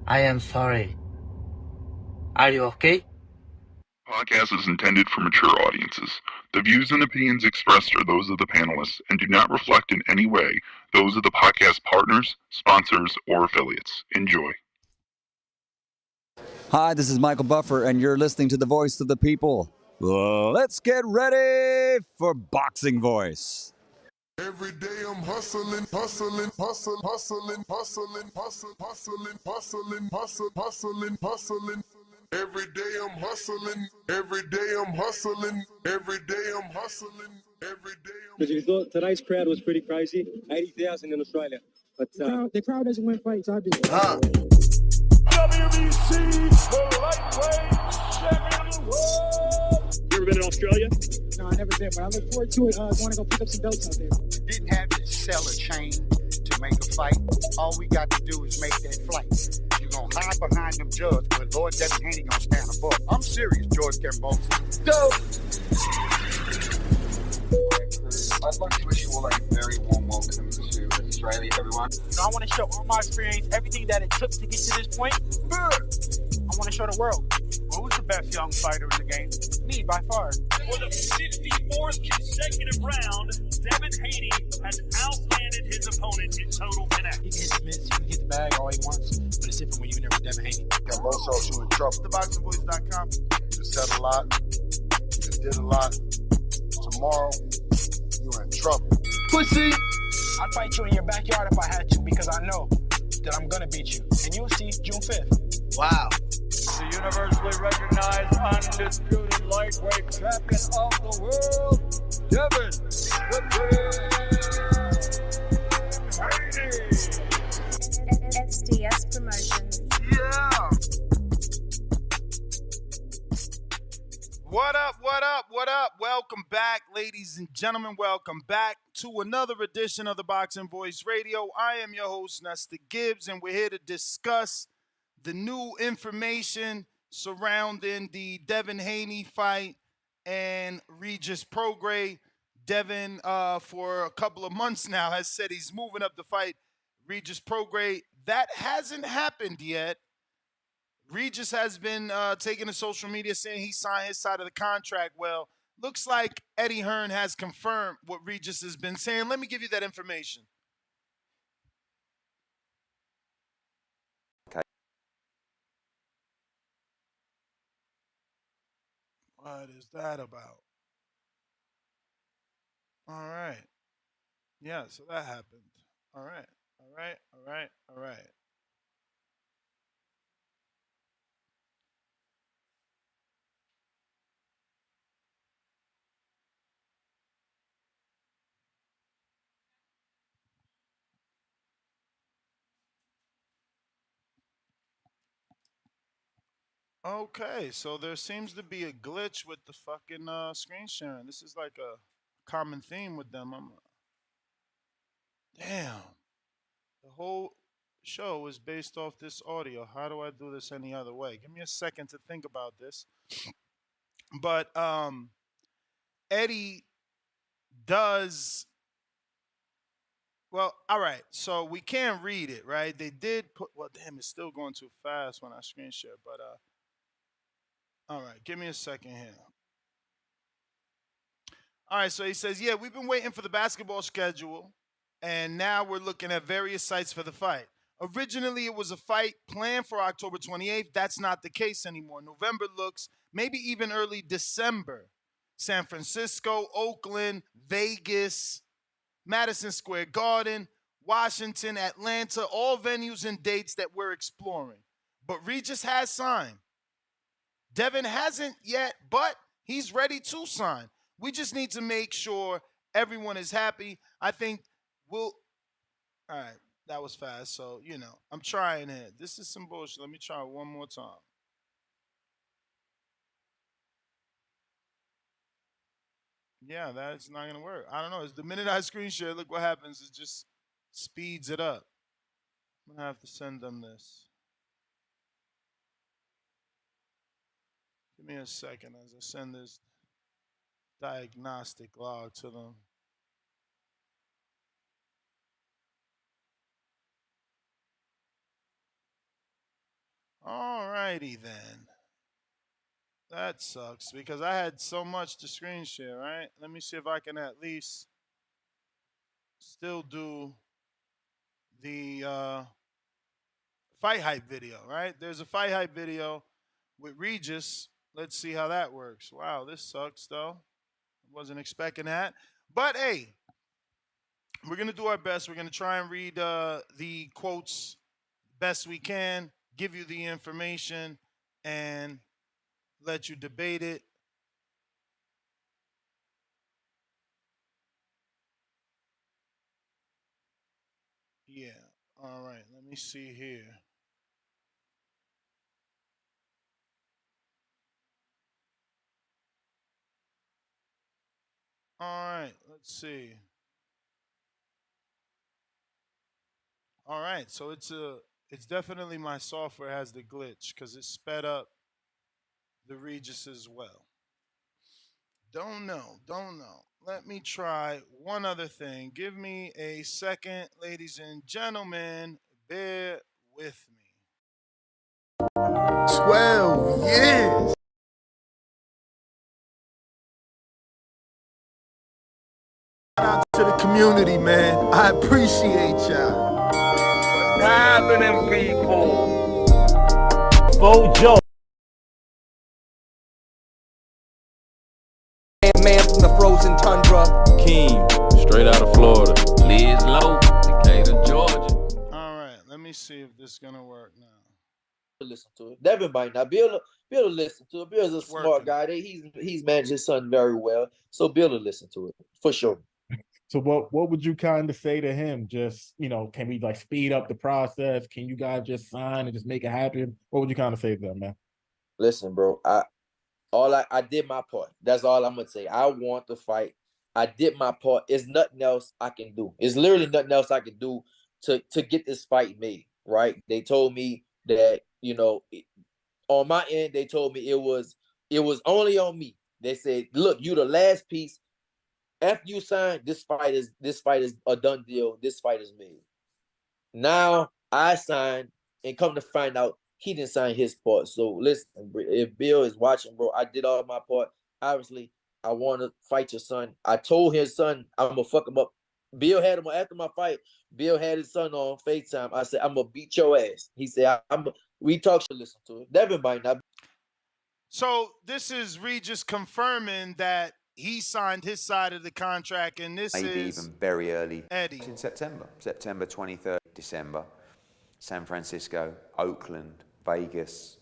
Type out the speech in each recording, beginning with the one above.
I am sorry. Are you okay? Podcast is intended for mature audiences. The views and opinions expressed are those of the panelists and do not reflect in any way those of the podcast partners, sponsors, or affiliates. Enjoy. Hi, this is Michael Buffer, and you're listening to the Voice of the People. Let's get ready for Boxing Voice. Every day I'm hustling, hustling, hustling, hustling, hustling, hustling, hustling, hustling, hustling, hustling, hustling. Every day I'm hustling, every day I'm hustling, every day I'm hustling, every day I'm. Because you thought tonight's crowd was pretty crazy, 80,000 in Australia, but the crowd doesn't win fights. I do. WBC, the lightweight champion of the world. You ever been in Australia? No, I never been, but I look forward to it. Going to go pick up some belts out there. Didn't have to sell a chain to make a fight. All we got to do is make that flight. You're going to hide behind them judges, but Lord Devin Haney going to stand above. I'm serious, George Gamboa. Go! I'd like to wish you all a very warm welcome to Australia, everyone. I want to show all my experience, everything that it took to get to this point. I want to show the world. Who was the best young fighter in the game? Me, by far. For the 54th consecutive round, Devin Haney has outlanded his opponent in total connect. He can hit the mitts, he can hit the bag all he wants, but it's different when you're in there with Devin Haney. Got most of you in trouble. TheBoxingVoice.com. You said a lot. You did a lot. Tomorrow, you're in trouble. Pussy! I'd fight you in your backyard if I had to, because I know that I'm gonna beat you. And you'll see June 5th. Wow. The universally recognized, undisputed lightweight champion of the world, Devin Haney. SDS Promotions. Yeah. What up, what up, what up? Welcome back, ladies and gentlemen. Welcome back to another edition of the Boxing Voice Radio. I am your host, Nestor Gibbs, and we're here to discuss the new information surrounding the Devin Haney fight and Regis Progrias. Devin, for a couple of months now, has said he's moving up to fight Regis Progrias. That hasn't happened yet. Regis has been taking to social media saying he signed his side of the contract. Well, looks like Eddie Hearn has confirmed what Regis has been saying. Let me give you that information. What is that about? All right. Yeah, so that happened. All right. All right. All right. All right. Okay, so there seems to be a glitch with the fucking screen sharing. This is like a common theme with them. Damn. The whole show is based off this audio. How do I do this any other way? Give me a second to think about this. But Eddie does. Well, all right. So we can't read it, right? They did put. Well, damn, it's still going too fast when I screen share. But all right, give me a second here. All right, so he says, yeah, we've been waiting for the basketball schedule, and now we're looking at various sites for the fight. Originally, it was a fight planned for October 28th. That's not the case anymore. November looks maybe even early December. San Francisco, Oakland, Vegas, Madison Square Garden, Washington, Atlanta, all venues and dates that we're exploring. But Regis has signed. Devin hasn't yet, but he's ready to sign. We just need to make sure everyone is happy. I think we'll... All right, that was fast. So, I'm trying it. This is some bullshit. Let me try it one more time. Yeah, that's not going to work. I don't know. It's the minute I screen share, look what happens. It just speeds it up. I'm going to have to send them this. Give me a second as I send this diagnostic log to them. All righty then. That sucks because I had so much to screen share, right? Let me see if I can at least still do the fight hype video, right? There's a fight hype video with Regis. Let's see how that works. Wow, this sucks though. Wasn't expecting that. But hey, we're going to do our best. We're going to try and read the quotes best we can, give you the information, and let you debate it. Yeah. All right. Let me see here. All right. Let's see. All right. So it's definitely my software has the glitch because it sped up the Regis as well. Don't know. Don't know. Let me try one other thing. Give me a second, ladies and gentlemen. Bear with me. 12 years. Shout out to the community, man. I appreciate y'all. What's happening, people? Bojo. Man from the frozen tundra. Keem, straight out of Florida. Liz Lowe, Decatur, Georgia. All right, let me see if this is gonna work now. Listen to it. Devin might not. Bill will listen to it. Bill's a smart guy. He's managed his son very well, so Bill will listen to it for sure. So what would you kind of say to him? Just, can we like speed up the process? Can you guys just sign and just make it happen? What would you kind of say to them, man? Listen, bro. I did my part. That's all I'm gonna say. I want the fight. I did my part. There's nothing else I can do. It's literally nothing else I can do to get this fight made. Right? They told me that on my end, they told me it was only on me. They said, "Look, you the last piece. After you sign, this fight is a done deal. This fight is made." Now I signed, and come to find out, he didn't sign his part. So listen, if Bill is watching, bro, I did all my part. Obviously, I want to fight your son. I told his son I'm gonna fuck him up. Bill had him after my fight. Bill had his son on FaceTime. I said, "I'm gonna beat your ass." He said, we talked to listen to it. Devin might not. So this is Regis confirming that he signed his side of the contract, and this maybe is even very early Eddie. In September 23rd, December, San Francisco, Oakland, Vegas,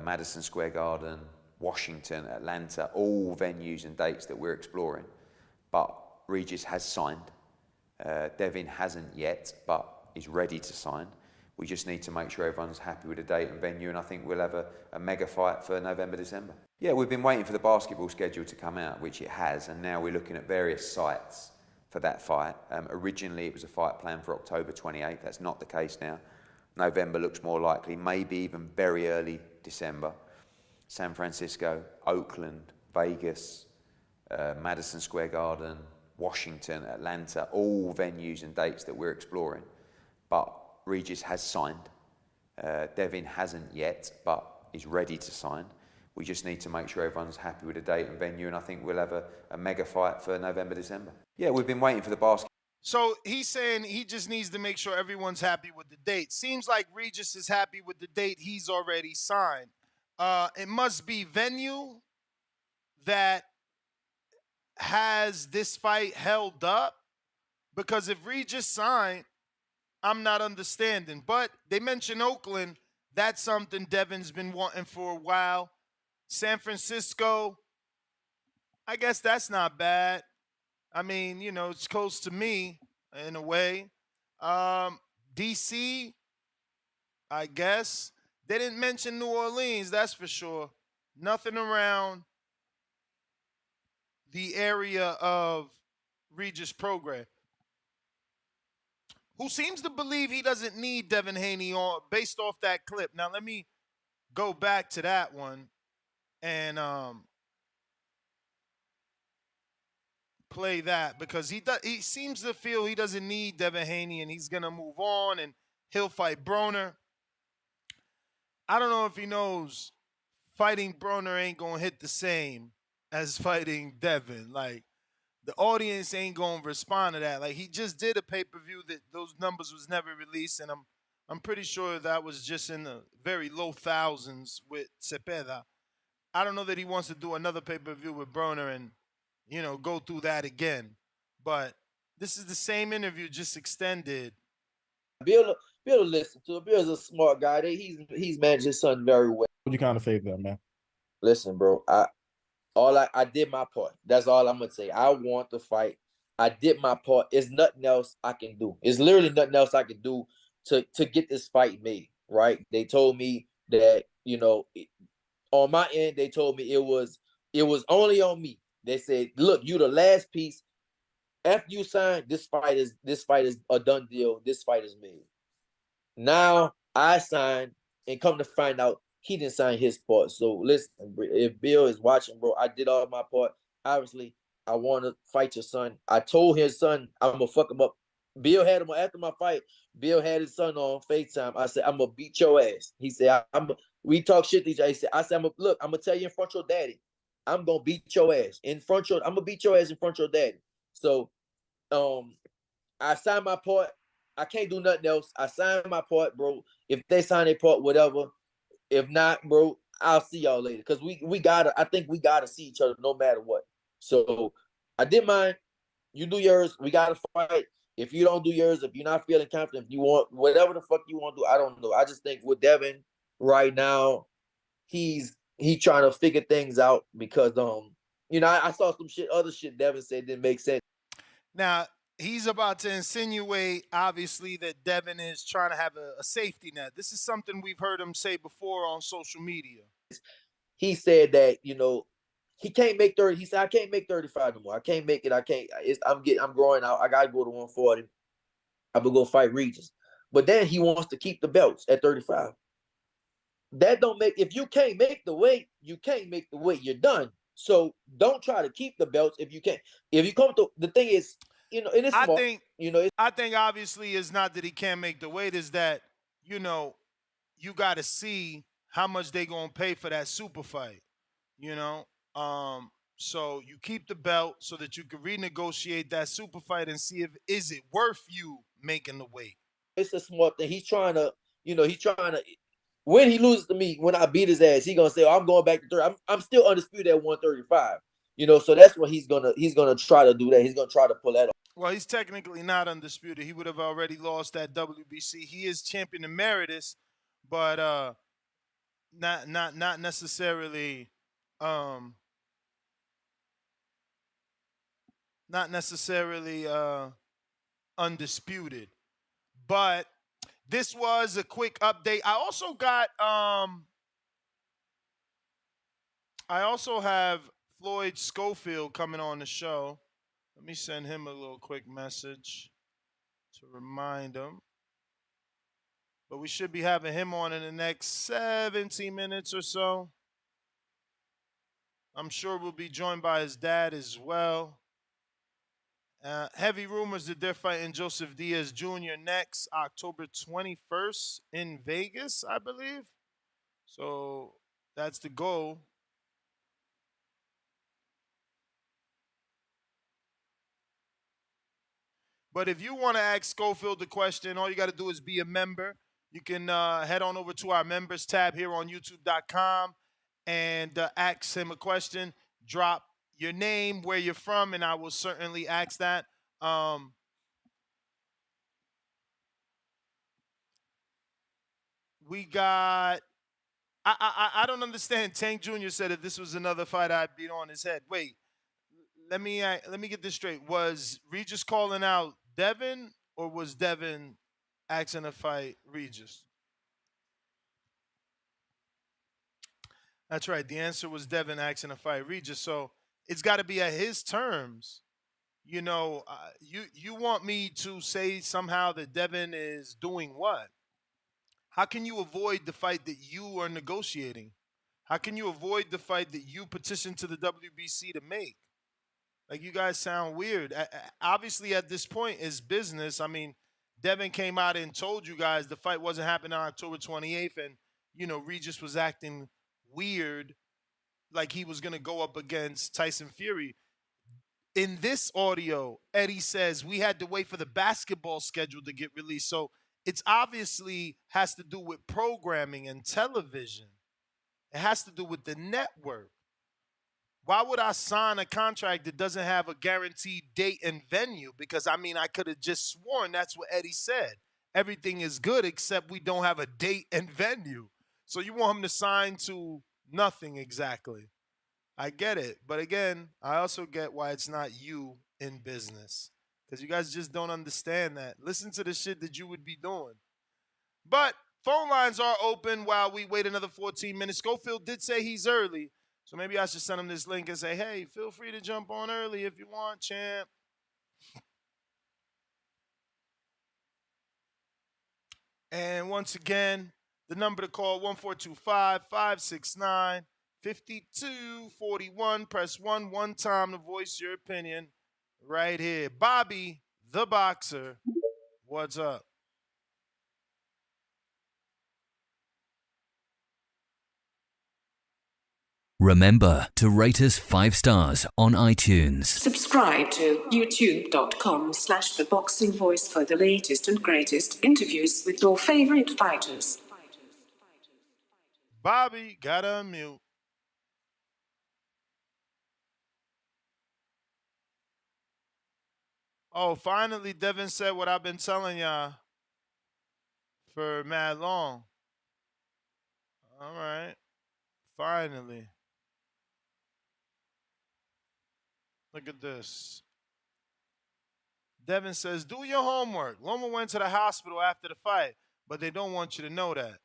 Madison Square Garden, Washington, Atlanta, all venues and dates that we're exploring. But Regis has signed. Devin hasn't yet, but is ready to sign. We just need to make sure everyone's happy with the date and venue, and I think we'll have a mega fight for November, December. Yeah, we've been waiting for the basketball schedule to come out, which it has, and now we're looking at various sites for that fight. Originally, it was a fight planned for October 28th. That's not the case now. November looks more likely, maybe even very early December. San Francisco, Oakland, Vegas, Madison Square Garden, Washington, Atlanta, all venues and dates that we're exploring. But Regis has signed. Devin hasn't yet, but is ready to sign. We just need to make sure everyone's happy with the date and venue, and I think we'll have a mega fight for November, December. Yeah, we've been waiting for the basket. So he's saying he just needs to make sure everyone's happy with the date. Seems like Regis is happy with the date he's already signed. It must be venue that has this fight held up, because if Regis signed, I'm not understanding. But they mentioned Oakland. That's something Devin's been wanting for a while. San Francisco, I guess that's not bad. I mean, it's close to me in a way. DC, I guess. They didn't mention New Orleans, that's for sure. Nothing around the area of Regis Progrias, who seems to believe he doesn't need Devin Haney based off that clip. Now, let me go back to that one and play that, because he seems to feel he doesn't need Devin Haney and he's going to move on and he'll fight Broner. I don't know if he knows fighting Broner ain't gonna hit the same as fighting Devin. Like the audience ain't gonna respond to that. Like he just did a pay-per-view that those numbers was never released, and I'm pretty sure that was just in the very low thousands with Cepeda. I don't know that he wants to do another pay-per-view with Broner and go through that again. But this is the same interview, just extended. Bill listen to it. Bill's a smart guy. He's managed his son very well. What you kind of say to that, man? Listen, bro. I did my part. That's all I'm gonna say. I want to fight. I did my part. It's nothing else I can do. It's literally nothing else I can do to get this fight made. Right? They told me that on my end, they told me it was only on me. They said, "Look, you the last piece. After you sign, this fight is a done deal. This fight is made." Now I signed, and come to find out, he didn't sign his part. So listen, if Bill is watching, bro, I did all my part. Obviously, I want to fight your son. I told his son I'm gonna fuck him up. Bill had him after my fight. Bill had his son on FaceTime. I said, "I'm gonna beat your ass." He said, we talk shit to each other. I said, look, I'm gonna tell you in front of your daddy. I'm gonna beat your ass I'm gonna beat your ass in front of your daddy." So I signed my part. I can't do nothing else. I signed my part, bro. If they sign their part, whatever. If not, bro, I'll see y'all later. Cause I think we gotta see each other no matter what. So I did mine. You do yours. We gotta fight. If you don't do yours, if you're not feeling confident, if you want whatever the fuck you want to do, I don't know. I just think with Devin right now, he trying to figure things out because I saw some other shit Devin said didn't make sense. Now, he's about to insinuate, obviously, that Devin is trying to have a safety net. This is something we've heard him say before on social media. He said that, he can't make 30. He said, "I can't make 35 no more. I can't make it. I can't. I'm growing out. I got to go to 140. I'm going to go fight Regis." But then he wants to keep the belts at 35. That don't make, if you can't make the weight, you can't make the weight. You're done. So don't try to keep the belts if you can't. If you come to, the thing is, it is smart. I think obviously it's not that he can't make the weight, is that, you got to see how much they going to pay for that super fight, So you keep the belt so that you can renegotiate that super fight and see if is it worth you making the weight. It's a smart thing. He's trying to, when he loses to me, when I beat his ass, he gonna say, "Oh, I'm going back to 30. I'm still undisputed at 135." So that's what he's gonna try to do. That he's gonna try to pull that off. Well, he's technically not undisputed. He would have already lost that WBC. He is champion emeritus, but not necessarily undisputed. But this was a quick update. I also have Floyd Schofield coming on the show. Let me send him a little quick message to remind him. But we should be having him on in the next 17 minutes or so. I'm sure we'll be joined by his dad as well. Heavy rumors that they're fighting Joseph Diaz Jr. next October 21st in Vegas, I believe. So that's the goal. But if you want to ask Schofield the question, all you got to do is be a member. You can head on over to our members tab here on youtube.com and ask him a question. Drop your name, where you're from, and I will certainly ask that. We got. I don't understand. Tank Jr. said if this was another fight, I'd beat on his head. Wait, let me get this straight. Was Regis calling out Devin, or was Devin asking to fight Regis? That's right. The answer was Devin asking to fight Regis. So it's got to be at his terms. You want me to say somehow that Devin is doing what? How can you avoid the fight that you are negotiating? How can you avoid the fight that you petitioned to the WBC to make? Like, you guys sound weird. Obviously, at this point, it's business. I mean, Devin came out and told you guys the fight wasn't happening on October 28th, and Regis was acting weird, like he was going to go up against Tyson Fury. In this audio, Eddie says we had to wait for the basketball schedule to get released. So it's obviously has to do with programming and television. It has to do with the network. Why would I sign a contract that doesn't have a guaranteed date and venue? Because, I could have just sworn that's what Eddie said. Everything is good except we don't have a date and venue. So you want him to sign to nothing exactly. I get it. But again, I also get why it's not you in business. Because you guys just don't understand that. Listen to the shit that you would be doing. But phone lines are open while we wait another 14 minutes. Schofield did say he's early. So maybe I should send him this link and say, hey, feel free to jump on early if you want, champ. And once again, the number to call, 1-425-569-5241. Press 1 time to voice your opinion right here. Bobby, the boxer, what's up? Remember to rate us 5 stars on iTunes. Subscribe to youtube.com/theboxingvoice for the latest and greatest interviews with your favorite fighters. Bobby, gotta unmute. Oh, finally, Devin said what I've been telling y'all for mad long. All right. Finally. Look at this. Devin says, do your homework. Loma went to the hospital after the fight, but they don't want you to know that.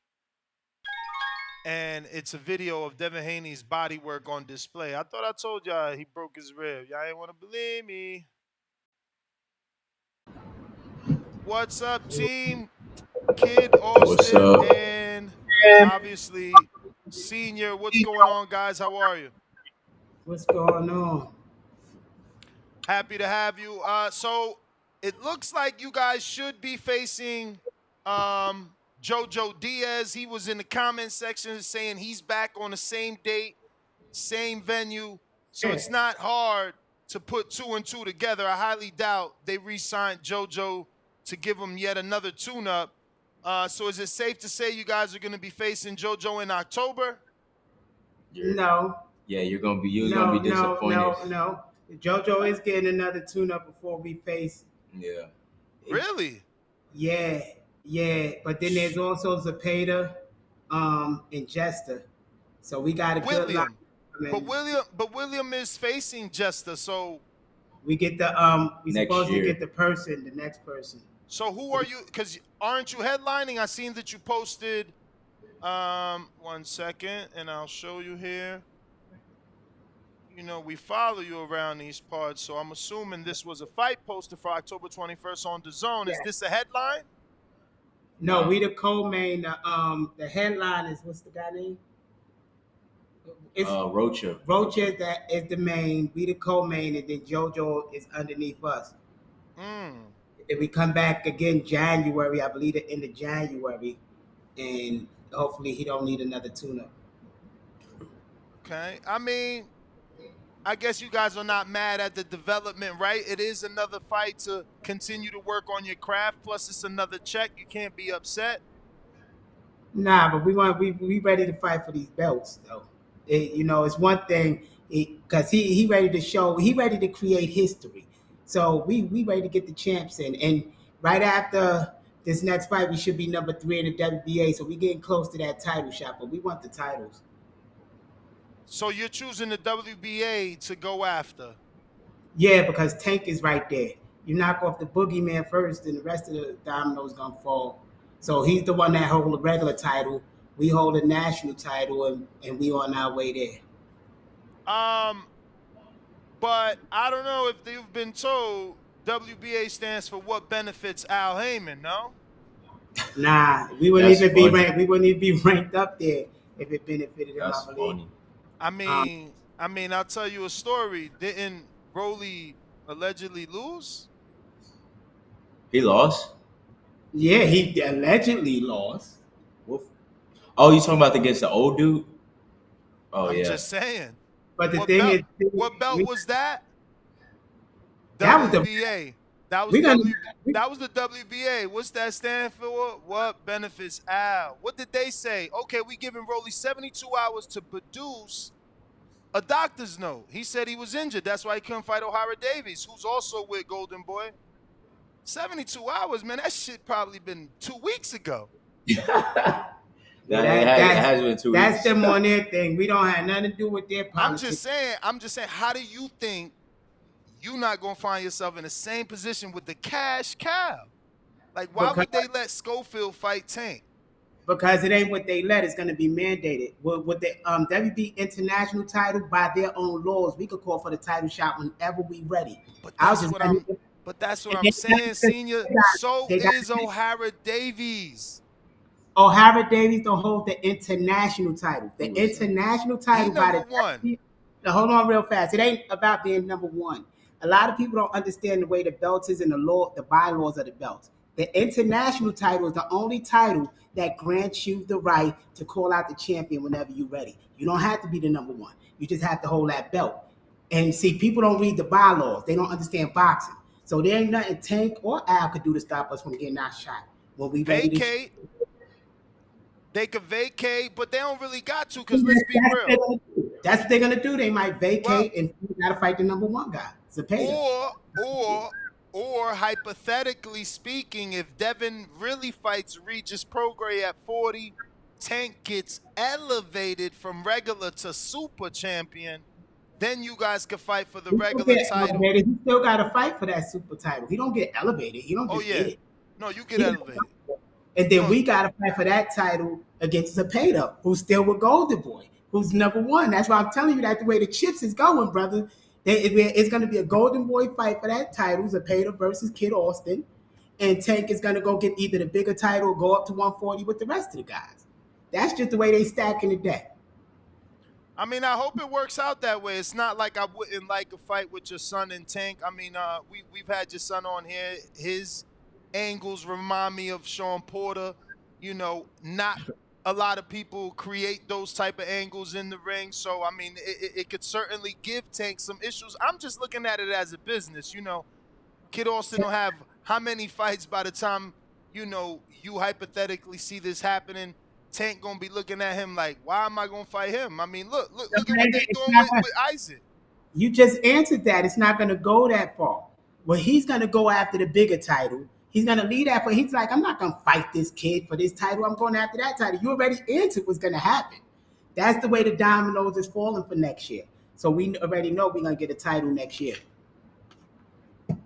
And it's a video of Devin Haney's body work on display. I thought I told y'all he broke his rib. Y'all ain't want to believe me. What's up, team? Kid, Austin, and obviously Senior. What's going on, guys? How are you? What's going on? Happy to have you. So it looks like you guys should be facing Jojo Diaz. He was in the comment section saying he's back on the same date, same venue. So it's not hard to put 2 and 2 together. I highly doubt they re-signed Jojo to give him yet another tune-up. So is it safe to say you guys are going to be facing Jojo in October? No. Yeah, you're gonna be disappointed. No. Jojo is getting another tune-up before we face. Yeah. Really? Yeah. But then there's also Zapata, and Jester. So we got a good line. But William is facing Jester, so we get the we supposed to get the next person. So who are you? Because aren't you headlining? I seen that you posted. 1 second, and I'll show you here. We follow you around these parts, so I'm assuming this was a fight posted for October 21st on DAZN. Is this a headline? No, we the co-main. The headline is, what's the guy name? It's Rocha. Rocha that is the main. We the co-main, and then Jojo is underneath us. If we come back again January, I believe the end of January, and hopefully he don't need another tune-up. Okay. I guess you guys are not mad at the development, right? It is another fight to continue to work on your craft. Plus, it's another check. You can't be upset. Nah, but we ready to fight for these belts, though. It's one thing because he ready to show, he ready to create history. So we ready to get the champs in, and right after this next fight, we should be number 3 in the WBA. So we getting close to that title shot, but we want the titles. So you're choosing the WBA to go after? Yeah, because Tank is right there. You knock off the boogeyman first, and the rest of the dominoes gonna fall. So he's the one that hold the regular title. We hold a national title, and we on our way there. But I don't know if you've been told WBA stands for what benefits Al Heyman, no? Nah, we wouldn't even be ranked. We wouldn't even be ranked up there if it benefited him. That's funny. I'll tell you a story. Didn't Rolly allegedly lose? He lost? Yeah, he allegedly lost. Oh, you talking about against the old dude? Oh, I'm yeah. just saying. But the What thing belt? is, What belt was that? that was the WBA. That was we gonna that was the WBA. What's that stand for? What benefits Al? What did they say? Okay, we giving Rolly 72 hours to produce a doctor's note. He said he was injured. That's why he couldn't fight O'Hara Davies, who's also with Golden Boy. 72 hours, man. That shit probably been 2 weeks ago. It has been 2 weeks. That's them on their thing. We don't have nothing to do with their politics. I'm just saying, how do you think you not gonna find yourself in the same position with the cash cow? Like, why would they let Schofield fight Tank? Because it ain't what they let. It's going to be mandated. With the WB international title, by their own laws, we could call for the title shot whenever we ready. But that's what I'm saying, Senior. So is O'Hara Davies. O'Hara Davies don't hold the international title. The international title by the one. Now, hold on real fast. It ain't about being number one. A lot of people don't understand the way the belt is and the bylaws of the belt. The international title is the only title that grants you the right to call out the champion whenever you're ready. You don't have to be the number one. You just have to hold that belt. And see, people don't read the bylaws. They don't understand boxing. So there ain't nothing Tank or Al could do to stop us from getting our shot. When we vacate. They could vacate, but they don't really got to, because let's be real. That's what they're going to do. They might vacate and you got to fight the number one guy. Or hypothetically speaking, if Devin really fights Regis Progrias at 40, Tank gets elevated from regular to super champion, then you guys could fight for the regular title. He still got to fight for that super title. He don't get elevated. He don't just get it. No, you get elevated. And then we got to fight for that title against Zepeda, who's still with Golden Boy, who's number one. That's why I'm telling you that the way the chips is going, brother. It's going to be a Golden Boy fight for that title, Zepeda versus Kid Austin. And Tank is going to go get either the bigger title or go up to 140 with the rest of the guys. That's just the way they stack in the deck. I mean, I hope it works out that way. It's not like I wouldn't like a fight with your son and Tank. I mean, we've had your son on here. His angles remind me of Sean Porter. You know, not a lot of people create those type of angles in the ring. So, I mean, it could certainly give Tank some issues. I'm just looking at it as a business. You know, Kid Austin will have how many fights by the time, you know, you hypothetically see this happening? Tank going to be looking at him like, why am I going to fight him? I mean, look at what they're doing with Isaac. You just answered that. It's not going to go that far. Well, he's going to go after the bigger title. He's going to lead that, but he's like, I'm not going to fight this kid for this title. I'm going after that title. You already answered what's going to happen. That's the way the dominoes is falling for next year. So we already know we're going to get a title next year.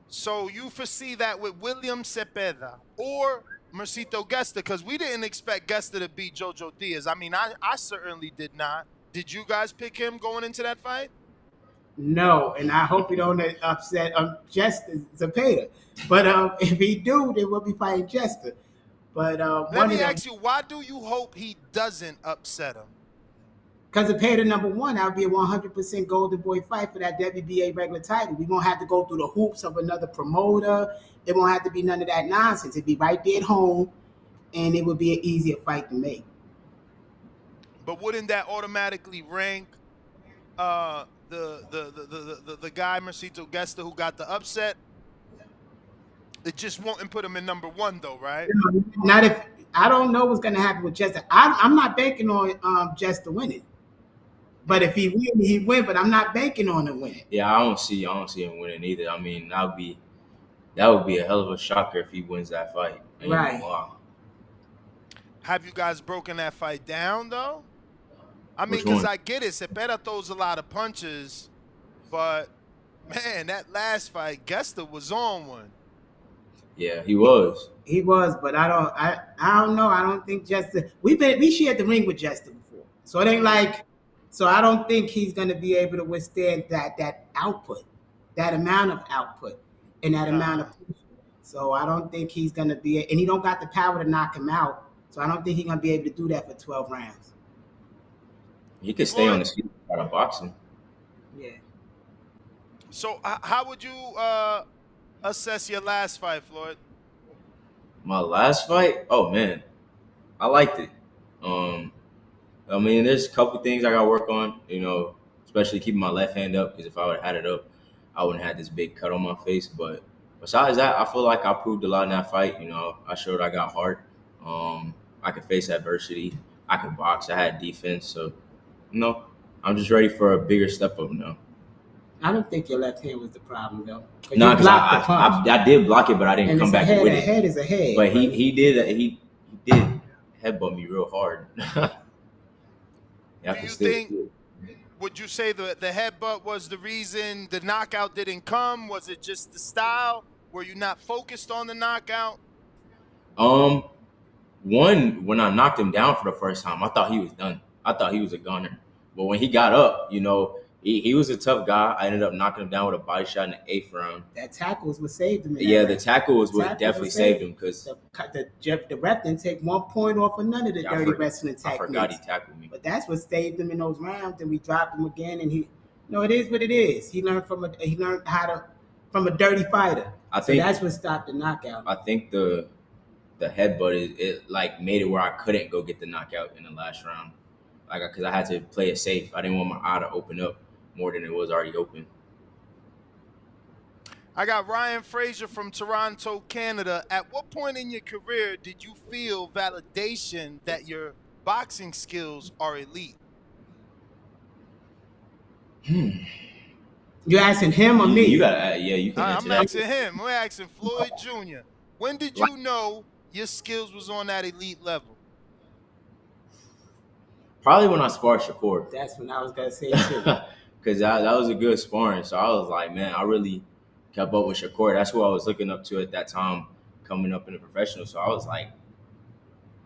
So you foresee that with William Zepeda or Mercito Gesta, because we didn't expect Gesta to beat Jojo Diaz. I mean, I certainly did not. Did you guys pick him going into that fight? No, and I hope we don't upset Jester Zepeda. But if he do, then we'll be fighting Jester. But let me ask you, why do you hope he doesn't upset him? Because Zepeda number one, that would be a 100% Golden Boy fight for that WBA regular title. We won't have to go through the hoops of another promoter. It won't have to be none of that nonsense. It'd be right there at home, and it would be an easier fight to make. But wouldn't that automatically rank the guy Mercito Gesta who got the upset? It just won't put him in number one, though, right? Not if I don't know what's going to happen with Jester. I'm not banking on Jester winning. But if he win, he win. But I'm not banking on him winning. Yeah, I don't see him winning either. I mean, that would be a hell of a shocker if he wins that fight. Right. Wow. Have you guys broken that fight down, though? I mean, because I get it. Zepeda throws a lot of punches, but man, that last fight, Gesta was on one. Yeah, he was. He was, but I don't know. I don't think Jester. We shared the ring with Jester before, so it ain't like. So I don't think he's going to be able to withstand that output, that amount of output, and that amount of. So I don't think he's going to be, and he don't got the power to knock him out. So I don't think he's going to be able to do that for 12 rounds. He could stay on the feet out of boxing. Yeah. So how would you assess your last fight, Floyd? My last fight? Oh man, I liked it. I mean, there's a couple things I got to work on, especially keeping my left hand up, because if I would have had it up, I wouldn't have had this big cut on my face. But besides that, I feel like I proved a lot in that fight. I showed I got heart. I could face adversity. I could box. I had defense. So, I'm just ready for a bigger step up now. I don't think your left hand was the problem, though. No, because I did block it, but I didn't come back with it. A head is a head. But he did headbutt me real hard. Do you think? Would you say the headbutt was the reason the knockout didn't come? Was it just the style? Were you not focused on the knockout? One, when I knocked him down for the first time, I thought he was done. I thought he was a gunner. But when he got up, he was a tough guy. I ended up knocking him down with a body shot in the 8th round. That tackle was what saved him. The tackle was what definitely saved him, because the ref didn't take 1 point off of none of the dirty wrestling techniques. I forgot he tackled me. But that's what saved him in those rounds. And we dropped him again, and it is what it is. He learned from a dirty fighter. That's what stopped the knockout. I think the headbutt it made it where I couldn't go get the knockout in the last round. Because I had to play it safe. I didn't want my eye to open up more than it was already open. I got Ryan Frazier from Toronto, Canada. At what point in your career did you feel validation that your boxing skills are elite? You asking him or me? You gotta, you can. I'm asking him. We're asking Floyd Jr. When did you know your skills was on that elite level? Probably when I sparred Shakur. That's when I was gonna say too. Because that was a good sparring. So I was like, man, I really kept up with Shakur. That's who I was looking up to at that time, coming up in the professional. So I was like,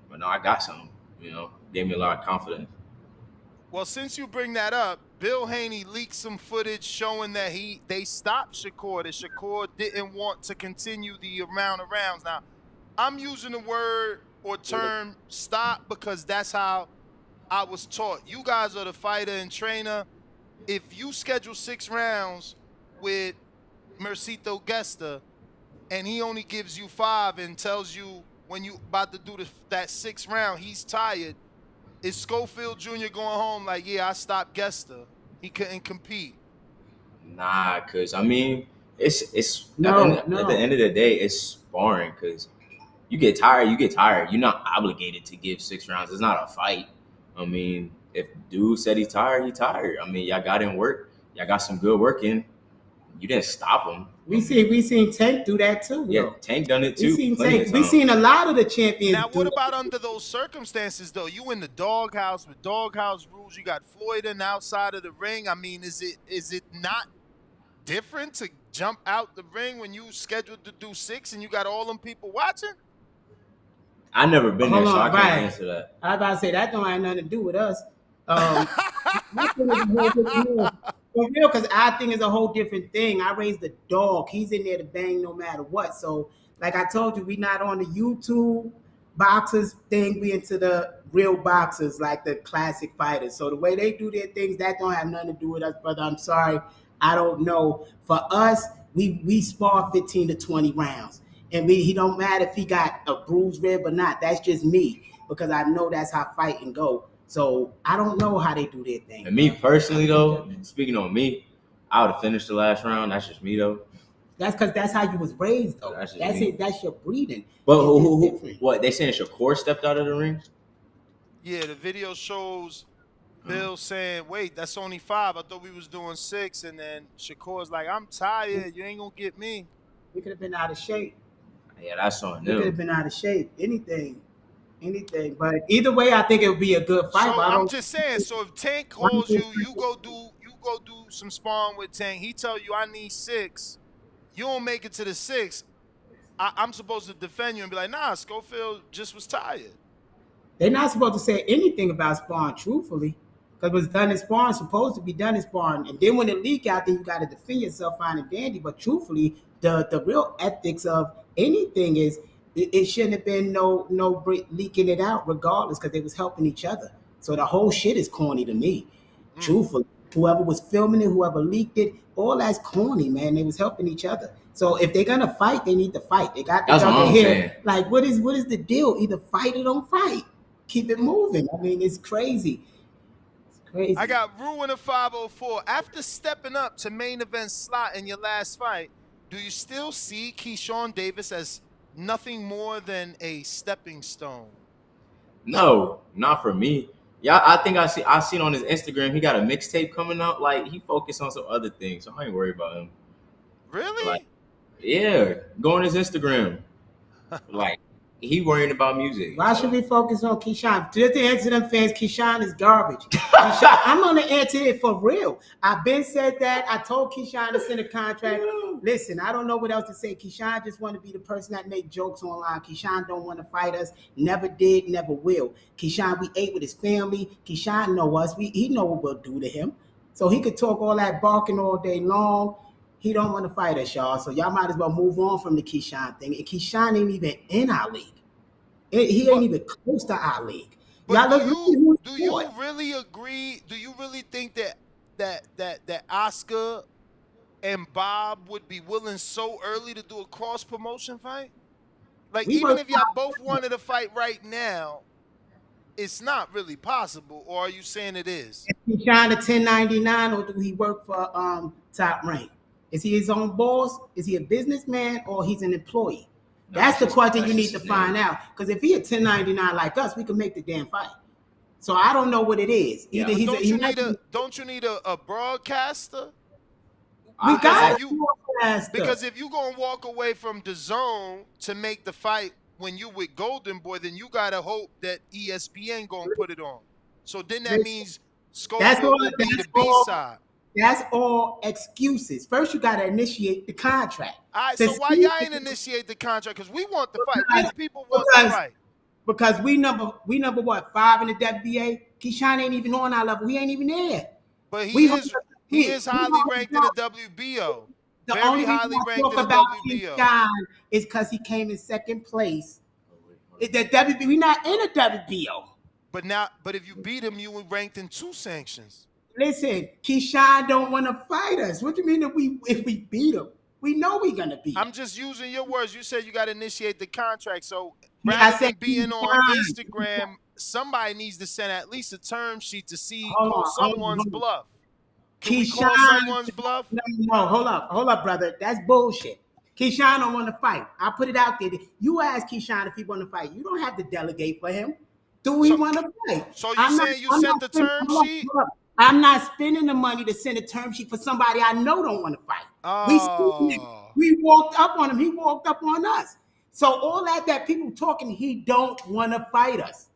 but no, I got something. Gave me a lot of confidence. Well, since you bring that up, Bill Haney leaked some footage showing that they stopped Shakur. That Shakur didn't want to continue the amount of rounds. Now, I'm using the word or term stop because that's how I was taught. You guys are the fighter and trainer. If you schedule 6 rounds with Mercito Gesta and he only gives you 5 and tells you when you about to do that 6th round, he's tired, is Schofield Jr. going home like, yeah, I stopped Gesta. He couldn't compete? Nah, because, I mean, it's at the end of the day, it's sparring because you get tired. You're not obligated to give 6 rounds. It's not a fight. I mean, if dude said he's tired, he's tired. I mean, y'all got in work. Y'all got some good work in. You didn't stop him. We seen Tank do that too. Yeah, Tank done it too. We seen a lot of the champions. Now, what about under those circumstances though? You in the doghouse with doghouse rules. You got Floyd in the outside of the ring. I mean, is it not different to jump out the ring when you scheduled to do 6 and you got all them people watching? I never been there, so I can't answer that. I was about to say that don't have nothing to do with us. My thing is for real, because our thing is a whole different thing. I raised a dog. He's in there to bang no matter what. So, like I told you, we not on the YouTube boxers thing. We into the real boxers, like the classic fighters. So the way they do their things, that don't have nothing to do with us, brother. I'm sorry. I don't know. For us, we spar 15 to 20 rounds. And he don't matter if he got a bruised rib or not. That's just me, because I know that's how fighting go. So I don't know how they do their thing. And me personally, though, speaking on me, I would have finished the last round. That's just me, though. That's because that's how you was raised, though. That's it. That's your breeding. But what they saying? Shakur stepped out of the ring? Yeah, the video shows Bill saying, "Wait, that's only 5. I thought we was doing 6." And then Shakur's like, "I'm tired. You ain't gonna get me." We could have been out of shape. Yeah, that's on them. We could have been out of shape. Anything. But either way, I think it would be a good fight. So I'm just saying. So if Tank calls you, you go do some sparring with Tank. He tell you, "I need 6." You don't make it to the 6. I'm supposed to defend you and be like, "Nah, Schofield just was tired." They're not supposed to say anything about sparring, truthfully, because what's done in sparring is supposed to be done in sparring. And then when it leak out, then you got to defend yourself fine and dandy. But truthfully, the real ethics of anything is it shouldn't have been no leaking it out regardless, because they was helping each other. So the whole shit is corny to me. Truthfully, whoever was filming it, whoever leaked it, all that's corny, man. They was helping each other. So if they're gonna fight, they need to fight. They got each other here. Like, what is the deal? Either fight or don't fight. keep it moving. I mean, it's crazy. It's crazy. I got Ruin of 504. After stepping up to main event slot in your last fight, do you still see Keyshawn Davis as nothing more than a stepping stone? No, not for me. Yeah, I think I seen on his Instagram he got a mixtape coming out. Like he focused on some other things, so I ain't worried about him. Really? Like, yeah, go on his Instagram. Like he worrying about music. Why should we focus on Keyshawn? Just to answer them fans, Keyshawn is garbage. Keyshawn, I'm gonna answer it for real. I've been said that. I told Keyshawn to send a contract. Listen, I don't know what else to say. Keyshawn just want to be the person that make jokes online. Keyshawn don't want to fight us. Never did, never will. Keyshawn, we ate with his family. Keyshawn know us. He know what we'll do to him. So he could talk all that barking all day long. He don't want to fight us, y'all. So y'all might as well move on from the Keyshawn thing. And Keyshawn ain't even in our league. He ain't even close to our league. But do you really agree? Do you really think that Oscar and Bob would be willing so early to do a cross promotion fight? Like, even if y'all both wanted to fight right now, it's not really possible. Or are you saying it is? Is Keyshawn a 1099 or do he work for Top Rank? Is he his own boss? Is he a businessman or he's an employee? That's the question you need to find out. Because if he a 1099 like us, we can make the damn fight. So I don't know what it is. Either don't you need a broadcaster? We got a broadcaster. Because if you gonna walk away from DAZN to make the fight when you with Golden Boy, then you gotta hope that ESPN gonna put it on. So then that means Schofield will be the B-side. That's all excuses. First, you got to initiate the contract. All right, so why y'all ain't initiate the contract? Because we want the fight. We the people want the fight. Because we number what, 5 in the WBA? Keyshawn ain't even on our level. He ain't even there. But he is highly ranked in the WBO. The only reason I talk about Keyshawn is because he came in second place. The WBO, we not in a WBO. But if you beat him, you were ranked in 2 sanctions. Listen, Keyshawn don't want to fight us. What do you mean if we beat him? We know we're going to beat him. I'm just using your words. You said you got to initiate the contract. So rather than being on Instagram, somebody needs to send at least a term sheet to see someone's bluff. Can we call someone's bluff? No, hold up, brother. That's bullshit. Keyshawn don't want to fight. I put it out there. You ask Keyshawn if he want to fight. You don't have to delegate for him. Do he want to fight? So you saying you sent the term sheet? I'm not spending the money to send a term sheet for somebody I know don't want to fight. We walked up on him. He walked up on us. So all that people talking, he don't want to fight us.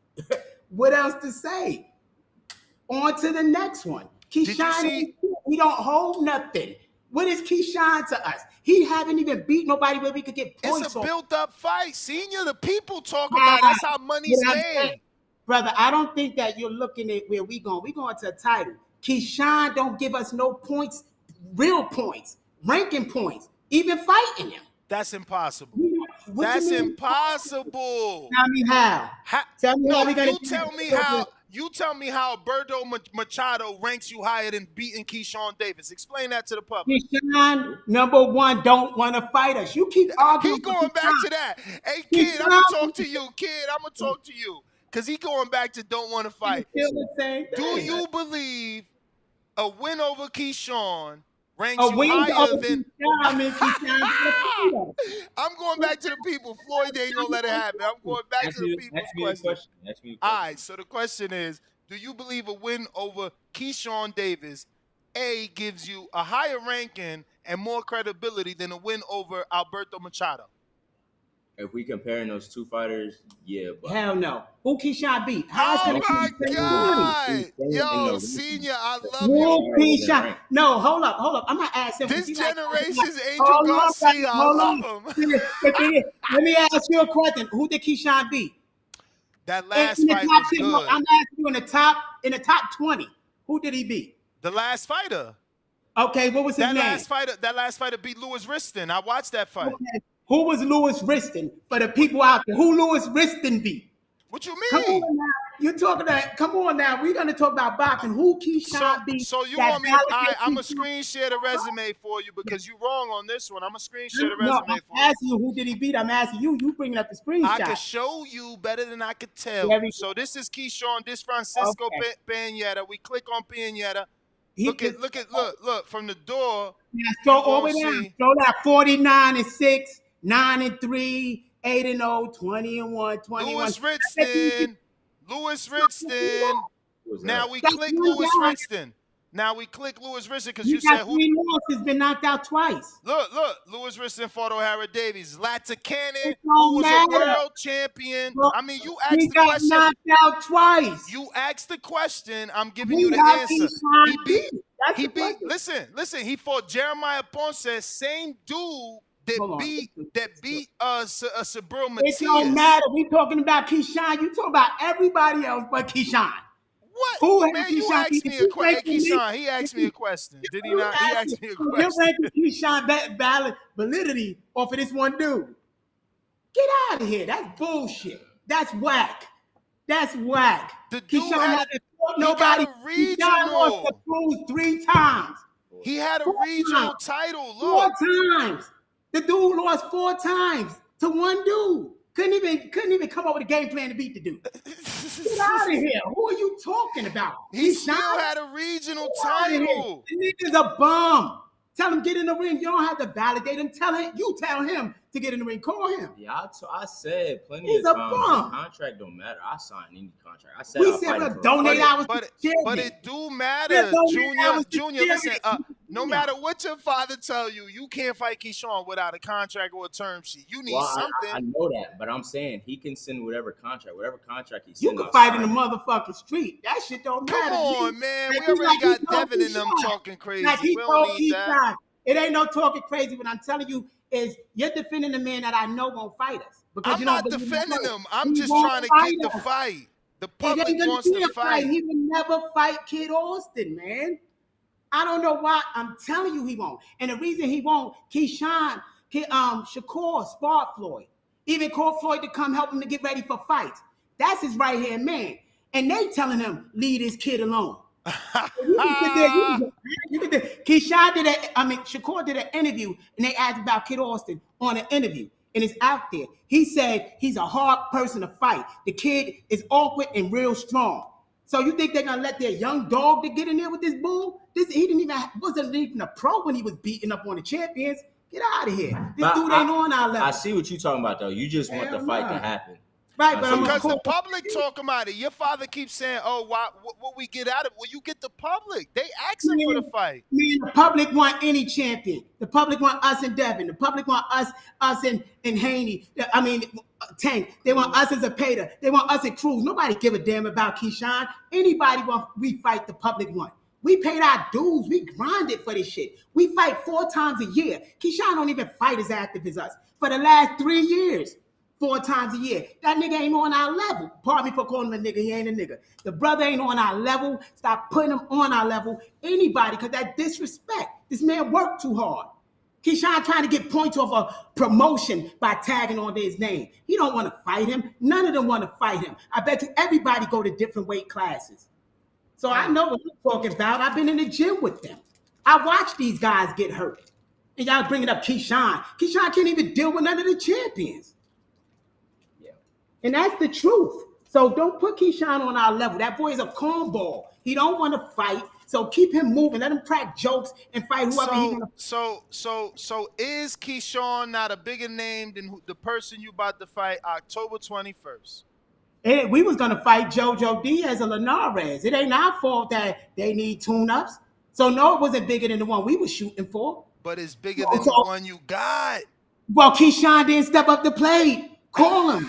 What else to say? On to the next one. Keyshawn, he don't hold nothing. What is Keyshawn to us? He haven't even beat nobody where we could get points. It's a built-up fight. Senior, the people talk about it. That's how money's made. Brother, I don't think that you're looking at where we going. We going to a title. Keyshawn don't give us no points, real points, ranking points, even fighting him. That's impossible. That's impossible. Tell me how. Tell me how we gonna You tell me how Alberto Machado ranks you higher than beating Keyshawn Davis. Explain that to the public. Keyshawn, number one, don't want to fight us. You keep arguing. Keep going back to that. Hey, kid, I'm going to talk to you. Kid, I'm going to talk to you. Because he going back to don't want to fight. Do you believe a win over Keyshawn ranks you higher than... I'm going back to the people. Floyd ain't going to let it happen. I'm going back to the people's question. All right, so the question is, do you believe a win over Keyshawn Davis, A, gives you a higher ranking and more credibility than a win over Alberto Machado? If we comparing those two fighters, yeah. But hell no. Who Keyshawn beat? Oh my God. Yo, Senior, I love you. Keyshawn. No, hold up. I'm going to ask him. This generation's Angel Garcia. I love him. Let me ask you a question. Who did Keyshawn beat? That last fight was good. I'm asking you in the top 20. Who did he beat? The last fighter. Okay, what was his name? That last fighter beat Lewis Riston. I watched that fight. Okay. Who was Lewis Riston? For the people out there, who Lewis Riston beat? What you mean? You talking about? Come on now. We're gonna talk about boxing. Who Keyshawn beat? So you that want me? validate I'm a Keyshawn? screen share the resume for you because you're wrong on this one. I'm a screen share the No, resume I'm for you. asking you who did he beat. I'm asking you. You bringing up the screenshot. I could show you better than I could tell There we you. So this is Keyshawn, this Francisco Okay. Peñetta. We click on Peñetta. He Look from the door. Yeah, throw you all the way gonna down. see- Throw that 49-6, 9-3, 8-0, 20-1, 21. Louis Ritzton. Louis Ritzton. Now we click Louis Ritzton. Now we click Louis Ritzton because you said who? Three losses, been knocked out twice. Look. Louis Ritzton fought O'Hara Davies. Latikanen, don't who was matter. a world champion. Well, I mean, you He asked the got question. knocked out twice. You asked the question. I'm giving Who you the got answer. Keyshawn He beat. That's He the beat. question. Listen. He fought Jeremiah Ponce, same dude that beat Sabril Matias. It don't matter. We talking about Keyshawn. You talking about everybody else but Keyshawn. What? Who Man, you asked me a question. Hey, Keyshawn, he asked me a question. Did he not? He asked me a You're question. ranking Keyshawn validity off of this one dude. Get out of here. That's bullshit. That's whack. That's whack. The dude Keyshawn had hasn't fought nobody. a Keyshawn lost to Cruz 3 times. He had a regional title. Four Look. times. The dude lost 4 times to one dude. Couldn't even come up with a game plan to beat the dude. Get out of here. Who are you talking about? He still had a regional title. The nigga's a bum. Tell him get in the ring. You don't have to validate him. You tell him to get in the ring. Call him. Yeah, I said plenty He's of a times. bum. The contract don't matter. I signed any contract. I said We I'll said fight we'll him for donate a fight. hours to charity. But it do matter, Yeah, donate hours to Junior. Listen, charity. no matter what your father tell you, you can't fight Keyshawn without a contract or a term sheet. You need something. I know that, but I'm saying he can send whatever contract he sends. You can fight in the motherfucking street. That shit don't matter. Come on, man. We already got Devin and them talking crazy. Like We don't need that. It ain't no talking crazy. What I'm telling you is you're defending a man that I know won't fight us. Because I'm not defending him. I'm just trying to get the fight. The public wants to fight. He would never fight Kid Austin, man. I don't know why. I'm telling you he won't. And the reason he won't, Keyshawn, Shakur sparred Floyd. Even called Floyd to come help him to get ready for fights. That's his right-hand man. And they telling him, leave this kid alone. Shakur did an interview and they asked about Kid Austin on an interview and it's out there. He said he's a hard person to fight. The kid is awkward and real strong. So you think they're gonna let their young dog to get in there with this bull? He wasn't even a pro when he was beating up on the champions. Get out of here. This dude ain't on our level. I see what you're talking about though. You just want the fight to happen. Right, but because the public talk about it. Your father keeps saying, "Oh, what we get out of it?" Well, you get the public. They asking for the fight. Man, the public want any champion. The public want us and Devin. The public want us and Haney. Tank. They want us as a Pater. They want us and Cruz. Nobody give a damn about Keyshawn. Anybody want we fight, the public want. We paid our dues. We grinded for this shit. We fight 4 times a year. Keyshawn don't even fight as active as us for the last 3 years. 4 times a year. That nigga ain't on our level. Pardon me for calling him a nigga. He ain't a nigga. The brother ain't on our level. Stop putting him on our level. Anybody, because that disrespect. This man worked too hard. Keyshawn trying to get points off a promotion by tagging on his name. He don't want to fight him. None of them want to fight him. I bet you everybody go to different weight classes. So I know what you're talking about. I've been in the gym with them. I watch these guys get hurt. And y'all bringing up Keyshawn. Keyshawn can't even deal with none of the champions. And that's the truth. So don't put Keyshawn on our level. That boy is a cornball. He don't want to fight. So keep him moving. Let him crack jokes and fight whoever he want to. So is Keyshawn not a bigger name than the person you about to fight October 21st? And we was gonna fight Jojo Diaz or Linares. It ain't our fault that they need tune-ups. So no, it wasn't bigger than the one we was shooting for. But it's bigger than the one you got. Well, Keyshawn didn't step up the plate. Call him.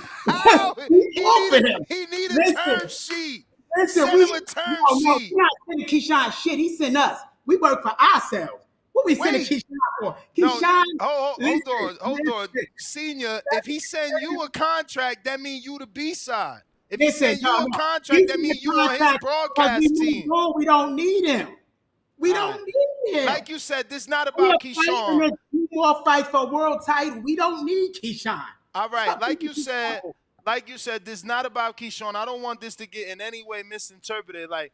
He need a term sheet. Listen, Send him a term sheet. We're not sending Keyshawn shit. He sent us. We work for ourselves. What we sending Keyshawn for? Keyshawn. Hold on. Senior, if he send you a contract, that means you the B-side. If he send you a contract, that means you on his broadcast team. We don't need him. We don't need him. Like you said, this is not about Keyshawn. 2 more fights for a world title. We don't need Keyshawn. All right, like you said, like you said, this is not about Keyshawn. I don't want this to get in any way misinterpreted. Like,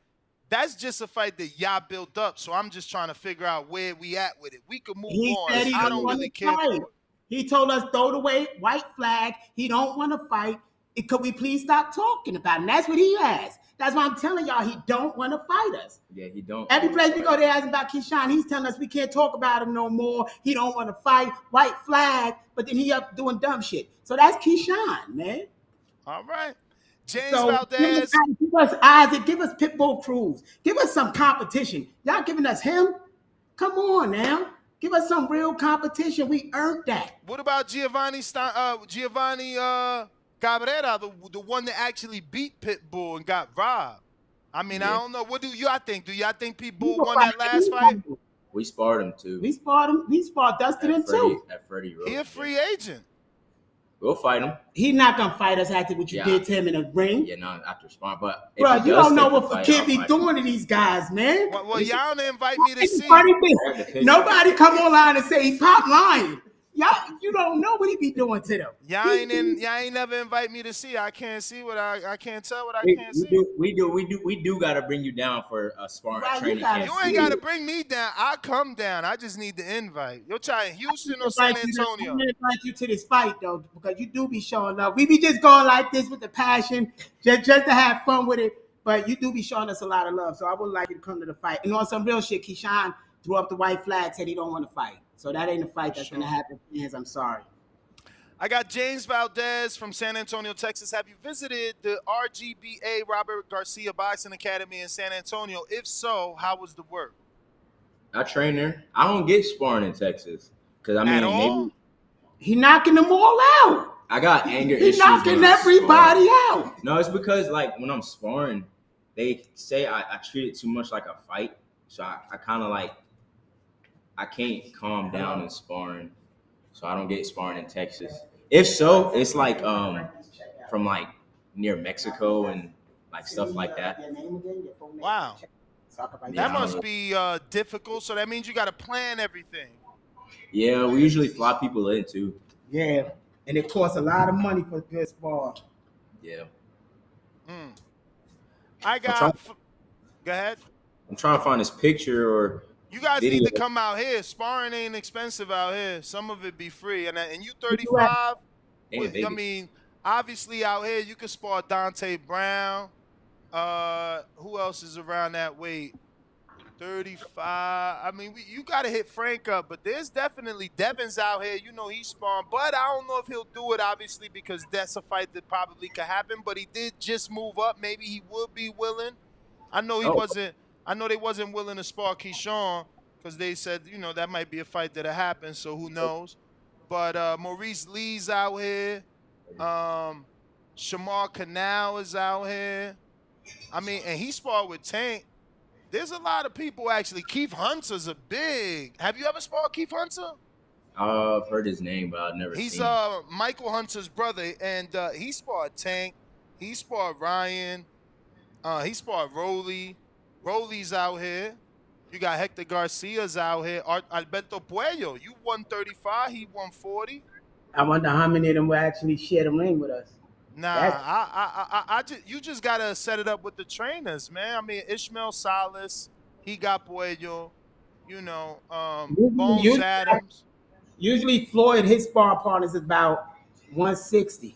that's just a fight that y'all built up. So I'm just trying to figure out where we at with it. We could move on. Said he I didn't don't want really to care fight. for it. He told us throw the white flag. He don't want to fight. Could we please stop talking about it? And that's what he asked. That's why I'm telling y'all he don't want to fight us. Yeah, he don't. Every place we go, they ask about Keyshawn. He's telling us we can't talk about him no more. He don't want to fight. White flag. But then he up doing dumb shit. So that's Keyshawn, man. All right. James Valdez. Give us Isaac. Give us Pitbull Cruz. Give us some competition. Y'all giving us him? Come on now. Give us some real competition. We earned that. What about Giovanni Cabrera, the one that actually beat Pitbull and got robbed? I mean, I don't know. What do y'all think? Do y'all think Pitbull won that last fight? We sparred him too. We sparred him. We sparred Dustin him too. At Freddie Road. He a free agent. We'll fight him. He's not gonna fight us after what you did to him in the ring. Yeah, no, after sparring. But bro, you don't know what Fakir be doing to these guys, man. Well, y'all don't invite me to see. Nobody come online and say he pop lying. Y'all, you don't know what he be doing to them. Y'all ain't never invite me to see. I can't see what I can't tell what I can't see. We do gotta bring you down for a sparring training camp. You ain't gotta bring me down. I'll come down. I just need the invite. You'll try in Houston or San Antonio. I'm gonna invite you to this fight though, because you do be showing up. We be just going like this with the passion, just to have fun with it. But you do be showing us a lot of love. So I would like you to come to the fight. And on some real shit, Keyshawn threw up the white flag, said he don't want to fight. So that ain't a fight that's going to happen. I'm sorry. I got James Valdez from San Antonio, Texas. Have you visited the RGBA Robert Garcia Boxing Academy in San Antonio? If so, how was the work? I train there. I don't get sparring in Texas. Because, I mean, maybe he knocking them all out. I got anger issues. He knocking everybody out. No, it's because, like, when I'm sparring, they say I treat it too much like a fight. So I kind of, like, I can't calm down in sparring, so I don't get sparring in Texas. If so, it's like from like near Mexico and like stuff like that. Wow, that must be difficult. So that means you got to plan everything. Yeah, we usually fly people in too. Yeah, and it costs a lot of money for good spar. Yeah. I got. Go ahead. I'm trying to find this picture or. You guys need to come out here. Sparring ain't expensive out here. Some of it be free. And you 35. I mean, obviously out here you can spar Dante Brown. Who else is around that weight? 35. I mean, you got to hit Frank up. But there's definitely Devin's out here. You know he's sparring. But I don't know if he'll do it, obviously, because that's a fight that probably could happen. But he did just move up. Maybe he would be willing. I know he wasn't. I know they wasn't willing to spar Keyshawn because they said, you know, that might be a fight that'll happen, so who knows. But Maurice Lee's out here. Shamar Canal is out here. I mean, and he sparred with Tank. There's a lot of people, actually. Keith Hunter's a big. Have you ever sparred Keith Hunter? I've heard his name, but I've never seen him. He's Michael Hunter's brother, and he sparred Tank. He sparred Ryan. He sparred Rolly. Rolly's out here. You got Hector Garcia's out here. Alberto Puello, you 135, he 140. I wonder how many of them will actually share the ring with us. Nah, you just gotta set it up with the trainers, man. I mean, Ishmael Salas, he got Puello. You know, Bones Adams. Usually, Floyd, his spar partners is about 160.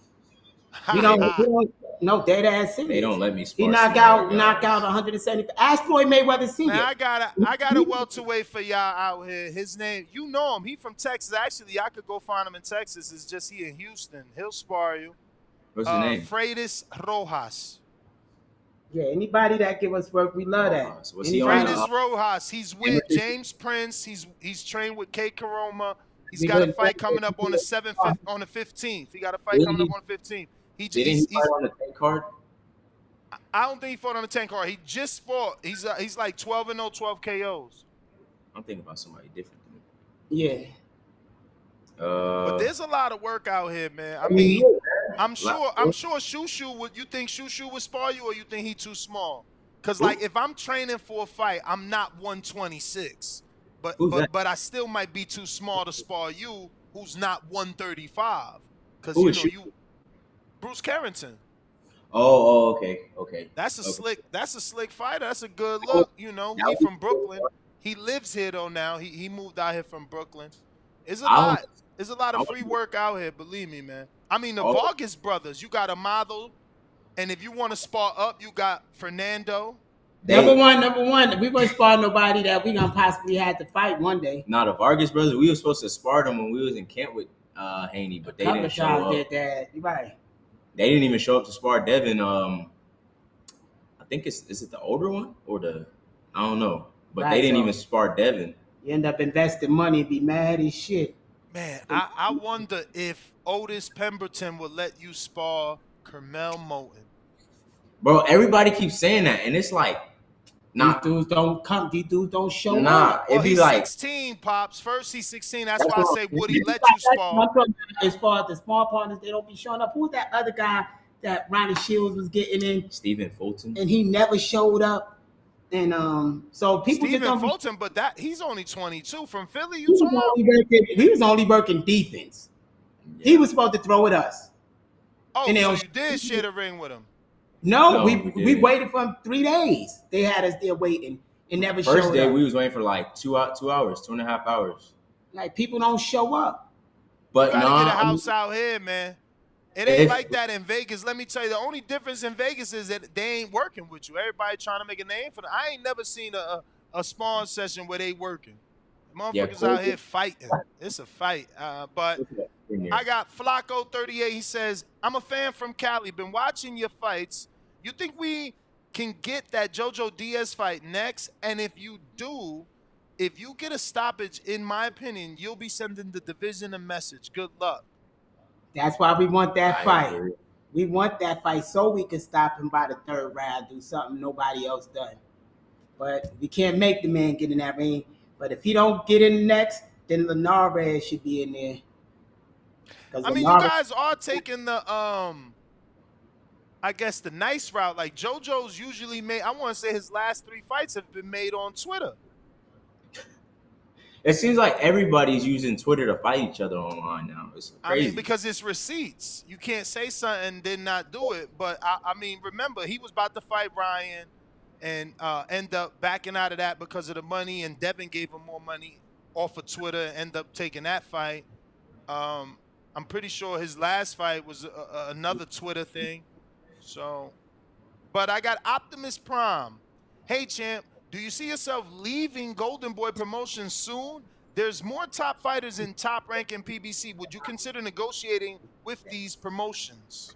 You know, no dead ass serious. They don't let me spar. He knock out 170. Ask Floyd Mayweather Sr. Man, I got a welterweight for y'all out here. His name, you know him. He from Texas. Actually, I could go find him in Texas. It's just he in Houston. He'll spar you. What's his name? Freitas Rojas. Yeah, anybody that give us work, we love that. Freitas Rojas. He's with James Prince. He's trained with Kate Karoma. He's got a fight coming up on the 15th. He got a fight coming up on the 15th. Didn't he fight on the 10 card? I don't think he fought on the 10 card. He just fought. He's like 12-0, 12 KOs. I'm thinking about somebody different than him. Yeah. But there's a lot of work out here, man. I mean, I'm sure Shushu would. You think Shushu would spar you, or you think he too small? Because like if I'm training for a fight, I'm not 126, but I still might be too small to spar you, who's not 135. Because you know Bruce Carrington. Okay. That's a Okay. slick fighter. That's a good That was- look. You know, that he was- from Brooklyn. He lives here though now. He moved out here from Brooklyn. It's a I lot. was, There's a lot I of was, free work out here, believe me, man. I mean, the oh, Vargas brothers, you got Amado, and if you want to spar up, you got Fernando. Number one. We wouldn't spar nobody that we gonna possibly have to fight one day. Nah, the Vargas brothers, we were supposed to spar them when we was in camp with Haney, but they Couple didn't show times up. did that. You right. They didn't even show up to spar Devin. I think is it the older one or I don't know, but Right, they didn't so- even spar Devin. You end up investing money and be mad as shit. Man, I wonder if Otis Pemberton would let you spar Kermel Moton. Bro, everybody keeps saying that, and it's like, nah, These dudes don't come. These dudes don't show nah. up. It'd Well, be he's like 16, Pops. First, he's 16. That's That's why I what say, I'm would he saying. let you spar? As far as the small partners, they don't be showing up. Who's that other guy that Ronnie Shields was getting in, Stephen Fulton. and he never showed up? And so people just Stephen don't. Fulton, but he's only 22 from Philly. He You talking about? he was only working defense. He was supposed to throw at us. Oh, And they so don't- you did share the ring with him. No, we didn't. waited for him 3 days. They had us there waiting and never First showed day up. we was waiting for like 2 hours, 2.5 hours. Like people don't show up. But You gotta nah, get a house out here, man. It ain't like that in Vegas. Let me tell you, the only difference in Vegas is that they ain't working with you. Everybody trying to make a name for them. I ain't never seen a spawn session where they working. Motherfuckers out here fighting. It's a fight. But I got Flacco 38. He says, I'm a fan from Cali. Been watching your fights. You think we can get that Jojo Diaz fight next? And if you do, if you get a stoppage, in my opinion, you'll be sending the division a message. Good luck. That's why we want that I fight. agree. We want that fight so we can stop him by the 3rd round, do something nobody else done. But we can't make the man get in that ring. But if he don't get in next, then Linares should be in there. I mean, you guys are taking the I guess the nice route. Like JoJo's usually made. I want to say his last 3 fights have been made on Twitter. it seems like everybody's using Twitter to fight each other online now. It's crazy. I mean, because it's receipts. You can't say something and then not do it. But I mean, remember, he was about to fight Ryan and end up backing out of that because of the money. And Devin gave him more money off of Twitter and end up taking that fight. I'm pretty sure his last fight was another Twitter thing. So, but I got Optimus Prime. Hey, champ, do you see yourself leaving Golden Boy Promotions soon? There's more top fighters in Top Rank and PBC. Would you consider negotiating with these promotions?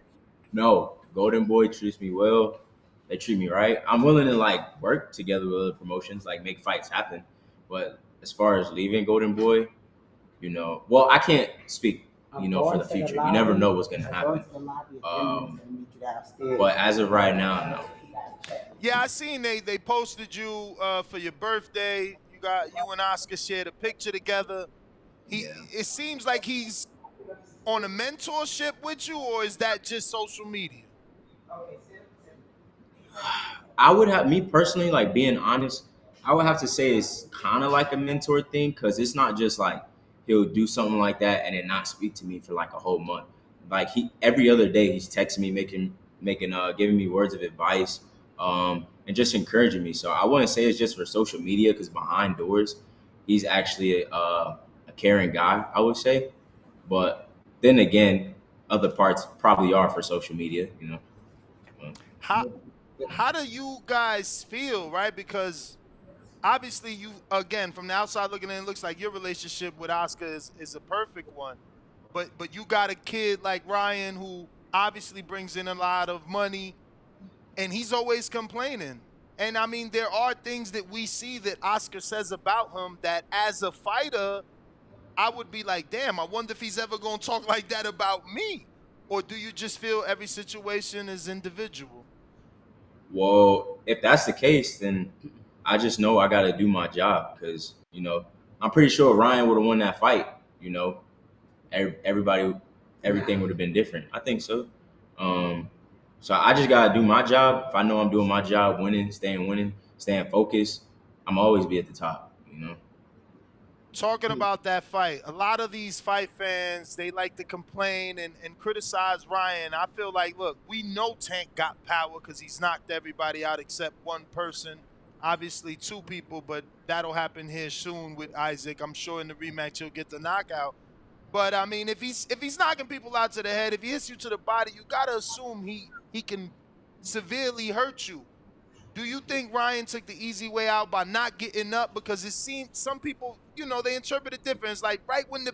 No, Golden Boy treats me well. They treat me right. I'm willing to like work together with other promotions, like make fights happen. But as far as leaving Golden Boy, well, I can't speak, for the future. You never know what's gonna happen. But as of right now, no. Yeah, I seen they posted you for your birthday. You and Oscar shared a picture together. It seems like he's on a mentorship with you, or is that just social media? I would have, me personally, like being honest, I would have to say it's kind of like a mentor thing, because it's not just like he'll do something like that and then not speak to me for like a whole month. Like every other day he's texting me, giving me words of advice, and just encouraging me. So I wouldn't say it's just for social media, because behind doors, he's actually a caring guy, I would say. But then again, other parts probably are for social media, How do you guys feel, right? Because obviously you, again, from the outside looking in, it looks like your relationship with Oscar is a perfect one. But you got a kid like Ryan who obviously brings in a lot of money, and he's always complaining. And I mean, there are things that we see that Oscar says about him that as a fighter, I would be like, damn, I wonder if he's ever going to talk like that about me. Or do you just feel every situation is individual? Well, if that's the case, then I just know I got to do my job, because, I'm pretty sure Ryan would have won that fight, everything would have been different. I think so. So I just got to do my job. If I know I'm doing my job, winning, staying focused, I'm always be at the top, talking about that fight, a lot of these fight fans, they like to complain and criticize Ryan. I feel like, look, we know Tank got power because he's knocked everybody out except one person. Obviously, two people, but that'll happen here soon with Isaac. I'm sure in the rematch he'll get the knockout. But I mean, if he's knocking people out to the head, if he hits you to the body, you gotta assume he can severely hurt you. Do you think Ryan took the easy way out by not getting up? Because it seemed some people, they interpret it different. It's like right when the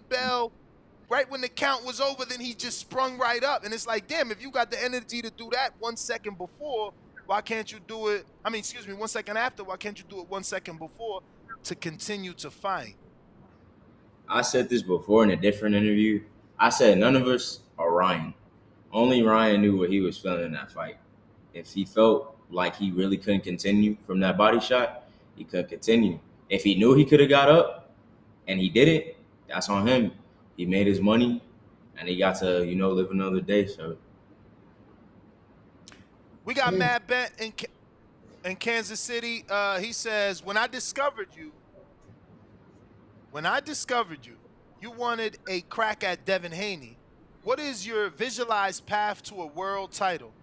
count was over, then he just sprung right up. And it's like, damn, if you got the energy to do that 1 second before, why can't you do it? 1 second after, why can't you do it 1 second before to continue to fight? I said this before in a different interview. I said none of us are Ryan. Only Ryan knew what he was feeling in that fight. If he felt like he really couldn't continue from that body shot, he couldn't continue. If he knew he could have got up and he didn't, that's on him. He made his money and he got to, live another day. So we got Matt Bent in Kansas City. He says, when I discovered you, you wanted a crack at Devin Haney. What is your visualized path to a world title?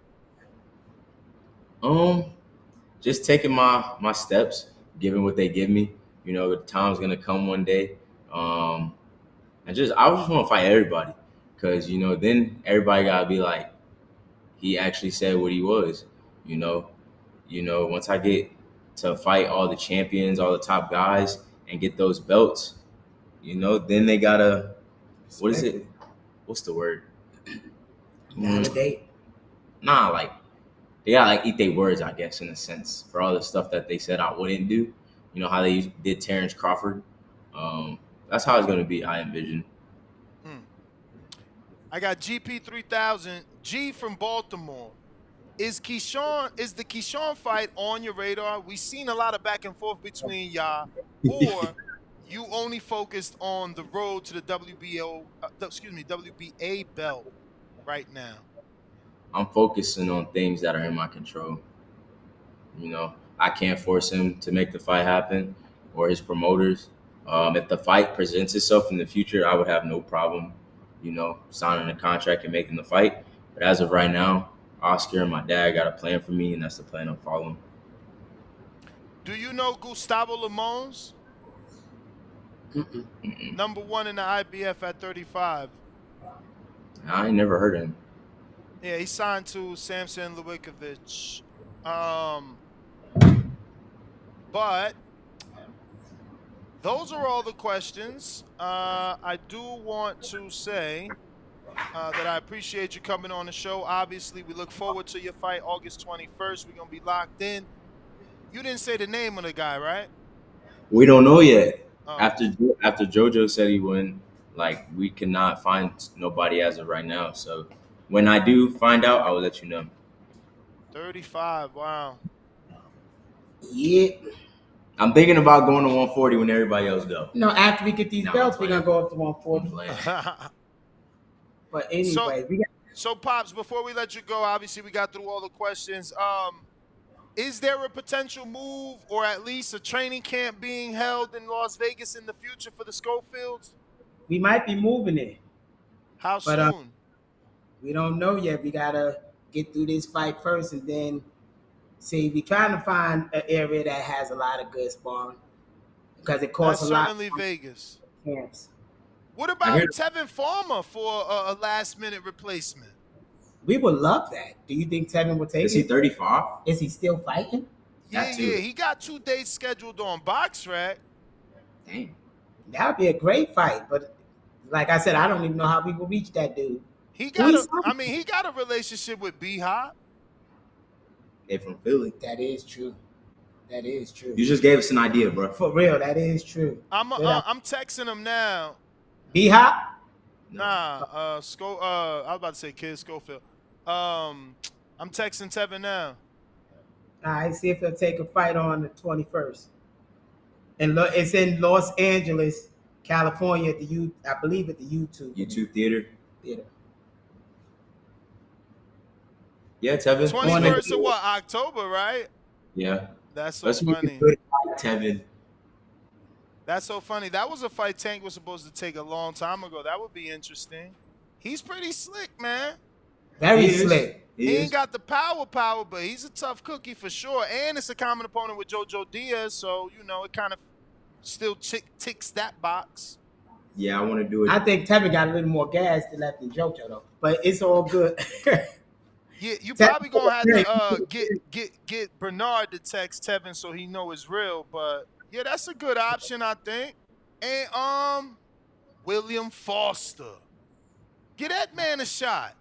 Just taking my steps, giving what they give me. The time's gonna come one day. I just want to fight everybody, because then everybody gotta be like, he actually said what he was. Once I get to fight all the champions, all the top guys, and get those belts, then they gotta, what is it? What's the word? Validate. Nah, like they gotta eat their words, I guess, in a sense, for all the stuff that they said I wouldn't do. How they did Terrence Crawford. That's how it's gonna be, I envision. I got GP3000 G from Baltimore. Is the Keyshawn fight on your radar? We've seen a lot of back and forth between y'all, or you only focused on the road to the WBA belt right now? I'm focusing on things that are in my control. I can't force him to make the fight happen, or his promoters. If the fight presents itself in the future, I would have no problem, signing a contract and making the fight. But as of right now, Oscar and my dad got a plan for me, and that's the plan I'm following. Do you know Gustavo Limons? Number 1 in the IBF at 35. I ain't never heard of him. Yeah, he signed to Samson Lewikovic. But those are all the questions. I do want to say that I appreciate you coming on the show. Obviously, we look forward to your fight August 21st. We're going to be locked in. You didn't say the name of the guy, right? We don't know yet. After JoJo said he wouldn't, we cannot find nobody as of right now. So when I do find out, I will let you know. 35, wow. Yeah. I'm thinking about going to 140 when everybody else go. After we get these belts, we're going to go up to 140. But anyway, so Pops, before we let you go, obviously we got through all the questions. Is there a potential move, or at least a training camp being held in Las Vegas in the future for the Schofields? We might be moving it. How soon? We don't know yet. We got to get through this fight first, and then see. We're trying to find an area that has a lot of good sparring, because it costs a lot. Certainly Vegas. Camps. What about Tevin Farmer for a last-minute replacement? We would love that. Do you think Tevin would take it? Is he 35? Is he still fighting? Yeah. He got 2 dates scheduled on BoxRec. Dang. That would be a great fight, but like I said, I don't even know how we will reach that dude. He got a relationship with B-Hop. They from Philly. That is true. You just gave us an idea, bro. For real, that is true. I'm texting him now. B-Hop? Nah, I was about to say Kid Schofield. I'm texting Tevin now. All right, see if he'll take a fight on the 21st. And it's in Los Angeles, California, I believe at the YouTube Theater. Yeah, Tevin. 21st of what? October, right? Yeah. That's so funny. Tevin. That's so funny. That was a fight Tank was supposed to take a long time ago. That would be interesting. He's pretty slick, man. Very slick. He ain't got the power, but he's a tough cookie for sure. And it's a common opponent with JoJo Diaz, so, you know, it kind of still ticks that box. Yeah, I want to do it. I think Tevin got a little more gas left than JoJo, though. But it's all good. Yeah, you probably going to have to get Bernard to text Tevin so he know it's real. But, yeah, that's a good option, I think. And William Foster. Get that man a shot.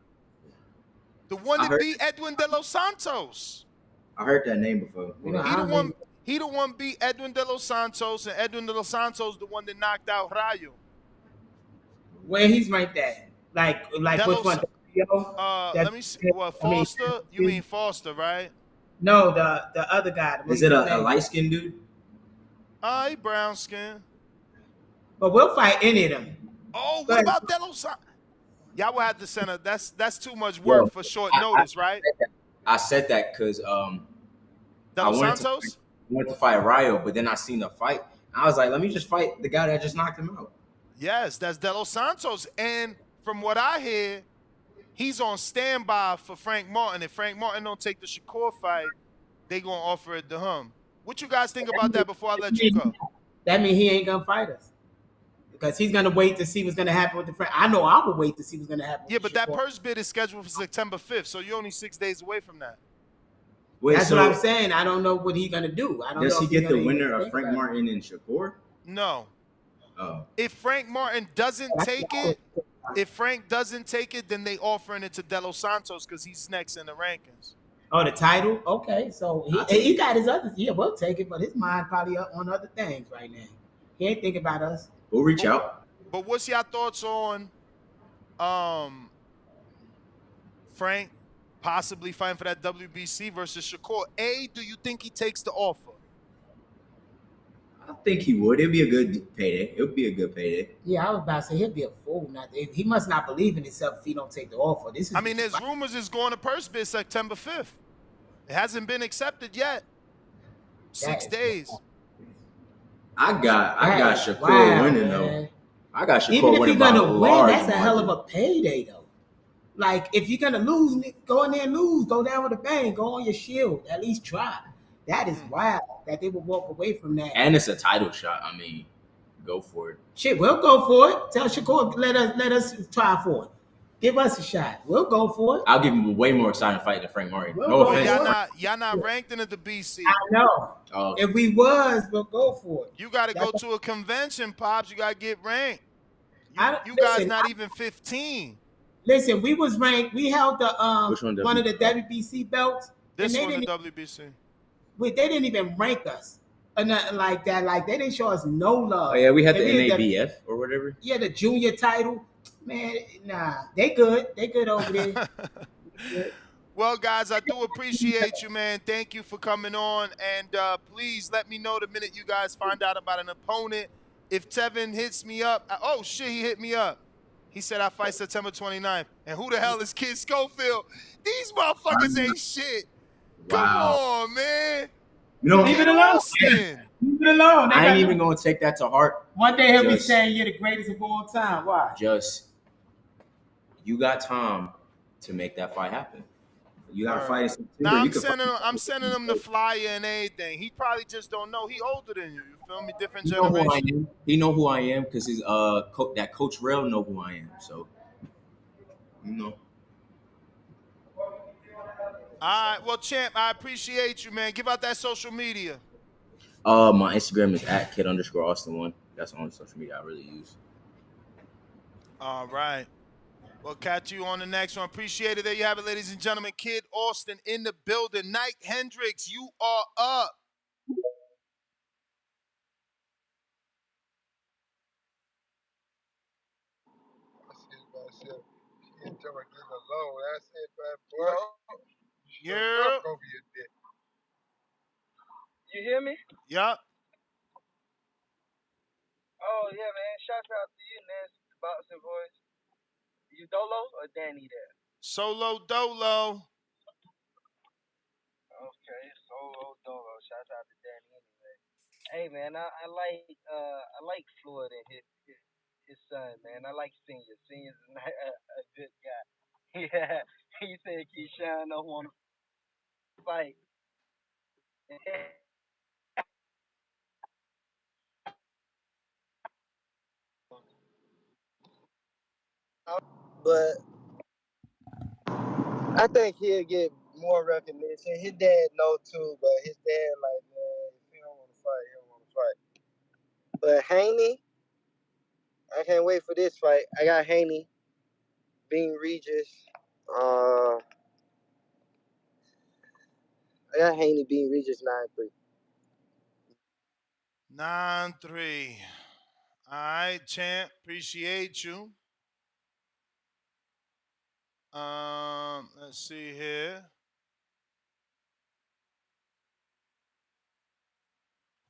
The one that beat Edwin De Los Santos. I heard that name before. He the one beat Edwin De Los Santos, and Edwin De Los Santos the one that knocked out Rayo. Where he's ranked at? Like which one? Let me see. Well, Foster. You mean Foster, right? No, the other guy. Is it a light-skinned dude? He brown skin. But we'll fight any of them. Oh, what about De Los Santos? Y'all will have to send a. That's too much work for short notice, right? I said that because De Los Santos wanted to fight Rayo, but then I seen the fight. I was like, let me just fight the guy that just knocked him out. Yes, that's De Los Santos. And from what I hear, he's on standby for Frank Martin. If Frank Martin don't take the Shakur fight, they gonna offer it to him. What you guys think about that before I let you go? That means he ain't gonna fight us. Because he's going to wait to see what's going to happen with the friend. I know I would wait to see what's going to happen. Yeah, but that purse bid is scheduled for September 5th, so you're only 6 days away from that. That's what I'm saying. I don't know what he's going to do. I don't know. Does he get the winner of Frank Martin and Shakur? No. Oh. If Frank Martin doesn't take it, then they offering it to De Los Santos because he's next in the rankings. Oh, the title? Okay, so he got his other. Yeah, we'll take it, but his mind probably on other things right now. He ain't thinking about us. We'll reach out. But what's your thoughts on Frank possibly fighting for that WBC versus Shakur? Do you think he takes the offer? I think he would. It'd be a good payday. It would be a good payday. Yeah, I was about to say he'll be a fool. He must not believe in himself if he don't take the offer. There's rumors it's going to purse bid September 5th. It hasn't been accepted yet. 6 days. I got Shakur winning though. I got Shakur winning. Even if you're gonna win, that's a hell of a payday though. Like if you're gonna lose, go in there and lose. Go down with a bang. Go on your shield. At least try. That is wild that they would walk away from that. And it's a title shot. I mean, go for it. Shit, we'll go for it. Tell Shakur let us try for it. Give us a shot. We'll go for it. I'll give him a way more exciting fight than Frank Martin. No offense. Y'all not ranked in the BC. I know. Oh. If we was, we'll go for it. You got to go to a convention, Pops. You got to get ranked. You guys not even 15. Listen, we was ranked. We held the one of the WBC belts. This was the WBC. They didn't even rank us or nothing like that. Like they didn't show us no love. Oh yeah, we had the NABF or whatever. Yeah, the junior title. Man, nah, they good. They good over there. Well, guys, I do appreciate you, man. Thank you for coming on. And please let me know the minute you guys find out about an opponent. If Tevin hits me up. Oh, shit, he hit me up. He said I fight September 29th. And who the hell is Kid Schofield? These motherfuckers ain't shit. Come on, man. You know, leave it alone. Leave it alone. I ain't even going to take that to heart. One day he'll be saying you're the greatest of all time. Why? You got time to make that fight happen. You got to fight in September. Now I'm sending him the flyer and everything. He probably just don't know. He older than you. You feel me? Different generation. He know who I am because his that Coach Rail know who I am. So, you know. All right. Well, champ, I appreciate you, man. Give out that social media. My Instagram is @kid_Austin1. That's the only social media I really use. All right. We'll catch you on the next one. Appreciate it. There you have it, ladies and gentlemen. Kid Austin in the building. Nike Hendricks, you are up. Yeah. You hear me? Yup. Oh, yeah, man. Shout out to you, Nancy, the boxing voice. You Dolo or Danny there? Solo Dolo. Okay, Solo Dolo. Shout out to Danny anyway. Hey man, I like Floyd and his son, man. I like Senior. Senior's a good guy. Yeah, he said Keyshawn don't want to fight. But I think he'll get more recognition. His dad know too, but his dad like, man, if he don't want to fight, he don't want to fight. But Haney, I can't wait for this fight. I got Haney being Regis. I got Haney being Regis 9-3. 9-3. All right, champ. Appreciate you. Let's see here.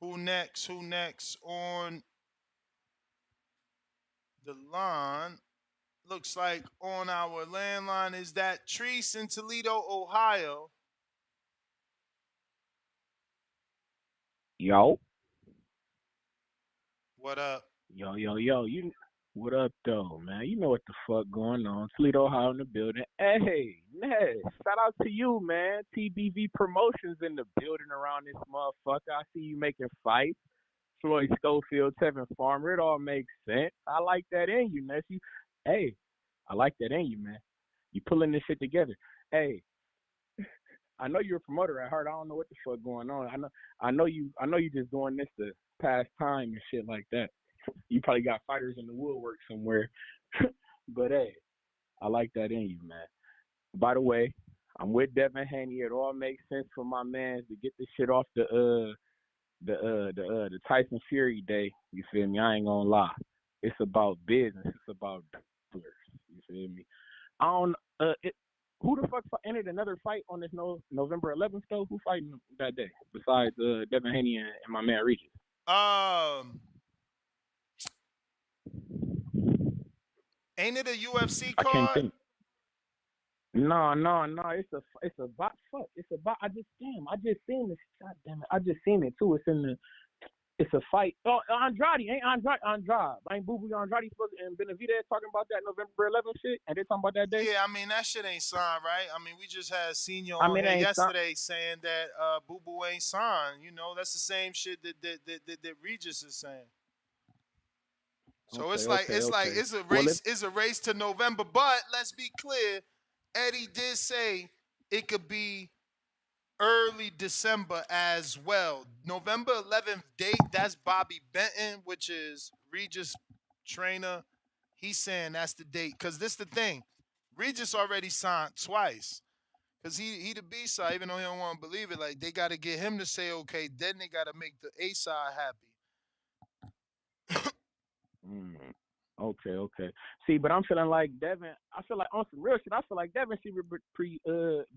Who next? Who next on the line? Looks like on our landline is that Treese in Toledo, Ohio. Yo. What up? Yo. You what up though, man? You know what the fuck going on. Toledo, Ohio in the building. Hey, Ned, shout out to you, man. TBV Promotions in the building around this motherfucker. I see you making fights. Floyd Schofield, Tevin Farmer. It all makes sense. I like that in you, nephew. Hey, I like that in you, man. You pulling this shit together. Hey, I know you're a promoter at heart. I don't know what the fuck going on. I know you just doing this to pass time and shit like that. You probably got fighters in the woodwork somewhere. But hey, I like that in you, man. By the way, I'm with Devin Haney. It all makes sense for my man to get this shit off the Tyson Fury day. You feel me? I ain't gonna lie. It's about business. It's about dollars. You feel me? I don't. Who the fuck entered another fight on this November 11th though? Who fighting that day besides Devin Haney and my man Regis? Ain't it a UFC I can't card? think. No. It's a bot. Fuck. It's a bot. I just seen this. God damn it. I just seen it too. It's a fight. Oh, Andrade. Ain't Andrade. Ain't Boo Boo Andrade supposed to, and Benavidez talking about that November 11th shit? And they talking about that day? Yeah, I mean, that shit ain't signed, right? I mean, we just had Senior I on mean, here it ain't yesterday saying that Boo Boo ain't signed. You know, that's the same shit that Regis is saying. So it's Okay. it's a Well, race. It's a race to November. But let's be clear, Eddie did say it could be early December as well. November 11th date, that's Bobby Benton, which is Regis' trainer. He's saying that's the date. Because this the thing. Regis already signed twice. Because he the B side, even though he don't want to believe it. Like, they got to get him to say okay. Then they got to make the A side happy. Okay. See, but I'm feeling like Devin. I feel like on some real shit. I feel like Devin should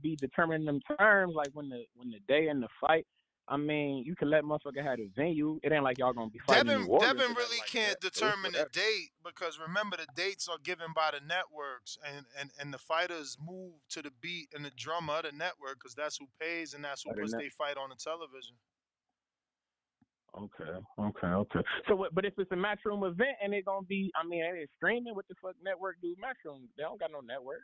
be determining them terms, like when the day and the fight. I mean, you can let motherfucker have a venue. It ain't like y'all gonna be fighting in New Orleans. Devin really can't determine the date because remember the dates are given by the networks and the fighters move to the beat and the drummer of the network because that's who pays and that's who puts their fight on the television. Okay. So, but if it's a matchroom event and it's gonna be, I mean, it's streaming. What the fuck network do matchroom? They don't got no network.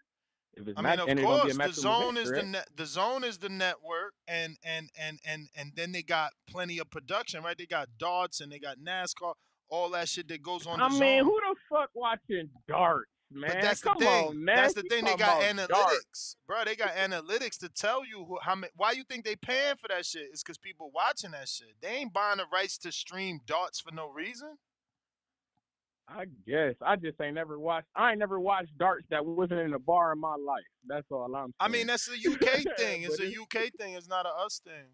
If it's Of course, the zone is the zone is the network, and then they got plenty of production, right? They got darts and they got NASCAR, all that shit that goes on the zone. I mean, who the fuck watching darts, man? But that's the Come thing. on, man. That's the thing. They got analytics, darts. bro. They got analytics to tell you how many. Why you think they paying for that shit? It's because people watching that shit. They ain't buying the rights to stream darts for no reason. I guess I just ain't never watched. I ain't never watched darts that wasn't in a bar in my life. That's all I'm saying. I mean, that's a UK thing. It's a UK thing. It's not a us thing.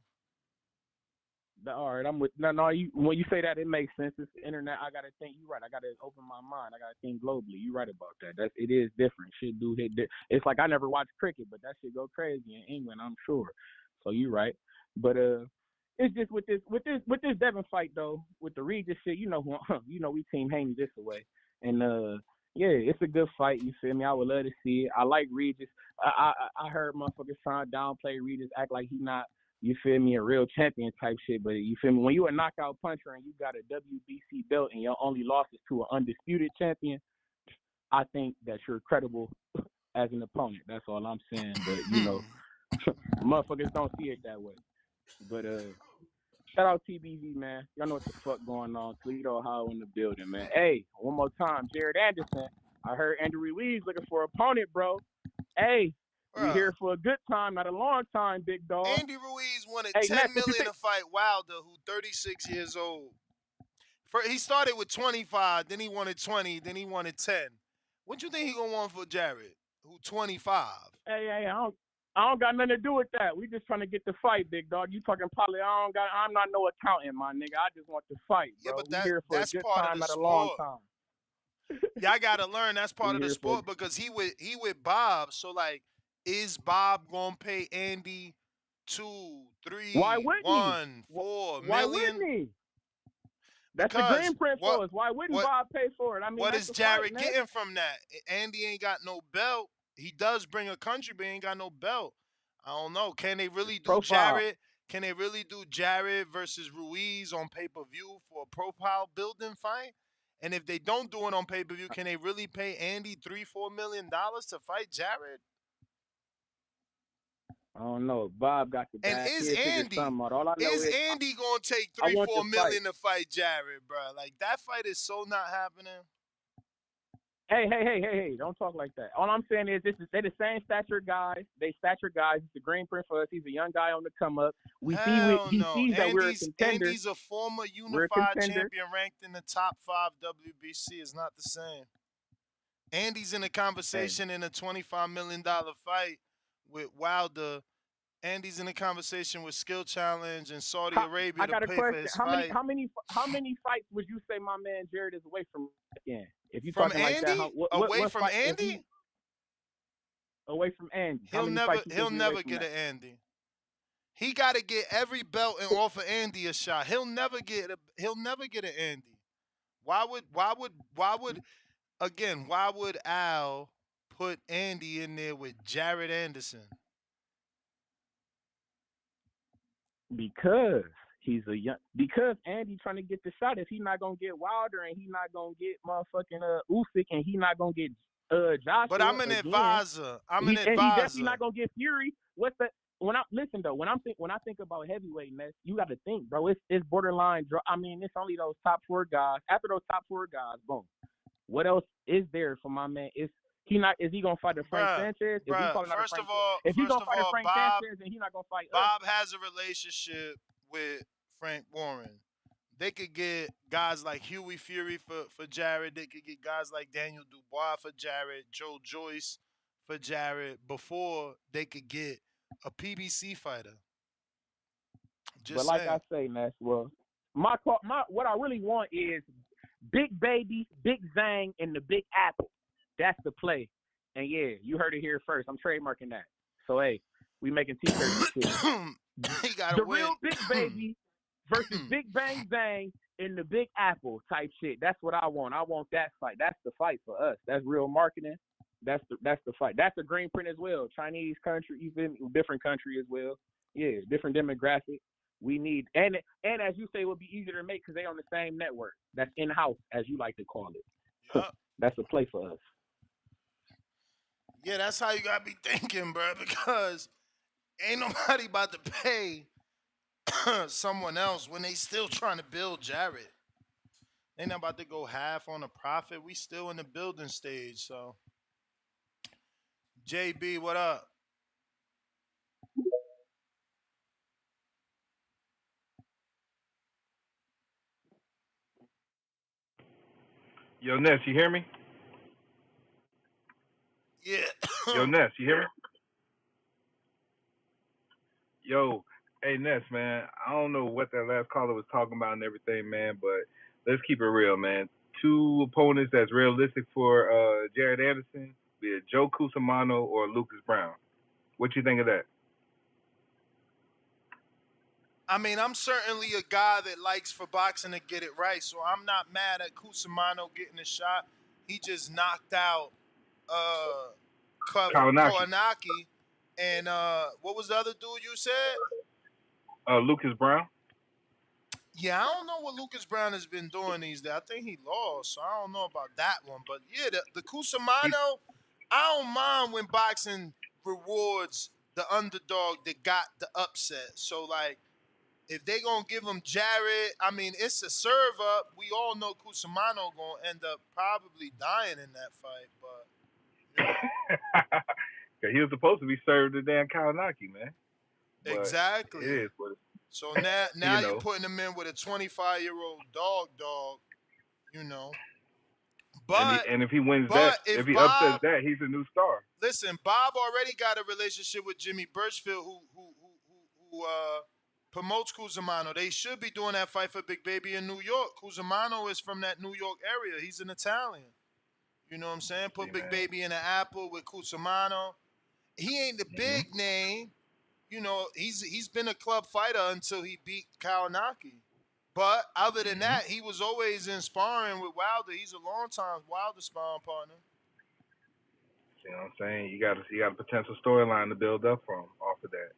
All right, I'm with no. When you say that, it makes sense. It's the internet. I gotta think. You're right. I gotta open my mind. I gotta think globally. You're right about that. It is different. Shit do hit. It's like I never watched cricket, but that shit go crazy in England. I'm sure. So you're right. But it's just with this Devin fight though, with the Regis shit. You know we team Haney this away, and yeah, it's a good fight. You feel me? I would love to see it. I like Regis. I heard motherfuckers trying to downplay Regis, act like he not you feel me, a real champion type shit. But you feel me, when you a knockout puncher and you got a WBC belt and your only loss is to an undisputed champion, I think that you're credible as an opponent. That's all I'm saying. But you know, motherfuckers don't see it that way. But shout out TBV, man. Y'all know what the fuck going on. Toledo, Ohio in the building, man. Hey, one more time, Jared Anderson. I heard Andrew Ruiz looking for an opponent, bro. Hey, we here for a good time, not a long time, big dog. Andy Ruiz wanted Hey, $10 Ness, million to fight Wilder, who 36 years old. He started with 25, then he wanted 20, then he wanted 10. What you think he gonna want for Jared, who 25? Hey, I don't got nothing to do with that. We just trying to get the fight, big dog. You talking probably? I'm not no accountant, my nigga. I just want to fight, bro. Yeah, but we here for a that's good part time, of the not a long sport. time. Y'all gotta learn that's part of the sport because he with Bob. So like, is Bob gonna pay Andy 2, 3, Why wouldn't 1, he? 4 Why million? wouldn't he? That's Because the green print for us. Why wouldn't Bob pay for it? I mean, what that's is the Jared fight, man. getting from that? Andy ain't got no belt. He does bring a country, but he ain't got no belt. I don't know. Can they really do Profile. Jared? Can they really do Jared versus Ruiz on pay-per-view for a profile building fight? And if they don't do it on pay-per-view, can they really pay Andy $3-4 million to fight Jared? I don't know. Bob got the And bad. is He'll figure Andy something out. All I know is is Andy gonna take I want $3-4 the fight. million to fight Jared, bro? Like that fight is so not happening. Hey! Don't talk like that. All I'm saying is they're the same stature guys. They stature guys. It's the green print for us. He's a young guy on the come up. He sees that we're a contender. Andy's a former We're a unified contender. champion ranked in the top 5 WBC. It's not the same. Andy's in a conversation in a $25 million fight with Wilder. Andy's in a conversation with Skill Challenge and Saudi Arabia to pay for his fight. How many fights would you say my man Jared is away from again? If you From talking Andy? like that, Away from Andy? Away from Andy. He'll never get an Andy. He got to get every belt and offer Andy a shot. He'll never get an Andy. Why would Al put Andy in there with Jared Anderson? Because Andy trying to get the shot. If he not gonna get Wilder and he not gonna get motherfucking Usyk and he not gonna get Joshua. But I'm an advisor. And he definitely not gonna get Fury. When I think about heavyweight, man, you got to think, bro. It's borderline. I mean, it's only those top 4 guys. After those top 4 guys, boom. What else is there for my man? Is he gonna fight the Frank Sanchez? First of all, Sanchez, and he not gonna fight Bob has a relationship with Frank Warren. They could get guys like Huey Fury for Jared. They could get guys like Daniel Dubois for Jared, Joe Joyce for Jared before they could get a PBC fighter. But like I say, Ness, well, my what I really want is Big Baby, Big Zang, and the Big Apple. That's the play. And yeah, you heard it here first. I'm trademarking that. So hey, we making t-shirts and shit. The real Big Baby versus Big Bang Zang and the Big Apple type shit. That's what I want. I want that fight. That's the fight for us. That's real marketing. That's the fight. That's the green print as well. Chinese country, even different country as well. Yeah, different demographic. We need and as you say, it would be easier to make because they on the same network. That's in house, as you like to call it. Yep. That's a play for us. Yeah, that's how you gotta be thinking, bro. Because ain't nobody about to pay someone else when they still trying to build Jared. They not about to go half on the profit. We still in the building stage, so. JB, what up? Yo, Ness, you hear me? Yeah. Yo, Ness, you hear me? Yo, hey, Ness, man, I don't know what that last caller was talking about and everything, man, but let's keep it real, man. 2 opponents that's realistic for Jared Anderson, be it Joe Cusimano or Lucas Brown. What you think of that? I mean, I'm certainly a guy that likes for boxing to get it right, so I'm not mad at Cusimano getting a shot. He just knocked out Kownacki. And what was the other dude you said? Lucas Brown. Yeah, I don't know what Lucas Brown has been doing these days. I think he lost, so I don't know about that one. But yeah, the Cusimano, I don't mind when boxing rewards the underdog that got the upset. So like, if they gonna give him Jared, I mean, it's a serve up. We all know Cusimano gonna end up probably dying in that fight, but you know. He was supposed to be served to Dan Kalinaki, man. But it Exactly. is what it, So now you you're know. putting him in with a 25-year-old dog, you know. And But if he wins that, but if if he upsets Bob, that, he's a new star. listen, Bob already got a relationship with Jimmy Birchfield, who promotes Cusimano. They should be doing that fight for Big Baby in New York. Cusimano is from that New York area. He's an Italian. You know what I'm saying? See, Put Big man. Baby in an apple with Cusimano. He ain't the big name. You know, he's been a club fighter until he beat Kalinaki. But other than that, he was always in sparring with Wilder. He's a long time Wilder sparring partner. You know what I'm saying? You got a potential storyline to build up from off of that.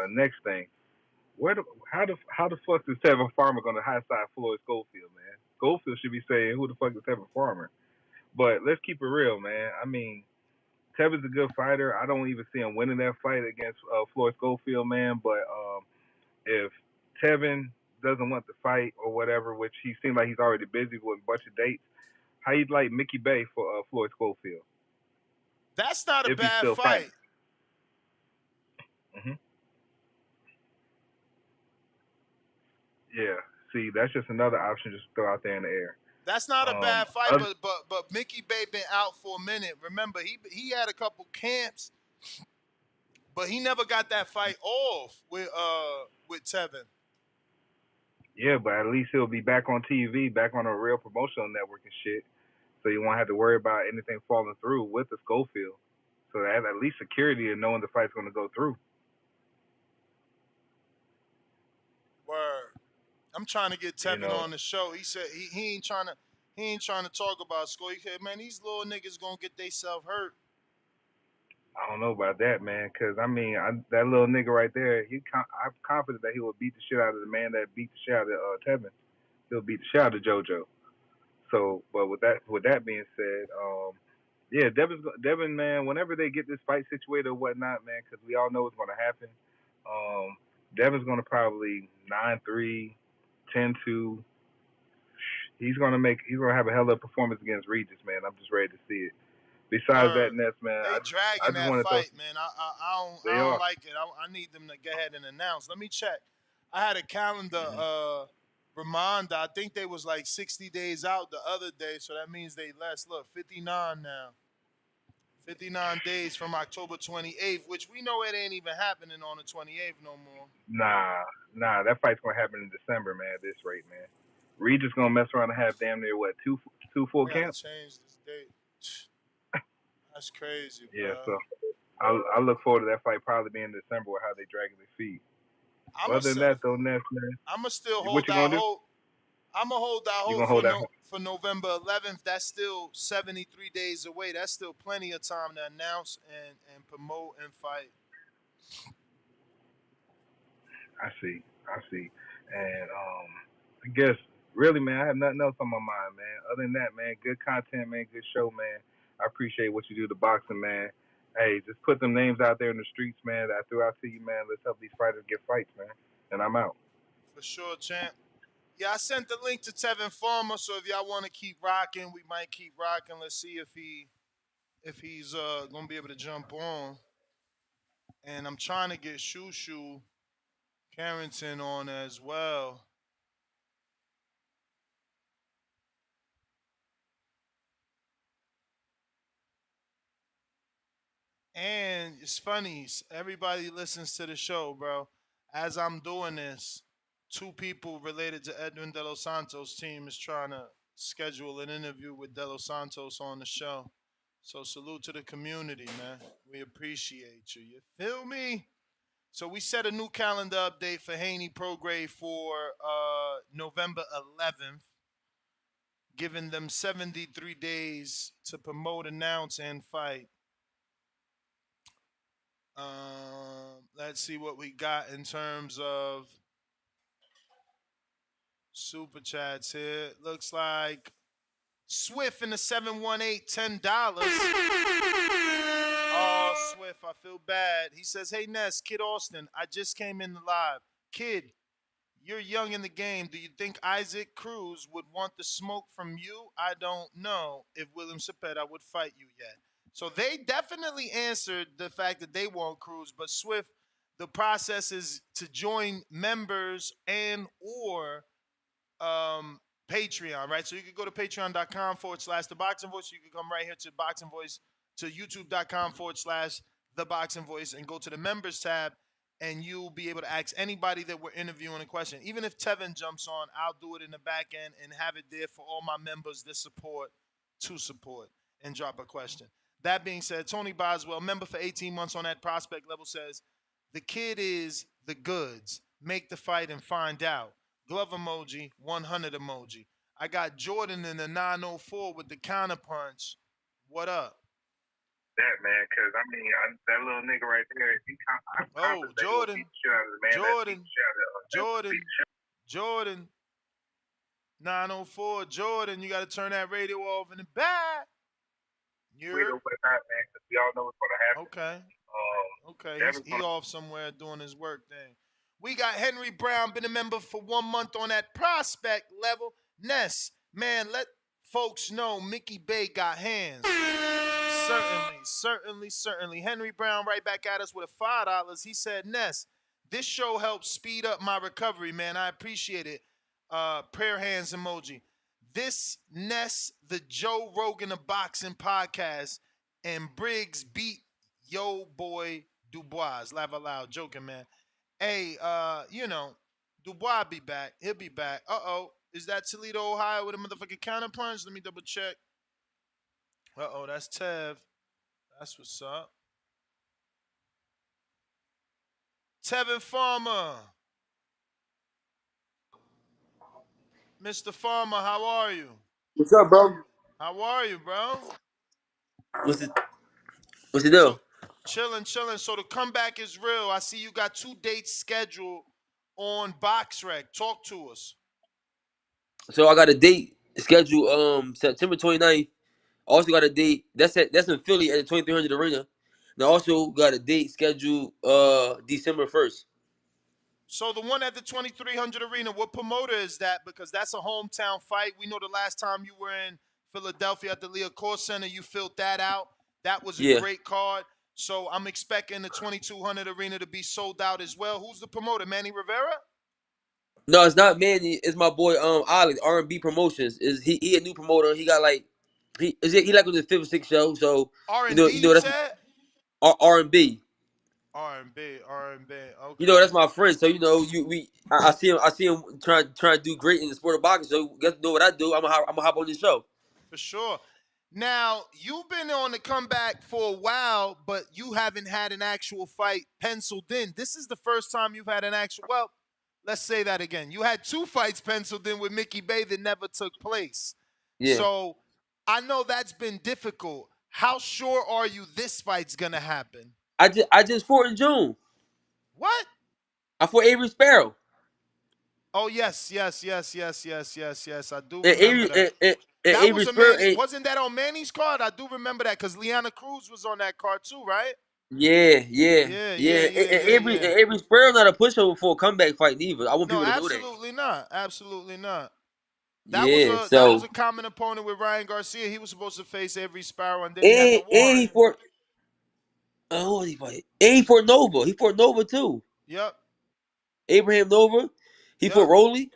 Next thing, how the fuck is Tevin Farmer gonna high side Floyd Schofield, man? Schofield should be saying, who the fuck is Tevin Farmer? But let's keep it real, man. I mean, Tevin's a good fighter. I don't even see him winning that fight against Floyd Schofield, man. But if Tevin doesn't want to fight or whatever, which he seems like he's already busy with a bunch of dates, how you'd like Mickey Bay for Floyd Schofield? That's not a If he's bad still fight. Fighting. Yeah. See, that's just another option just to throw out there in the air. That's not a bad fight, but Mickey Bay been out for a minute. Remember, he had a couple camps, but he never got that fight off with Tevin. Yeah, but at least he'll be back on TV, back on a real promotional network and shit. So you won't have to worry about anything falling through with the Schofield. So that at least security of knowing the fight's going to go through. Word. I'm trying to get Tevin on the show. He said he ain't trying to talk about score. He said, man, these little niggas gonna get theyself hurt. I don't know about that, man, because I mean, that little nigga right there, I'm confident that he will beat the shit out of the man that beat the shit out of Tevin. He'll beat the shit out of JoJo. So, but with that being said, yeah, Devin, man, whenever they get this fight situated or whatnot, man, because we all know what's going to happen. Devin's going to probably 9-3, 10-2. He's going to have a hell of a performance against Regis, man. I'm just ready to see it. Besides that, Ness, man, they I dragging just that want to fight, man. I don't like it. I need them to go ahead and announce. Let me check. I had a calendar reminder. I think they was like 60 days out the other day, so that means they less. Look, 59 now. 59 days from October 28th, which we know it ain't even happening on the 28th no more. Nah, that fight's gonna happen in December, man. At this rate, man. Regis gonna mess around and have damn near two full camps. Change this date. That's crazy, bro. Yeah, so I look forward to that fight probably being in December with how they dragging their feet. Other than that, though, Ness, man, I'ma still what hold you out gonna do? hope. I'ma hold out You hope gonna hold that? for November 11th. That's still 73 days away. That's still plenty of time to announce and promote and fight. I see. And I guess really, man, I have nothing else on my mind, man. Other than that, man, good content, man, good show, man. I appreciate what you do to boxing, man. Hey, just put them names out there in the streets, man, that I threw out to you, man. Let's help these fighters get fights, man. And I'm out. For sure, champ. Yeah, I sent the link to Tevin Farmer, so if y'all want to keep rocking, we might keep rocking. Let's see if he's gonna be able to jump on. And I'm trying to get Shushu Carrington on as well. And it's funny, everybody listens to the show, bro. As I'm doing this, two people related to Edwin De Los Santos' team is trying to schedule an interview with De Los Santos on the show. So salute to the community, man. We appreciate you. You feel me? So we set a new calendar update for Haney Prograde for November 11th, giving them 73 days to promote, announce, and fight. Let's see what we got in terms of super chats here. Looks like Swift in the 718, $10. Oh, Swift, I feel bad. He says, "Hey Ness, Kid Austin, I just came in the live. Kid, you're young in the game. Do you think Isaac Cruz would want the smoke from you? I don't know if William Cepeda would fight you yet." So they definitely answered the fact that they want Cruz, but Swift, the process is to join members and or Patreon, right? So you could go to patreon.com/The Boxing Voice. You could come right here to Boxing Voice, to youtube.com/The Boxing Voice, and go to the members tab, and you'll be able to ask anybody that we're interviewing a question. Even if Tevin jumps on, I'll do it in the back end and have it there for all my members that support and drop a question. That being said, Tony Boswell, member for 18 months on that prospect level, says, "The kid is the goods. Make the fight and find out." Glove emoji, 100 emoji. I got Jordan in the 904 with the counter punch. What up? That man, because that little nigga right there, I'm confident that he'll beat the shit out of the man. Jordan, 904, Jordan, you got to turn that radio off in the back. We don't put that, man, because we all know what's going to happen. Okay, he off somewhere doing his work thing. We got Henry Brown, been a member for 1 month on that prospect level. Ness, man, let folks know Mickey Bay got hands. Certainly. Henry Brown right back at us with a $5. He said, "Ness, this show helps speed up my recovery, man. I appreciate it." Prayer hands emoji. This Ness, the Joe Rogan of boxing podcast, and Briggs beat yo boy Dubois. Laugh out loud, joking, man. Hey, Dubois be back. He'll be back. Is that Toledo, Ohio with a motherfucking counter punch? Let me double check. That's Tev. That's what's up. Tevin Farmer. Mr. Farmer, how are you? What's up, bro? How are you, bro? What's the deal? Chilling. So the comeback is real. I see you got 2 dates scheduled on BoxRec. Talk to us. So I got a date scheduled September 29th. Also got a date that's in Philly at the 2300 Arena. And I also got a date scheduled December 1st. So the one at the 2300 Arena, what promoter is that? Because that's a hometown fight. We know the last time you were in Philadelphia at the Liacouras Center, you filled that out. That was a great card. So I'm expecting the 2200 Arena to be sold out as well. Who's the promoter? Manny Rivera? No, it's not Manny. It's my boy Alex, R&B Promotions. He a new promoter. He got like he like on the 5th or 6th show. So R&B, you that's said? R&B. R&B. Okay. That's my friend. So I see him trying to do great in the sport of boxing. So get to know what I do. I'm gonna hop on this show. For sure. Now, you've been on the comeback for a while, but you haven't had an actual fight penciled in. This is the first time you've had an actual, well, let's say that again. You had 2 fights penciled in with Mickey Bay that never took place. Yeah. So I know that's been difficult. How sure are you this fight's going to happen? I just fought in June. What? I fought Avery Sparrow. Oh, yes. I do remember that. That was wasn't that on Manny's card? I do remember that because Liana Cruz was on that card too, right? Yeah. Avery Sparrow not a pushover for a comeback fight neither. I want people to know that. Absolutely not. That was a common opponent with Ryan Garcia. He was supposed to face Avery Sparrow, and then he had the war. And he fought. Who was he fight? And he fought Nova. He fought Nova too. Yep. Abraham Nova. He fought Rolly.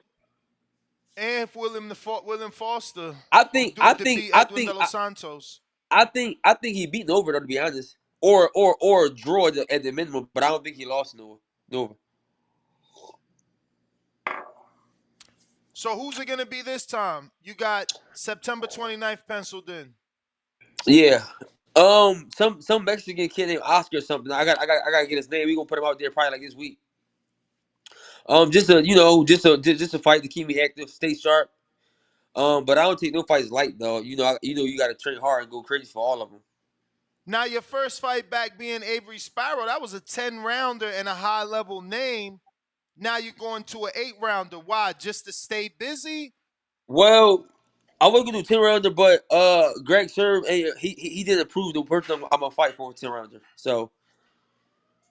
And William Foster. I think De Los Santos. I think he beat Nova though, to be honest. Or draw at the minimum, but I don't think he lost Nova. So who's it gonna be this time? You got September 29th penciled in. Yeah. Some Mexican kid named Oscar or something. I gotta get his name. We gonna put him out there probably like this week. Just a fight to keep me active, stay sharp. But I don't take no fights light though. You gotta train hard and go crazy for all of them. Now, your first fight back being Avery Sparrow, that was a 10-rounder and a high-level name. Now you're going to an 8-rounder. Why? Just to stay busy? Well, I was gonna do 10 rounder, but Greg served he didn't approve the person I'm gonna fight for a 10 rounder. So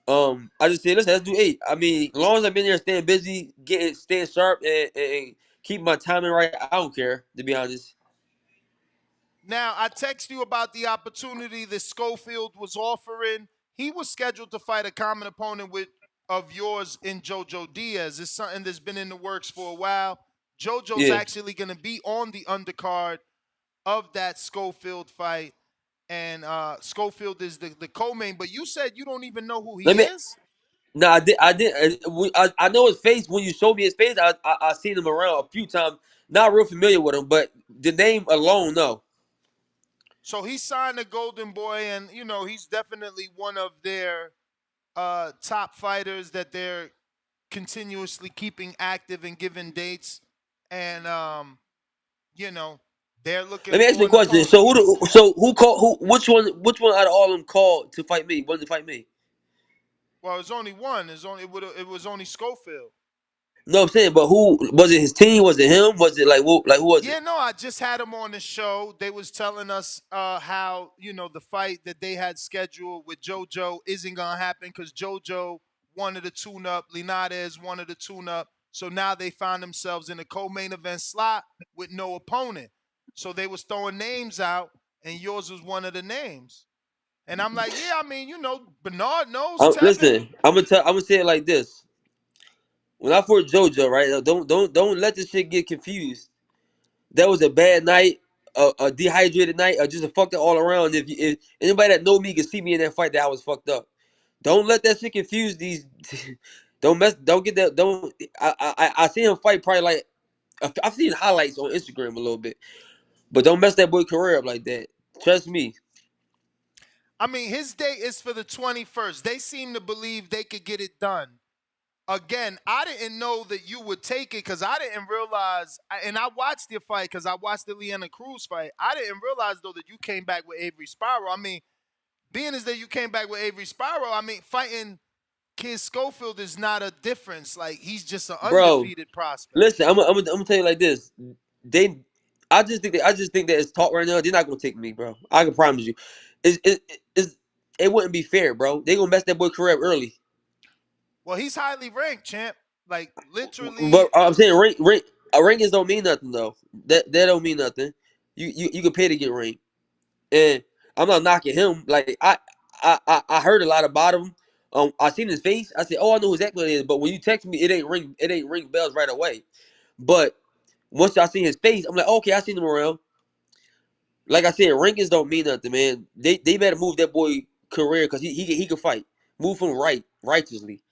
I just said let's do 8. I mean, as long as I've been there staying busy, staying sharp and keep my timing right, I don't care, to be honest. Now, I text you about the opportunity that Schofield was offering. He was scheduled to fight a common opponent of yours in JoJo Diaz. It's something that's been in the works for a while. JoJo's Yeah. actually going to be on the undercard of that Schofield fight. And Schofield is the co-main. But you said you don't even know who he Let me. is? No, I did. I know his face. When you showed me his face, I seen him around a few times. Not real familiar with him, but the name alone, no. So he signed a Golden Boy, and, he's definitely one of their top fighters that they're continuously keeping active and giving dates. And, they're looking Let me ask for you a an question. opponent. Who called which one out of all of them called to fight me? Wanted to fight me? Well, it's only one. It was only Schofield. No, I'm saying, but who was it? His team? Was it him? Was it who was Yeah, it? no, I just had him on the show. They was telling us how, the fight that they had scheduled with JoJo isn't going to happen because JoJo wanted a tune-up. Linares wanted a tune-up. So now they found themselves in a co-main event slot with no opponent. So they was throwing names out, and yours was one of the names. And I'm like, yeah, I mean, Bernard knows Tevin. Listen, I'm gonna say it like this. When I fought JoJo, right? Don't let this shit get confused. That was a bad night, a dehydrated night, or just a fucked up all around. If anybody that know me can see me in that fight, that I was fucked up. Don't let that shit confuse these. Don't mess. Don't get that. Don't. I see him fight probably like. I've seen highlights on Instagram a little bit, but don't mess that boy career up like that. Trust me. I mean, his date is for the 21st. They seem to believe they could get it done. Again, I didn't know that you would take it because I didn't realize, and I watched the fight because I watched the Leanna Cruz fight. I didn't realize, though, that you came back with Avery Sparrow. I mean, being as that you came back with Avery Sparrow, I mean, fighting Kid Schofield is not a difference. Like, he's just an Bro, undefeated prospect. listen, I'm gonna tell you like this. I just think that it's talk right now. They're not gonna take me, bro. I can promise you. It wouldn't be fair, bro. They gonna mess that boy career up early. Well, he's highly ranked, champ. Like, literally. But I'm saying rankings don't mean nothing though. That don't mean nothing. You can pay to get ranked, and I'm not knocking him. Like I heard a lot about him. I seen his face. I said, oh, I know who exactly it is. But when you text me, it ain't ring bells right away. But once I seen his face, I'm like, okay, I seen him around. Like I said, rankings don't mean nothing, man. They better move that boy career because he can fight. Move him righteously.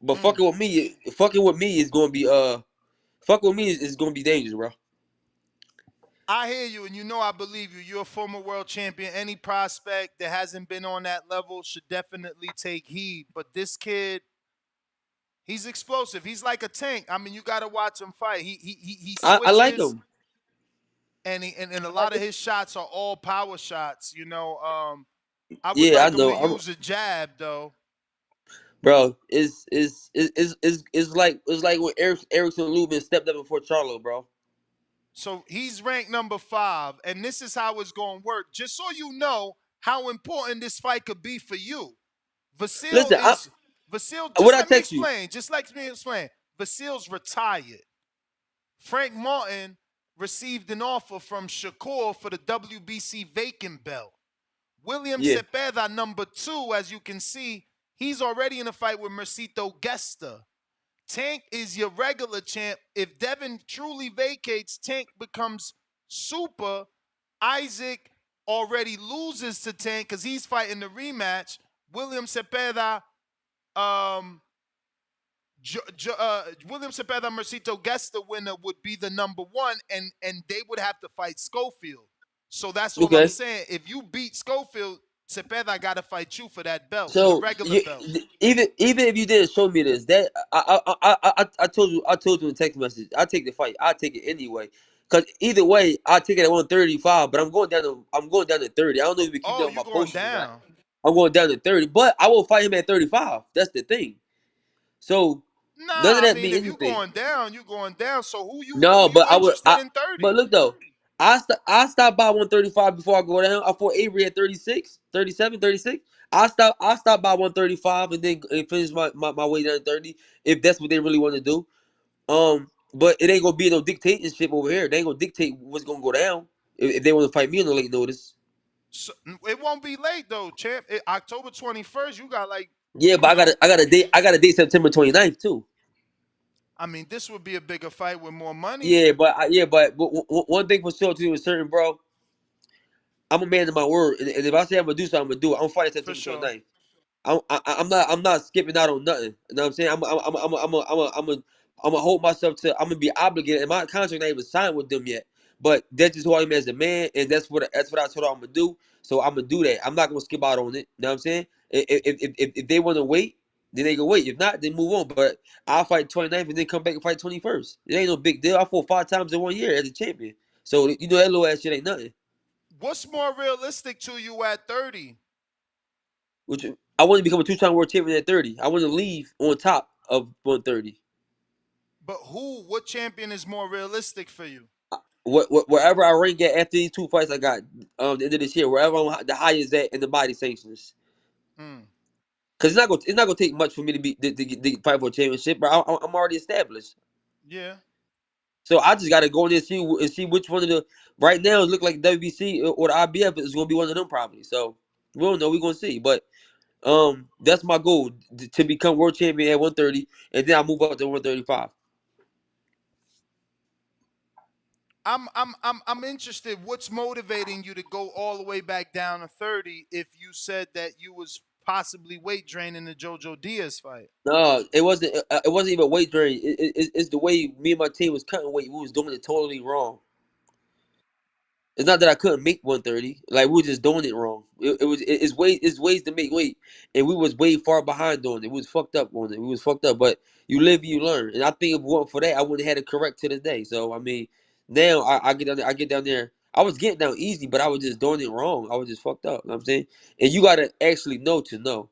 But fucking with me is gonna be fucking with me is gonna be dangerous, bro. I hear you, and I believe you. You're a former world champion. Any prospect that hasn't been on that level should definitely take heed. But this kid, he's explosive. He's like a tank. I mean, you got to watch him fight. He I like switches, him. and a lot of his shots are all power shots. I would Yeah, I like him know. to use a jab though. Bro, it's like when Erickson Lubin stepped up before Charlo, bro. So he's ranked number 5, and this is how it's going to work. Just so you know how important this fight could be for you. Listen, Vasil. what Just I let me text you. explain. Vasil's retired. Frank Martin received an offer from Shakur for the WBC vacant belt. William Yeah. Cepeda, number 2, as you can see, he's already in a fight with Mercito Gesta. Tank is your regular champ. If Devin truly vacates, Tank becomes super. Isaac already loses to Tank because he's fighting the rematch. William Cepeda, William Cepeda Mercito Gesta winner would be the number 1, and they would have to fight Schofield. So that's all I'm Okay. saying. If you beat Schofield, Cepeda got to fight you for that belt, for the So regular belt. even if you didn't show me this, that I told you in text message, I take the fight. I take it anyway. Cause either way, I take it at 135, but I'm going down to 30. I don't know if we keep that Oh, on you my going posters or not. down? I'm going down to 30, but I will fight him at 35. That's the thing. So none of Nah, I that mean, mean if you anything. going down, you going down. So who No, you but I would. interested in But 30? look though, I stopped by 135 before I go down. I fought Avery at 36, 37, 36. I stopped by 135 and then finish my way down to 30 if that's what they really want to do. But it ain't gonna be no dictatorship over here. They ain't gonna dictate what's gonna go down if they want to fight me on the late notice. So, it won't be late though, champ. October 21st, you got like, Yeah, but I got a date September 29th too. I mean, this would be a bigger fight with more money. Yeah, but one thing for sure too is certain, bro. I'm a man of my word, and if I say I'm gonna do something, I'm gonna do it. I'm fighting For September sure. 29th. I'm not skipping out on nothing. You know what I'm saying? I'm gonna hold myself to. I'm gonna be obligated, and my contract ain't even signed with them yet. But that's just who I am as a man, and that's what I told her I'm gonna do. So I'm gonna do that. I'm not gonna skip out on it. You know what I'm saying? If they want to wait, then they can wait. If not, then move on. But I'll fight 29th and then come back and fight 21st. It ain't no big deal. I fought 5 times in 1 year as a champion. So you know that little ass shit ain't nothing. What's more realistic to you at 30? Which I want to become a 2-time world champion at 30. I want to leave on top of 130. But what champion is more realistic for you? Wherever I rank at after these 2 fights I got the end of this year, wherever I'm the highest at in the body sanctions. Mm. Cause it's not gonna take much for me to be to fight for a championship, but I'm already established. Yeah. So I just gotta go in there and see which one of the right now it look like WBC or the IBF is gonna be one of them probably. So we don't know. We're gonna see, but that's my goal to become world champion at 130, and then I move up to 135. I'm interested. What's motivating you to go all the way back down to 30 if you said that you was possibly weight draining the Jojo Diaz fight? No, it wasn't. It wasn't even weight drain. It's the way me and my team was cutting weight. We was doing it totally wrong. It's not that I couldn't make 130. Like we were just doing it wrong. It's ways to make weight, and we was way far behind on it. We was fucked up on it. We was fucked up. But you live, you learn. And I think if it weren't for that, I wouldn't have had it correct to this day. So I mean, now I get down there. I get down there. I was getting down easy, but I was just doing it wrong. I was just fucked up. You know what I'm saying? And you gotta actually know to know.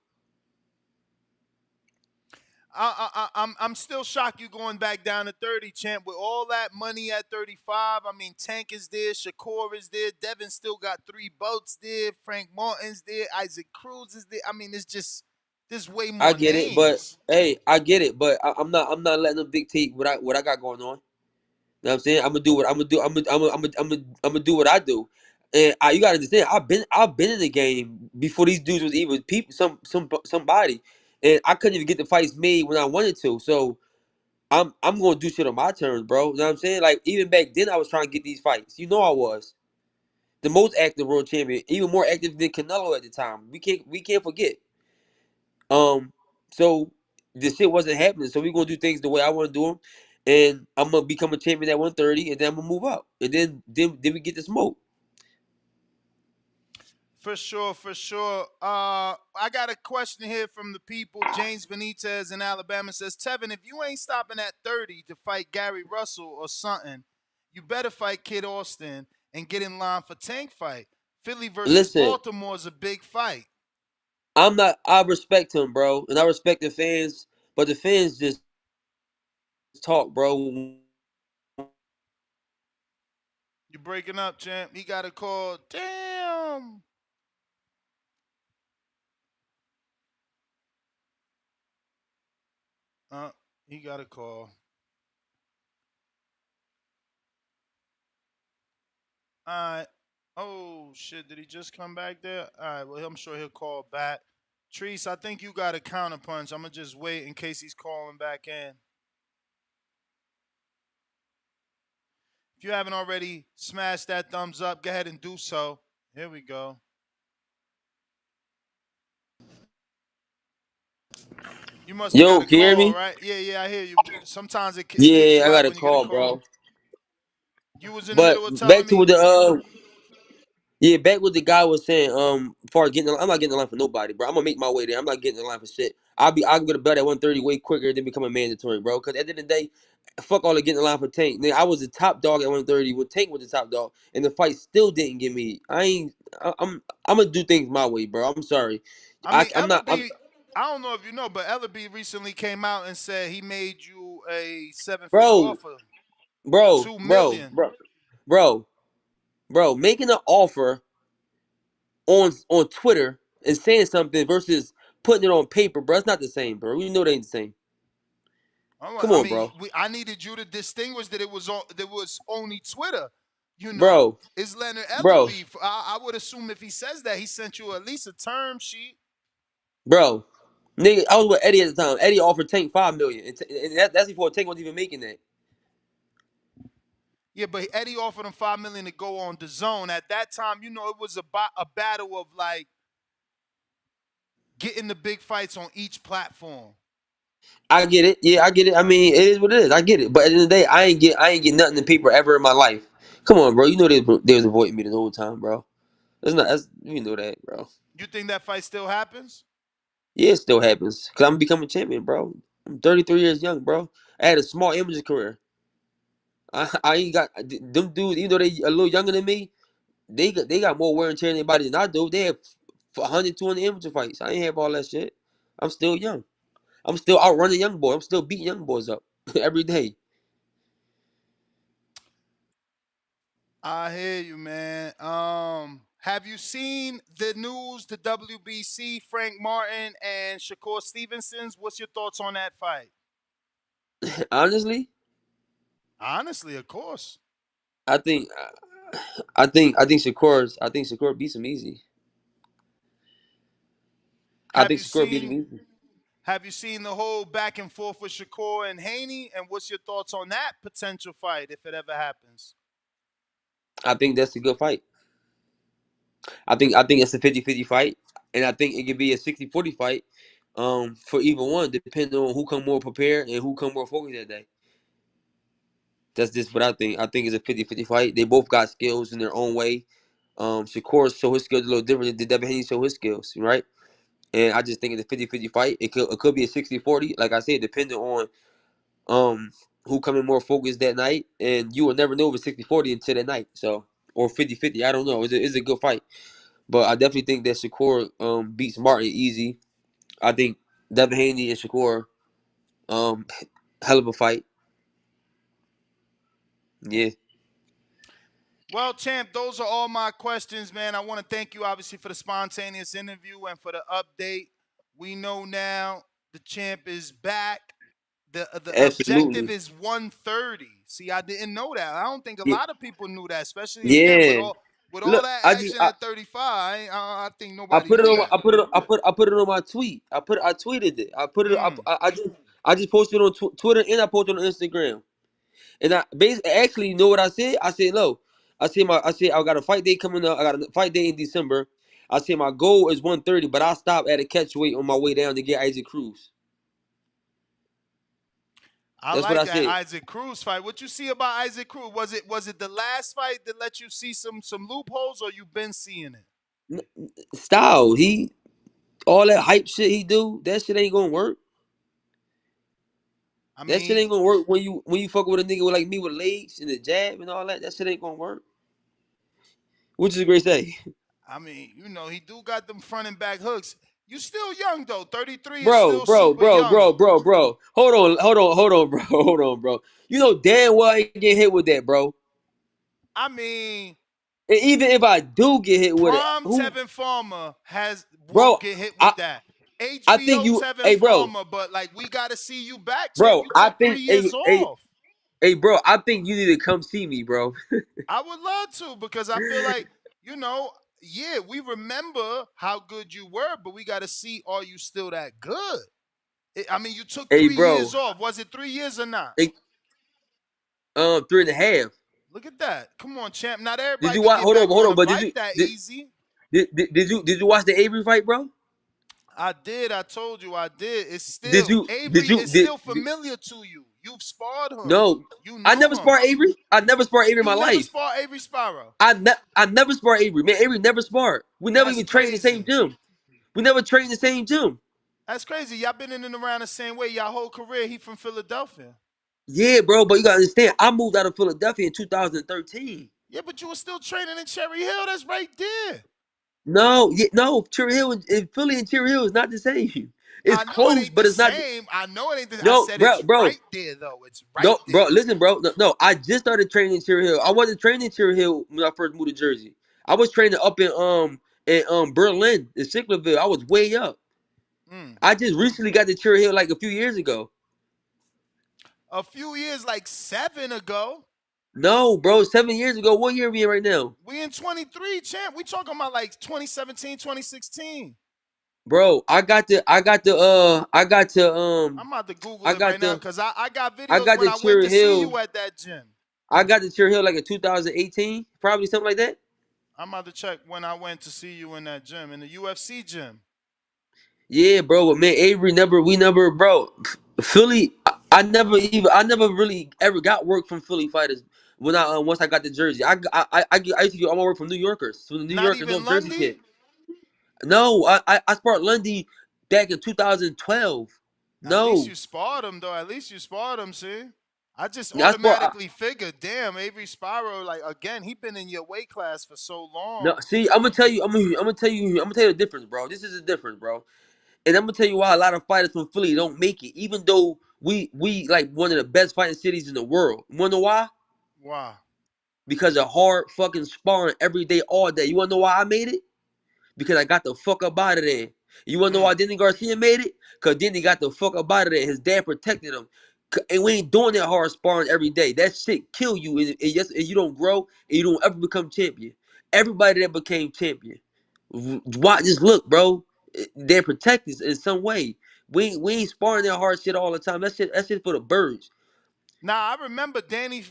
I'm still shocked you going back down to 30, champ. With all that money at 35, I mean, Tank is there, Shakur is there, Devin still got 3 belts there, Frank Martin's there, Isaac Cruz is there. I mean, it's just there's way I more get it, but names. hey, I get it, but I'm not letting them dictate what I got going on. You know what I'm saying? I'm gonna do what I'm gonna do. I'm gonna do what I do. And you gotta understand, I've been in the game before these dudes was even people somebody, and I couldn't even get the fights made when I wanted to. So I'm gonna do shit on my terms, bro. You know what I'm saying? Like even back then, I was trying to get these fights. You know, I was the most active world champion, even more active than Canelo at the time. We can't forget. Um, so the shit wasn't happening. So we gonna do things the way I want to do them, and I'm gonna become a champion at 130, and then I'm gonna move up, and then we get the smoke. For sure, for sure. I got a question here from the people. James Benitez in Alabama says, Tevin, if you ain't stopping at 30 to fight Gary Russell or something, you better fight Kid Austin and get in line for Tank fight. Philly versus Listen, Baltimore is a big fight. I'm not. I respect him, bro, and I respect the fans, but the fans just talk, bro. You breaking up, champ. He got a call. Damn. He got a call. All right. Oh, shit. Did he just come back there? All right. Well, I'm sure he'll call back. Treese, I think you got a counterpunch. I'm going to just wait in case he's calling back in. If you haven't already smashed that thumbs up, go ahead and do so. Here we go. You must have got Yo, a can you hear call, me? right? Yeah, I hear you. Sometimes it kicks Yeah, you I got out a when you get a call, call. bro. You was in the But middle of telling back to me. the Yeah, back what the guy was saying. As far as getting, I'm not getting in line for nobody, bro. I'm gonna make my way there. I'm not getting in line for shit. I can go to bed at 1:30 way quicker than becoming mandatory, bro. Because at the end of the day, fuck all the getting in line for Tank. Nigga, I was the top dog at 1:30 when Tank was the top dog, and the fight still didn't get me. I ain't. I'm gonna do things my way, bro. I'm sorry. I mean, I'm not. Ellaby, I don't know if you know, but Ellaby recently came out and said he made you a seven-figure Bro, offer, bro, 2 million. bro, bro. Making an offer on Twitter and saying something versus putting it on paper, bro. It's not the same, bro. You know they ain't the same. Come I on, mean, bro. I needed you to distinguish that it was only Twitter. You know, Bro, it's Leonard bro, Ellaby. I would assume if he says that, he sent you at least a term sheet. bro. Nigga, I was with Eddie at the time. Eddie offered Tank 5 million, and that's before Tank wasn't even making that. Yeah, but Eddie offered him 5 million to go on the zone. At that time, you know, it was a battle of like getting the big fights on each platform. I get it. Yeah, I get it. I mean, it is what it is. I get it. But at the end of the day, I ain't get nothing in paper ever in my life. Come on, bro. You know they was avoiding me the whole time, bro. That's you know that, bro. You think that fight still happens? Yeah, it still happens. Cause I'm becoming champion, bro. I'm 33 years young, bro. I had a small image career. I ain't got them dudes, even though they a little younger than me, they got more wear and tear in their body than I do. They have 100, 200 amateur fights. I ain't have all that shit. I'm still young. I'm still outrunning young boys. I'm still beating young boys up every day. I hear you, man. Have you seen the news, the WBC, Frank Martin and Shakur Stevenson's? What's your thoughts on that fight? Honestly, Honestly, of course. I think I think Shakur beats him easy. I Have think you Shakur beat him seen easy. have you seen the whole back and forth with Shakur and Haney? And what's your thoughts on that potential fight if it ever happens? I think that's a good fight. I think it's a 50-50 fight, and I think it could be a 60-40 fight. For either one, depending on who come more prepared and who come more focused that day. That's just what I think. I think it's a 50-50 fight. They both got skills in their own way. Shakur show his skills a little different than Devin Haney show his skills, right? And I just think it's a 50-50 fight. It could be a 60-40. Like I said, depending on who coming more focused that night. And you will never know if it's 60-40 until that night. So or 50-50. I don't know. It's a good fight. But I definitely think that Shakur beats Martin easy. I think Devin Haney and Shakur, um, hell of a fight. Yeah. Well, champ, those are all my questions, man. I want to thank you, obviously, for the spontaneous interview and for the update. We know now the champ is back. The objective Absolutely. is 130. See, I didn't know that. I don't think a Yeah. lot of people knew that, especially again with Yeah. all Look, that I just action at 35. I think I nobody put it knew on. that. I put it on my tweet. I tweeted it. I put it. Mm. I just posted it on Twitter and I posted it on Instagram. And I basically actually, you know what I said? I said no. I said I got a fight day coming up. I got a fight day in December. I said my goal is 130, but I stopped at a catch weight on my way down to get Isaac Cruz. I That's what like I that said. Isaac Cruz fight. What you see about Isaac Cruz? Was it the last fight that let you see some loopholes, or you've been seeing it? Style. He all that hype shit he do. That shit ain't gonna work. I That shit mean, ain't gonna work when you fuck with a nigga with like me with legs and the jab and all that. That shit ain't gonna work. Which is a great say. he do got them front and back hooks. You still young though. 33 is Bro, still bro, super bro, young. bro, bro, bro. Hold on, bro. Hold on, bro. You know damn well I ain't get hit with that, bro. I mean, And even if I do get hit with it, Prime who, Tevin Farmer bro? won't get hit with I that. I think HBO you, Tevin hey, bro, Farmer, but like we gotta see you back, champ. bro. You I took three think, years off. bro. I think you need to come see me, bro. I would love to because I feel like, yeah, we remember how good you were, but we gotta see, are you still that good? You took Hey, 3 years bro. off. Was it 3 years or not? Hey, 3.5. Look at that. Come on, champ. Not Did everybody you could watch? get back Hold on on. a But bike that easy. did you watch the Avery fight, bro? I did. I told you I did. It's Did still you Avery did you is did, still did familiar to you. You've sparred him. No, You I know never him. sparred Avery. I never sparred Avery in You my never life. sparred Avery Sparrow. I never sparred Avery. Man, Avery never sparred. We never That's even trained in the same crazy. gym. We never trained in the same gym. That's crazy. Y'all been in and around the same way y'all whole career. He from Philadelphia. Yeah, bro, but you gotta understand, I moved out of Philadelphia in 2013. Yeah, but you were still training in Cherry Hill. That's right there. No, Cherry Hill and Philly and Cherry Hill is not the same. It's I know it close, ain't the but it's not. same. I know it ain't the I No, said bro, it's bro, right there, though. It's right no, bro. there. Listen, bro. No, I just started training in Cherry Hill. I wasn't training in Cherry Hill when I first moved to Jersey. I was training up in Berlin, in Sicklerville. I was way up. Mm. I just recently got to Cherry Hill like a few years ago. A few years, like 7 ago. No, bro, 7 years ago. What year are we in right now? We in 23, champ. We talking about like 2017, 2016. Bro, I got to I'm about to Google I it right got now to because I got I videos got when to I went Cherry to see Hill. you at that gym. I got to Cherry Hill like in 2018, probably something like that. I'm about to check when I went to see you in that gym, in the UFC gym. Yeah, bro. But man, Avery we never, bro. Philly, I never really ever got work from Philly fighters when once I got the jersey. I used to get all my work from New Yorkers, from the New Not Yorkers, even North Jersey Lundy? kid. No, I sparred Lundy back in 2012. At least No, you sparred him, though. At least you sparred him, see? I just I sparred. automatically figured, damn, Avery Sparrow, like, again, he been in your weight class for so No, long. see, I'm gonna tell you, I'm gonna tell you the difference, bro. This is the difference, bro. And I'm gonna tell you why a lot of fighters from Philly don't make it, even though we like one of the best fighting cities in the world. You wanna know why? Wow. Because of hard fucking sparring every day, all day. You wanna know why I made it? Because I got the fuck up out of there. You wanna know why Mm. Denny Garcia made it? Cause Denny got the fuck up out of there. His dad protected him. And we ain't doing that hard sparring every day. That shit kill you, and you don't grow, and you don't ever become champion. Everybody that became champion, why? Just look, bro. They're protected in some way. We ain't sparring that hard shit all the time. That shit for the birds. Now, I remember Danny,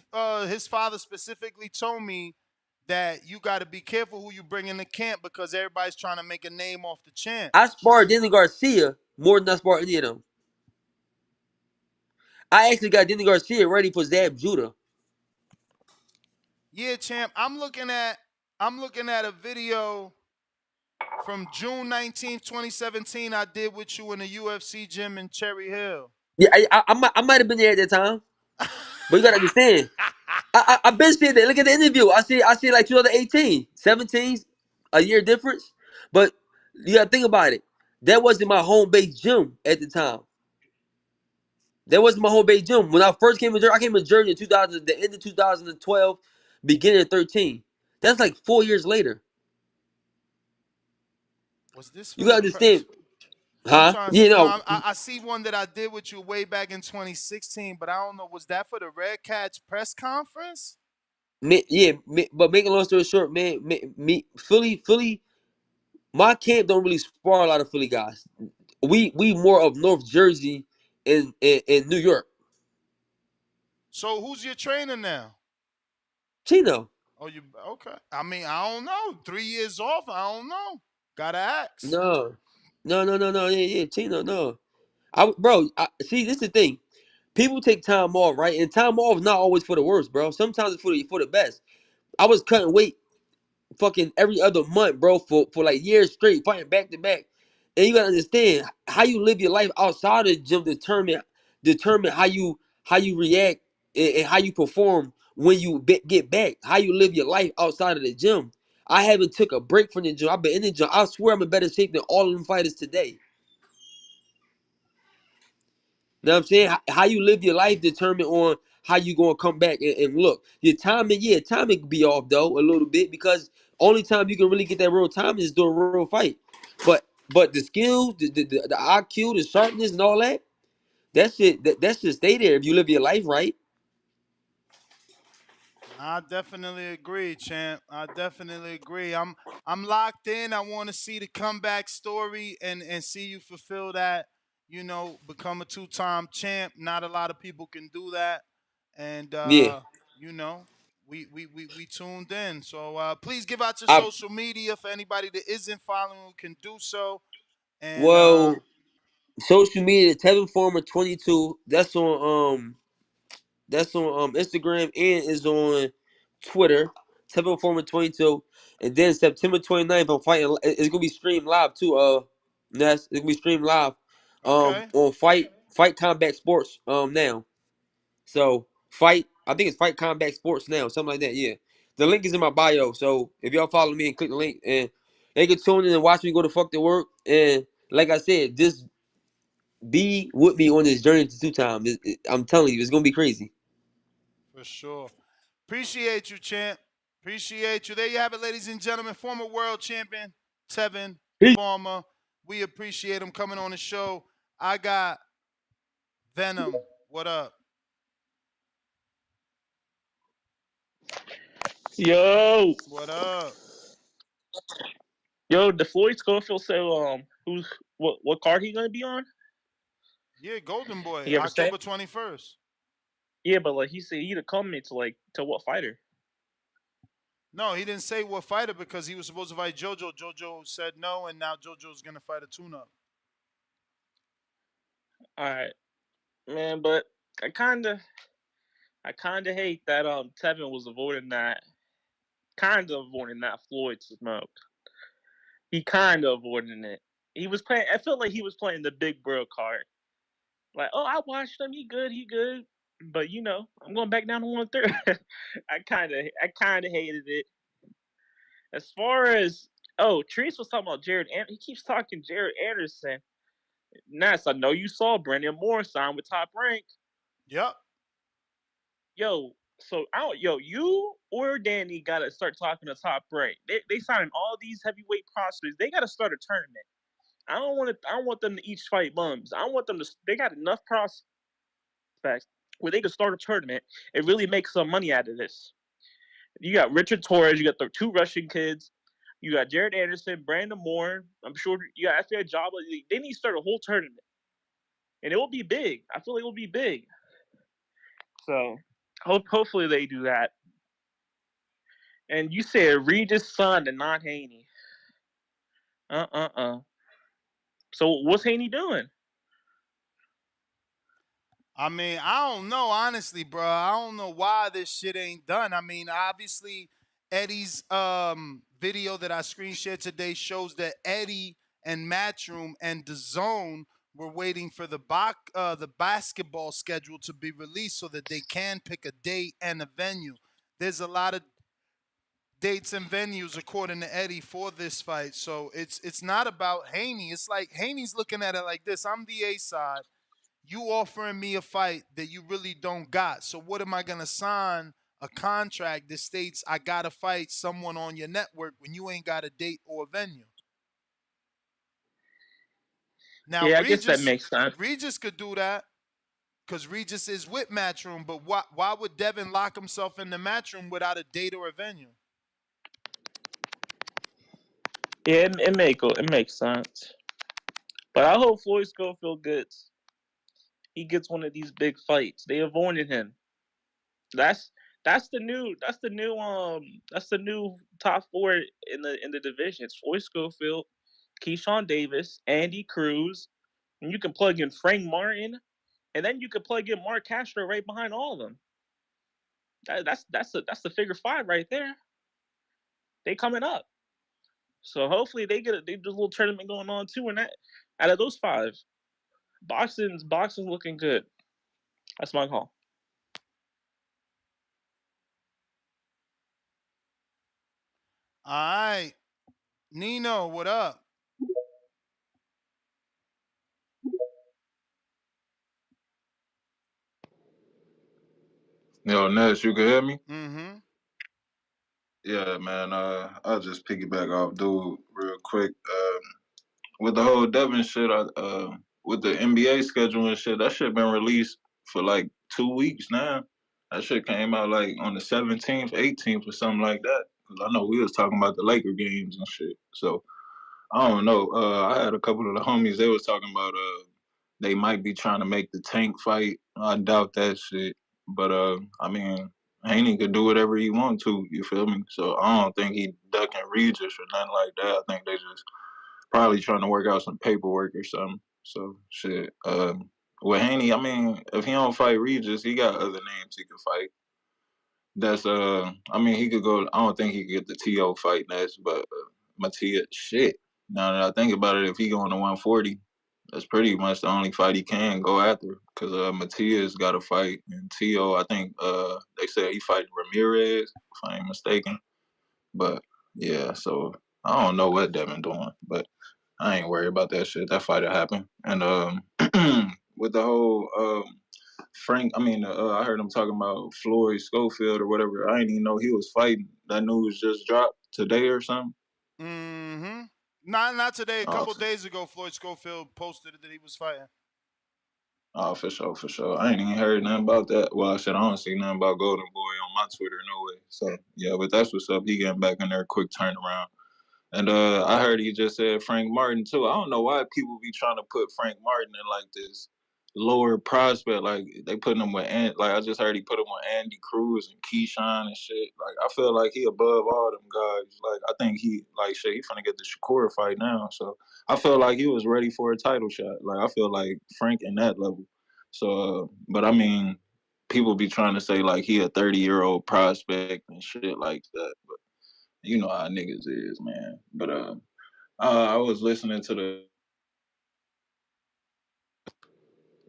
his father specifically told me that you got to be careful who you bring in the camp because everybody's trying to make a name off the champ. I sparred Denny Garcia more than I sparred any of them. I actually got Denny Garcia ready for Zab Judah. Yeah, champ. I'm looking at a video from June 19th, 2017 I did with you in the UFC gym in Cherry Hill. Yeah, I might have been there at that time, but you gotta understand. I been saying that. Look at the interview. I see like 2018, 17, a year difference. But you gotta think about it. That wasn't my home base gym at the time. That wasn't my home base gym. When I first came to Jersey, I came to Jersey in 2000, the end of 2012, beginning of 13. That's like 4 years later. Was this You for gotta the understand, press? I'm huh? trying to You see. No, know, I see one that I did with you way back in 2016, but I don't know. Was that for the Red Cats press conference? but making a long story short, man, me Philly, my camp don't really spar a lot of Philly guys. We more of North Jersey and New York. So who's your trainer now? Chino. Oh, you okay? I mean, I don't know. 3 years off. I don't know. Gotta ask. No. Yeah, Chino, no. See, this is the thing. People take time off, right? And time off is not always for the worst, bro. Sometimes it's for the best. I was cutting weight fucking every other month, bro, for like years straight, fighting back to back. And you gotta understand how you live your life outside of the gym determine how you react and how you perform when you get back. How you live your life outside of the gym. I haven't took a break from the gym. I've been in the gym. I swear I'm in better shape than all of them fighters today. You know what I'm saying? How you live your life determine on how you gonna come back and look. Your timing, yeah, timing can be off though a little bit because only time you can really get that real timing is during a real fight. But the skills, the IQ, the sharpness, and all that, that should stay there if you live your life right. I definitely agree, champ. I definitely agree. I'm locked in. I want to see the comeback story and see you fulfill that. Become a two-time champ. Not a lot of people can do that, and Yeah. you know, we tuned in. So please give out your I social media for anybody that isn't following who can do so. And well social media, Tevin Farmer 22. That's on That's on Instagram and is on Twitter. September 4th and 22. And then September 29th, I'm fighting. It's gonna be streamed live too. Ness, it's gonna be streamed live. Okay. On Fight Combat Sports. Now. So I think it's Fight Combat Sports now, something like that. Yeah. The link is in my bio. So if y'all follow me and click the link, and they can tune in and watch me go to fuck to work. And like I said, just be with me on this journey to 2 times. I'm telling you, it's gonna be crazy. For sure. Appreciate you, champ. Appreciate you. There you have it, ladies and gentlemen. Former world champion, Tevin Farmer. We appreciate him coming on the show. I got Venom. What up? Yo, What up? yo, the Floyd Schofield said, what card he gonna be on? Yeah, Golden Boy, He ever say? October 21st. Yeah, but like he said, he'd come to what fighter? No, he didn't say what fighter because he was supposed to fight JoJo. JoJo said no, and now JoJo's gonna fight a tune-up. All right, man, but I kind of hate that Tevin was avoiding that Floyd smoke. He kind of avoiding it. He was playing. I felt like he was playing the big bro card. Like, oh, I watched him. He good. But I'm going back down to 130. I kind of hated it. As far as Treese was talking about Jared. He keeps talking Jared Anderson. Ness, I know you saw Brandon Moore sign with Top Rank. Yep. Yo, so you or Danny gotta start talking to Top Rank. They signing all these heavyweight prospects. They gotta start a tournament. I don't want them to each fight bums. I want them to. They got enough prospects where they could start a tournament and really make some money out of this. You got Richard Torres. You got the 2 Russian kids. You got Jared Anderson, Brandon Moore. I'm sure you got after Jabba. They need to start a whole tournament, and it will be big. I feel like it will be big. So hopefully they do that. And you said Regis' son and not Haney. So what's Haney doing? I mean, I don't know, honestly, bro. I don't know why this shit ain't done. I mean, obviously, Eddie's video that I screen shared today shows that Eddie and Matchroom and DAZN were waiting for the basketball schedule to be released so that they can pick a date and a venue. There's a lot of dates and venues according to Eddie for this fight. So it's not about Haney. It's like Haney's looking at it like this. I'm the A side. You offering me a fight that you really don't got. So what am I going to sign a contract that states I got to fight someone on your network when you ain't got a date or a venue? Now, Yeah, I guess that makes sense. Regis could do that because Regis is with Matchroom, but why would Devin lock himself in the Matchroom without a date or a venue? Yeah, it makes sense. But I hope Floyd Schofield gets one of these big fights. They avoided him. That's the new top 4 in the division. It's Floyd Schofield, Keyshawn Davis, Andy Cruz, and you can plug in Frank Martin, and then you can plug in Mark Castro right behind all of them. That's the figure 5 right there. They coming up. So hopefully they do a little tournament going on too, and that out of those 5, boxing's looking good. That's my call. All right. Nino, what up? Yo, Ness, you can hear me? Mm-hmm. Yeah, man. I'll just piggyback off dude real quick. With the whole Devin shit, with the NBA schedule and shit, that shit been released for like 2 weeks now. That shit came out like on the 17th, 18th, or something like that. Cause I know we was talking about the Laker games and shit. So I don't know. I had a couple of the homies. They was talking about they might be trying to make the Tank fight. I doubt that shit. But I mean, Haney could do whatever he want to. You feel me? So I don't think he ducking Regis or nothing like that. I think they just probably trying to work out some paperwork or something. So shit. With Haney, I mean, if he don't fight Regis, he got other names he can fight. That's I mean, he could go. I don't think he could get the To fight next, but Matia, shit. Now that I think about it, if he going to 140, that's pretty much the only fight he can go after. Because Matia's got a fight, and To, I think they said he fighting Ramirez, if I ain't mistaken. But yeah, so I don't know what Devin doing, but I ain't worried about that shit. That fight will happen. And with the whole Frank, I mean, I heard him talking about Floyd Schofield or whatever. I didn't even know he was fighting. That news just dropped today or something. Mm-hmm. Not today. A Oh, couple days ago, Floyd Schofield posted that he was fighting. oh, for sure, for sure. I ain't even heard nothing about that. Well, I said I don't see nothing about Golden Boy on my Twitter, no way. So yeah, but that's what's up. He getting back in there, quick turnaround. And I heard he just said Frank Martin too. I don't know why people be trying to put Frank Martin in like this lower prospect. Like they putting him with like I just heard he put him with Andy Cruz and Keyshawn and shit. Like I feel like he above all them guys. Like I think he like shit. He finna get the Shakur fight now. So I feel like he was ready for a title shot. Like I feel like Frank in that level. So, but I mean, people be trying to say like he a 30-year-old prospect and shit like that. But you know how niggas is, man. But I was listening to the.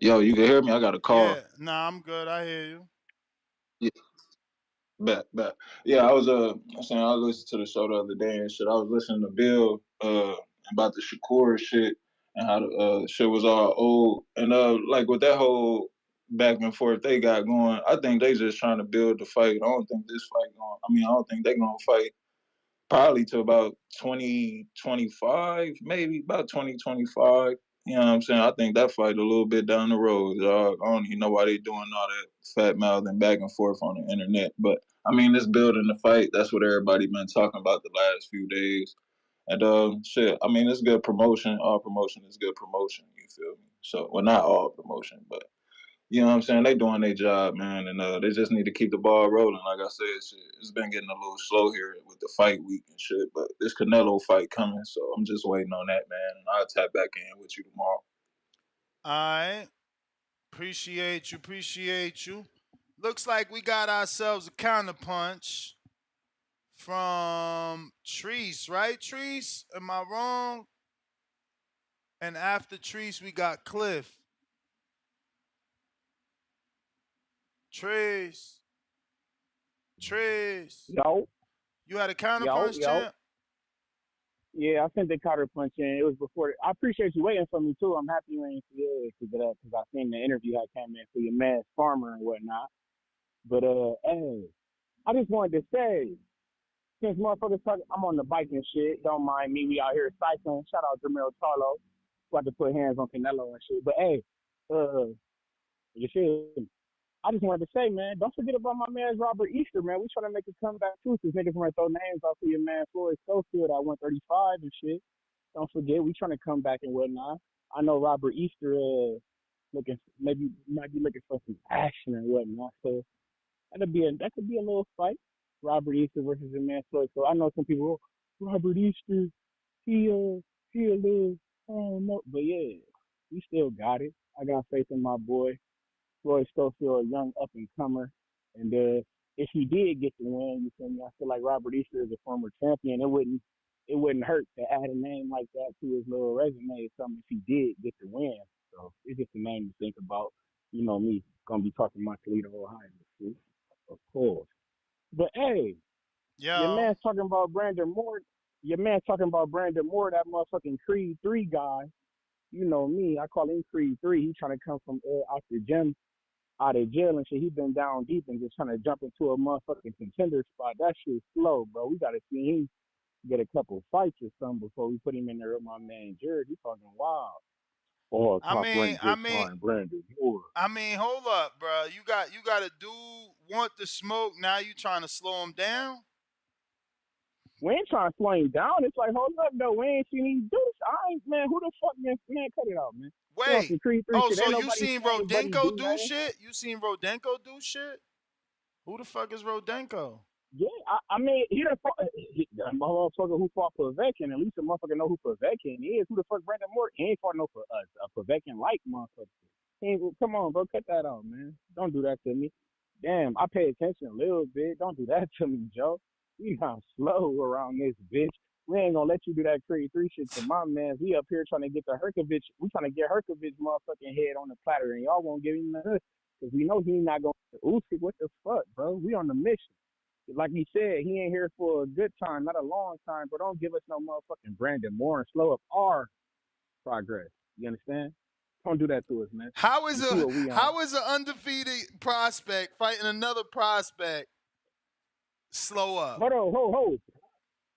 Yo, you can hear me? I got a Yeah. call. Nah, I'm good. I hear you. Yeah, bet. Yeah, I was saying I listened to the show the other day and shit. I was listening to Bill about the Shakur shit and how the shit was all old and like with that whole back and forth they got going. I think they just trying to build the fight. I don't think this fight going. I mean, I don't think they gonna fight probably to about 2025, maybe about 2025. You know what I'm saying? I think that fight a little bit down the road. I don't even know why they doing all that fat mouthing back and forth on the internet. But I mean, this building the fight. That's what everybody been talking about the last few days. And shit, I mean, it's good promotion. All promotion is good promotion. You feel me? So, well, not all promotion, but you know what I'm saying? They doing their job, man, and they just need to keep the ball rolling. Like I said, shit, it's been getting a little slow here with the fight week and shit, but this Canelo fight coming, so I'm just waiting on that, man, and I'll tap back in with you tomorrow. All right. Appreciate you. Looks like we got ourselves a counterpunch from Treese, right? Treese? Am I wrong? And after Treese, we got Cliff. Treese. Yo, You had a yo, counterpunch, yo. champ? Yeah, I sent the counter punch in. It was before. I appreciate you waiting for me too. I'm happy you ain't here because I seen the interview I came in for your man farmer and whatnot. But hey, I just wanted to say, since motherfuckers talk, I'm on the bike and shit. Don't mind me. We out here cycling. Shout out Jamil Tarlo. About to put hands on Canelo and shit. But hey, you feel me? I just wanted to say, man, don't forget about my man Robert Easter, man. We trying to make a comeback too, because niggas want to throw names off of your man Floyd Schofield at 135 and shit. Don't forget, we trying to come back and whatnot. I know Robert Easter looking maybe might be looking for some action and whatnot. So that could be a little fight. Robert Easter versus your man Floyd. So I know some people, Robert Easter, he a little, I don't know, but yeah, we still got it. I got faith in my boy. Floyd Schofield, a young up and comer. And if he did get the win, you feel me? I feel like Robert Easter is a former champion. It wouldn't hurt to add a name like that to his little resume or something if he did get the win. So it's just a name to think about. You know me, gonna be talking about Toledo, Ohio, see? Of course. But hey, your Yo. man's talking about Brandon Moore. Your man's talking about Brandon Moore, that motherfucking Creed 3 guy. You know me, I call him Creed 3. He trying to come from out the gym out of jail and shit. He been down deep and just trying to jump into a motherfucking contender spot. That shit's slow, bro. We gotta see him get a couple fights or something before we put him in there with my man Jared. He talking wild. Oh, I top mean, ranked I big mean, time Brandon Moore. I mean, hold up, bro. You got a dude want the smoke. Now you trying to slow him down? We ain't trying to slow him down. It's like, hold up, though. We ain't seen him do this. I ain't, man, who the fuck, man, cut it out, man. You want Wait. some Creed 3 Oh, shit. so Ain't you nobody seen seen his buddy Rodenko do do nothing. shit? You seen Rodenko do shit? Who the fuck is Rodenko? Yeah, I mean, he done fought, a motherfucker who fought Povetkin. At least a motherfucker know who Povetkin is. Who the fuck Brandon Moore? He ain't fought no Povetkin like motherfucker. Come on, bro, cut that out, man. Don't do that to me. Damn, I pay attention a little bit. Don't do that to me, Joe. We kind of slow around this bitch. We ain't gonna let you do that Creed 3 shit to my man. We up here trying to get the Herkovich. We trying to get Herkovich motherfucking head on the platter, and y'all won't give him the hood because we know he not gonna. Usyk, what the fuck, bro? We on the mission. Like he said, he ain't here for a good time, not a long time. But don't give us no motherfucking Brandon Moore and slow up our progress. You understand? Don't do that to us, man. How is You see what we on? an undefeated prospect fighting another prospect slow up? Hold on, ho.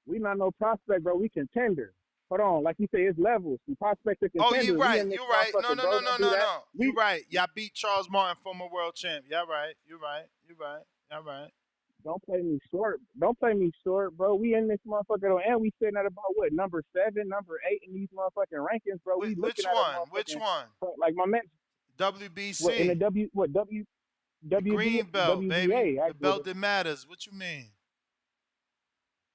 We not no prospect, bro. We contender. Hold on, like you say, it's levels. From prospect to Oh, contender. you're We right. in this You're right. No, motherfucker, no, bro. no, Don't no, do no, that. no. You're right. Y'all beat Charles Martin, former world champ. Y'all right. You're right. You're right. Y'all right. Don't play me short. Don't play me short, bro. We in this motherfucker, though, and we sitting at about what, number 7, number 8 in these motherfucking rankings, bro. We Which looking at a one? Which motherfucking one? like my man. What in the WBC. The WBA, green belt, baby. The actually. belt that matters. What you mean?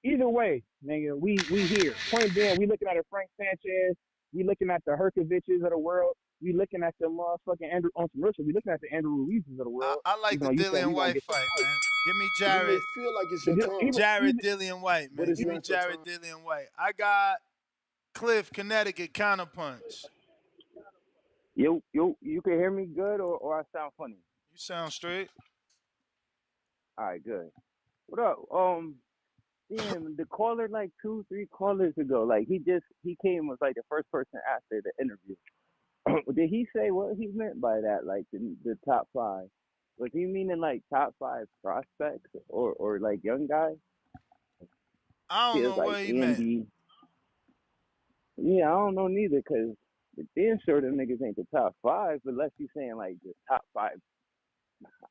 Either way, nigga, we here. Point being, we looking at a Frank Sanchez. We looking at the Herkoviches of the world. We looking at the motherfucking Andrew on some real shit. We looking at the Andrew Ruizes of the world. I like the You said Dillian we gonna White get the fight, fight. man. Give me You may Jared. feel like it's But your time, Jared Dillian White, but man. it's Give me not your Jared time. Dillian White. I got Cliff, Connecticut, counterpunch. You can hear me good or I sound funny? You sound straight. All right, good. What up? Damn, the caller like 2-3 callers ago, like he came was like the first person after the interview. Did he say what he meant by that? Like the top 5? Was he meaning like top 5 prospects or like young guys? I don't He was know like what he meant. Andy. Yeah, I don't know neither, cause damn sure them niggas ain't the top 5, unless you saying like the top 5.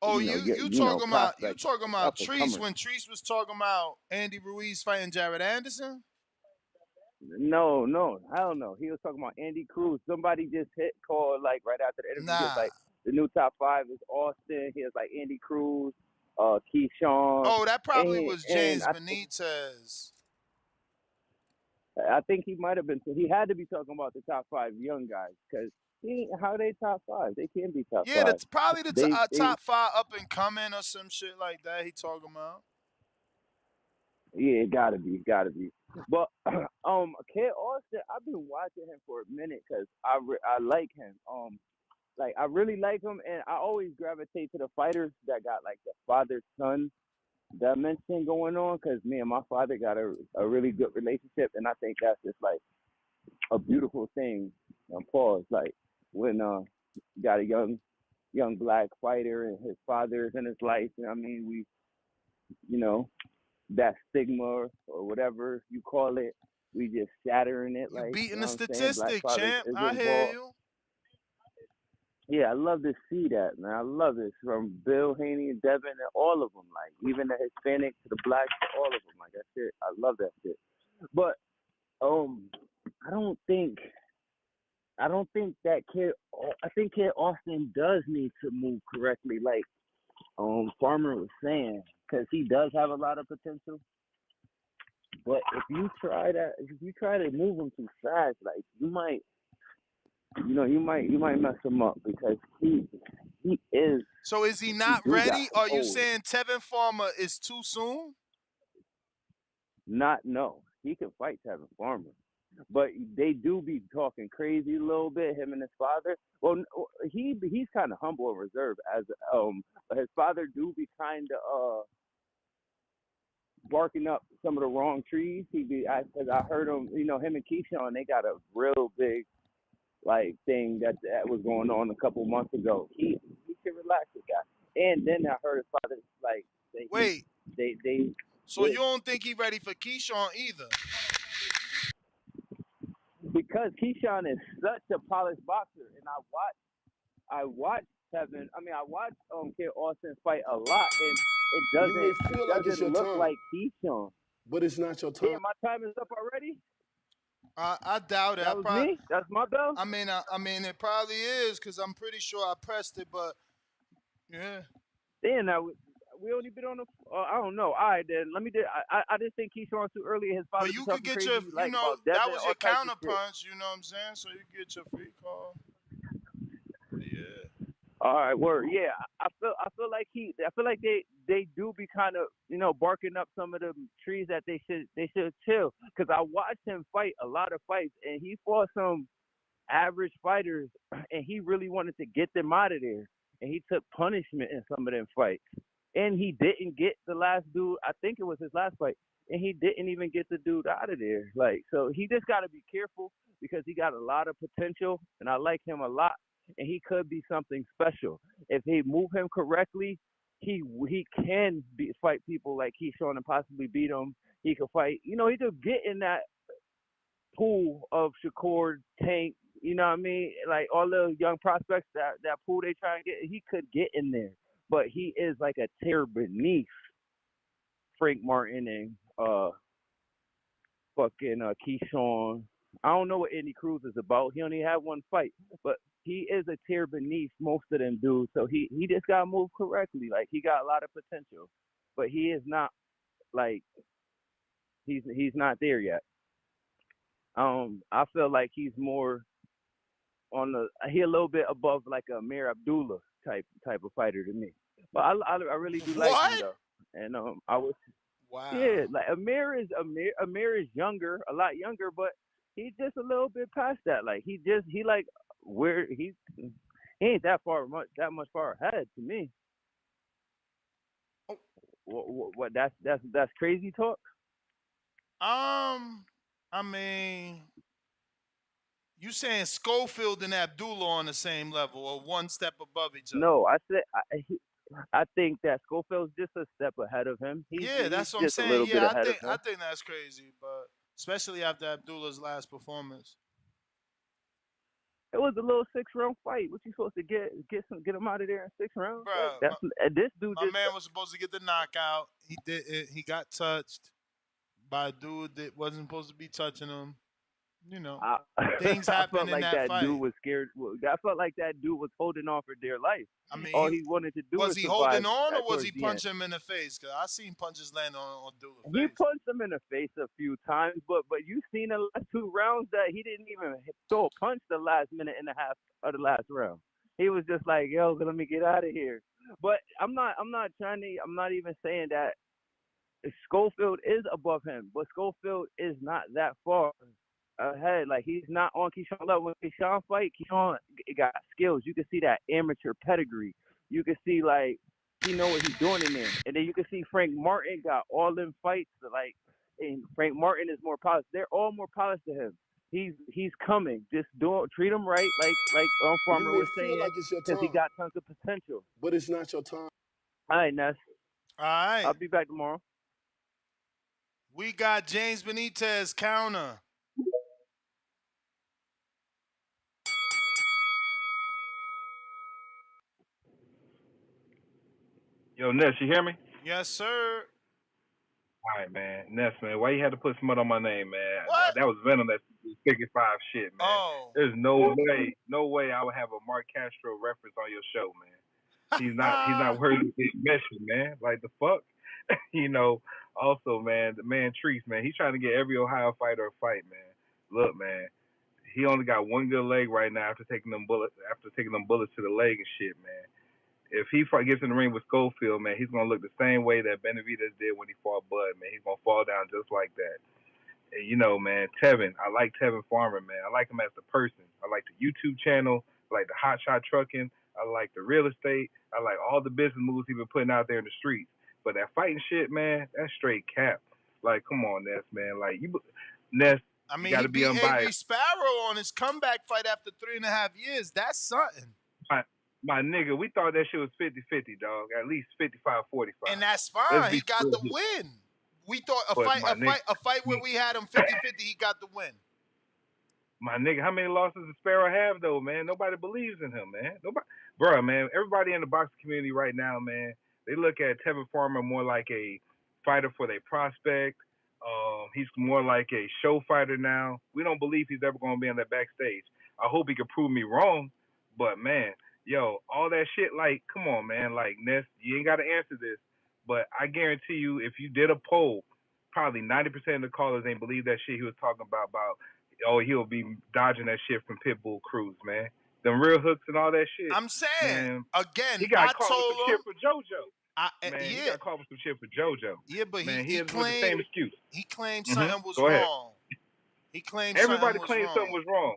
Oh, You talking prospects, up and Treese comers. when Treese was talking about Andy Ruiz fighting Jared Anderson? No, hell no. He was talking about Andy Cruz. Somebody just called like right after the interview. He was Nah. like, the new top 5 is Austin. He was like Andy Cruz, Keyshawn. Oh, that probably and was and James Benitez. I think he might have been. He had to be talking about the top 5 young guys, because how they top 5? They can't be top Yeah, 5. that's probably the They top 5 up and coming or some shit like that. He talking about. Yeah, it gotta be. But Kid Austin, I've been watching him for a minute because I like him. Like I really like him, and I always gravitate to the fighters that got like the father son dimension going on. Because me and my father got a really good relationship, and I think that's just like a beautiful thing. Pause. Like when you got a young black fighter and his father's in his life. I mean, that stigma or whatever you call it, we just shattering it. You like, beating you the know what I'm saying? Black statistic, fathers champ. is I hear involved. you. Yeah, I love to see that, man. I love this from Bill Haney and Devin and all of them. Like even the Hispanic to the blacks, all of them. Like that shit, I love that shit. But I don't think that kid. I think Kid Austin does need to move correctly, like Farmer was saying, because he does have a lot of potential. But if you try to move him too fast, like you might mess him up, because he is. So is he not Dude got ready? Are you old. saying Tevin Farmer is too soon? No, he can fight Tevin Farmer, but they do be talking crazy a little bit. Him and his father. Well, he's kind of humble and reserved, as his father do be kind of barking up some of the wrong trees. Because I heard him, him and Keyshawn, they got a real big like thing that was going on a couple months ago. He can relax with that. And then I heard his father like say Wait. they. So you don't think he ready for Keyshawn either? Because Keyshawn is such a polished boxer, and I watch Kevin. I mean, I watch Kid Austin fight a lot, and it You may doesn't feel like it's your look time, like Keyshawn. but it's not your time. Yeah, my time is up already. I doubt it. That was me. That's my bell. I mean, it probably is, because I'm pretty sure I pressed it, but yeah. Then we only been on the. I don't know. All right, then let me. I just think Keyshawn's too early. His father But you be could talking get crazy, your, like about Devin, that was all your types of shit. counterpunch, you know what I'm saying? So you get your free call. Yeah. All right, word. Yeah, I feel like they do be kind of barking up some of the trees that they should chill. Cause I watched him fight a lot of fights, and he fought some average fighters, and he really wanted to get them out of there, and he took punishment in some of them fights, and he didn't get the last dude. I think it was his last fight, and he didn't even get the dude out of there. Like, so he just got to be careful because he got a lot of potential, and I like him a lot, and he could be something special if he move him correctly. He can fight people like Keyshawn and possibly beat him. He could fight. He could get in that pool of Shakur, Tank, you know what I mean? Like all the young prospects that pool they try to get, he could get in there. But he is like a tier beneath Frank Martin and fucking Keyshawn. I don't know what Andy Cruz is about. He only had one fight, but he is a tier beneath most of them dudes. So he just got moved correctly. Like he got a lot of potential, but he is not like he's not there yet. I feel like he's more he a little bit above like a Amir Abdullah type of fighter to me. But I really do like him What? though, and I was Wow. like Amir is younger, a lot younger, but he's just a little bit past that. Like he like where he ain't that much far ahead to me. What that's crazy talk. I mean, you saying Schofield and Abdullah on the same level or one step above each other? No, I said I think that Schofield's just a step ahead of him. He's That's what I'm just a saying. little bit Yeah, ahead of I him. think that's crazy, but especially after Abdullah's last performance. It was a little 6-round fight. What you supposed to get him out of there in 6 rounds? Bruh, This dude my just man was supposed to get the knockout. He did it. He got touched by a dude that wasn't supposed to be touching him. Things I happen felt in like that that dude fight. was scared. I felt like that dude was holding on for dear life. I mean, All he wanted to do was was he survive holding on or was he towards the end. punching him in the face? Cause I seen punches land on Abdullah's He face. punched him in the face a few times, but you seen the last 2 rounds that he didn't even throw a punch the last minute and a half of the last round. He was just like, "Yo, let me get out of here." But I'm not even saying that Schofield is above him, but Schofield is not that far ahead. Like he's not on Keyshawn level. When Keyshawn fight, Keyshawn got skills. You can see that amateur pedigree. You can see like he know what he's doing in there. And then you can see Frank Martin got all them fights. Like, and Frank Martin is more polished. They're all more polished to him. He's coming. Just treat him right, like Farmer You may was feel saying, like it's your because he time, got tons of potential. but it's not your time. All right, Ness. All right. I'll be back tomorrow. We got James Benitez counter. Yo, Ness, you hear me? Yes, sir. All right, man. Ness, man, why you had to put smut on my name, man? What? That was Venom. That's 55 shit, man. Oh. There's no way I would have a Mark Castro reference on your show, man. He's not worthy of this mention, man. Like the fuck, Also, man, the man Treese, man, he's trying to get every Ohio fighter a fight, man. Look, man, he only got one good leg right now after taking them bullets to the leg and shit, man. If he gets in the ring with Schofield, man, he's gonna look the same way that Benavidez did when he fought Bud, man. He's gonna fall down just like that. And man, Tevin, I like Tevin Farmer, man. I like him as the person. I like the YouTube channel. I like the hot shot trucking. I like the real estate. I like all the business moves he's been putting out there in the streets. But that fighting shit, man, that's straight cap. Like, come on, Ness, man. Like Ness, I mean, you gotta he be beat unbiased. Avery Sparrow on his comeback fight after 3.5 years. That's something. My nigga, we thought that shit was 50-50, dog. At least 55-45. And that's fine. He got the win. We thought a fight where we had him 50-50, he got the win. My nigga, how many losses does Sparrow have though, man? Nobody believes in him, man. Nobody, bro, man. Everybody in the boxing community right now, man, they look at Tevin Farmer more like a fighter for their prospect. He's more like a show fighter now. We don't believe he's ever gonna be on that backstage. I hope he can prove me wrong, but man, yo, all that shit, like, come on, man. Like, Ness, you ain't got to answer this, but I guarantee you, if you did a poll, probably 90% of the callers ain't believe that shit he was talking about, oh, he'll be dodging that shit from Pitbull Cruz, man. them real hooks and all that shit. I'm saying, Man, again, he got I caught with told some shit him, for JoJo. Man, he yeah, got caught with some shit for JoJo. yeah, but Man, he he ends with the same excuse. claimed something was Go ahead. wrong. He claimed Everybody something was claims something wrong. was wrong.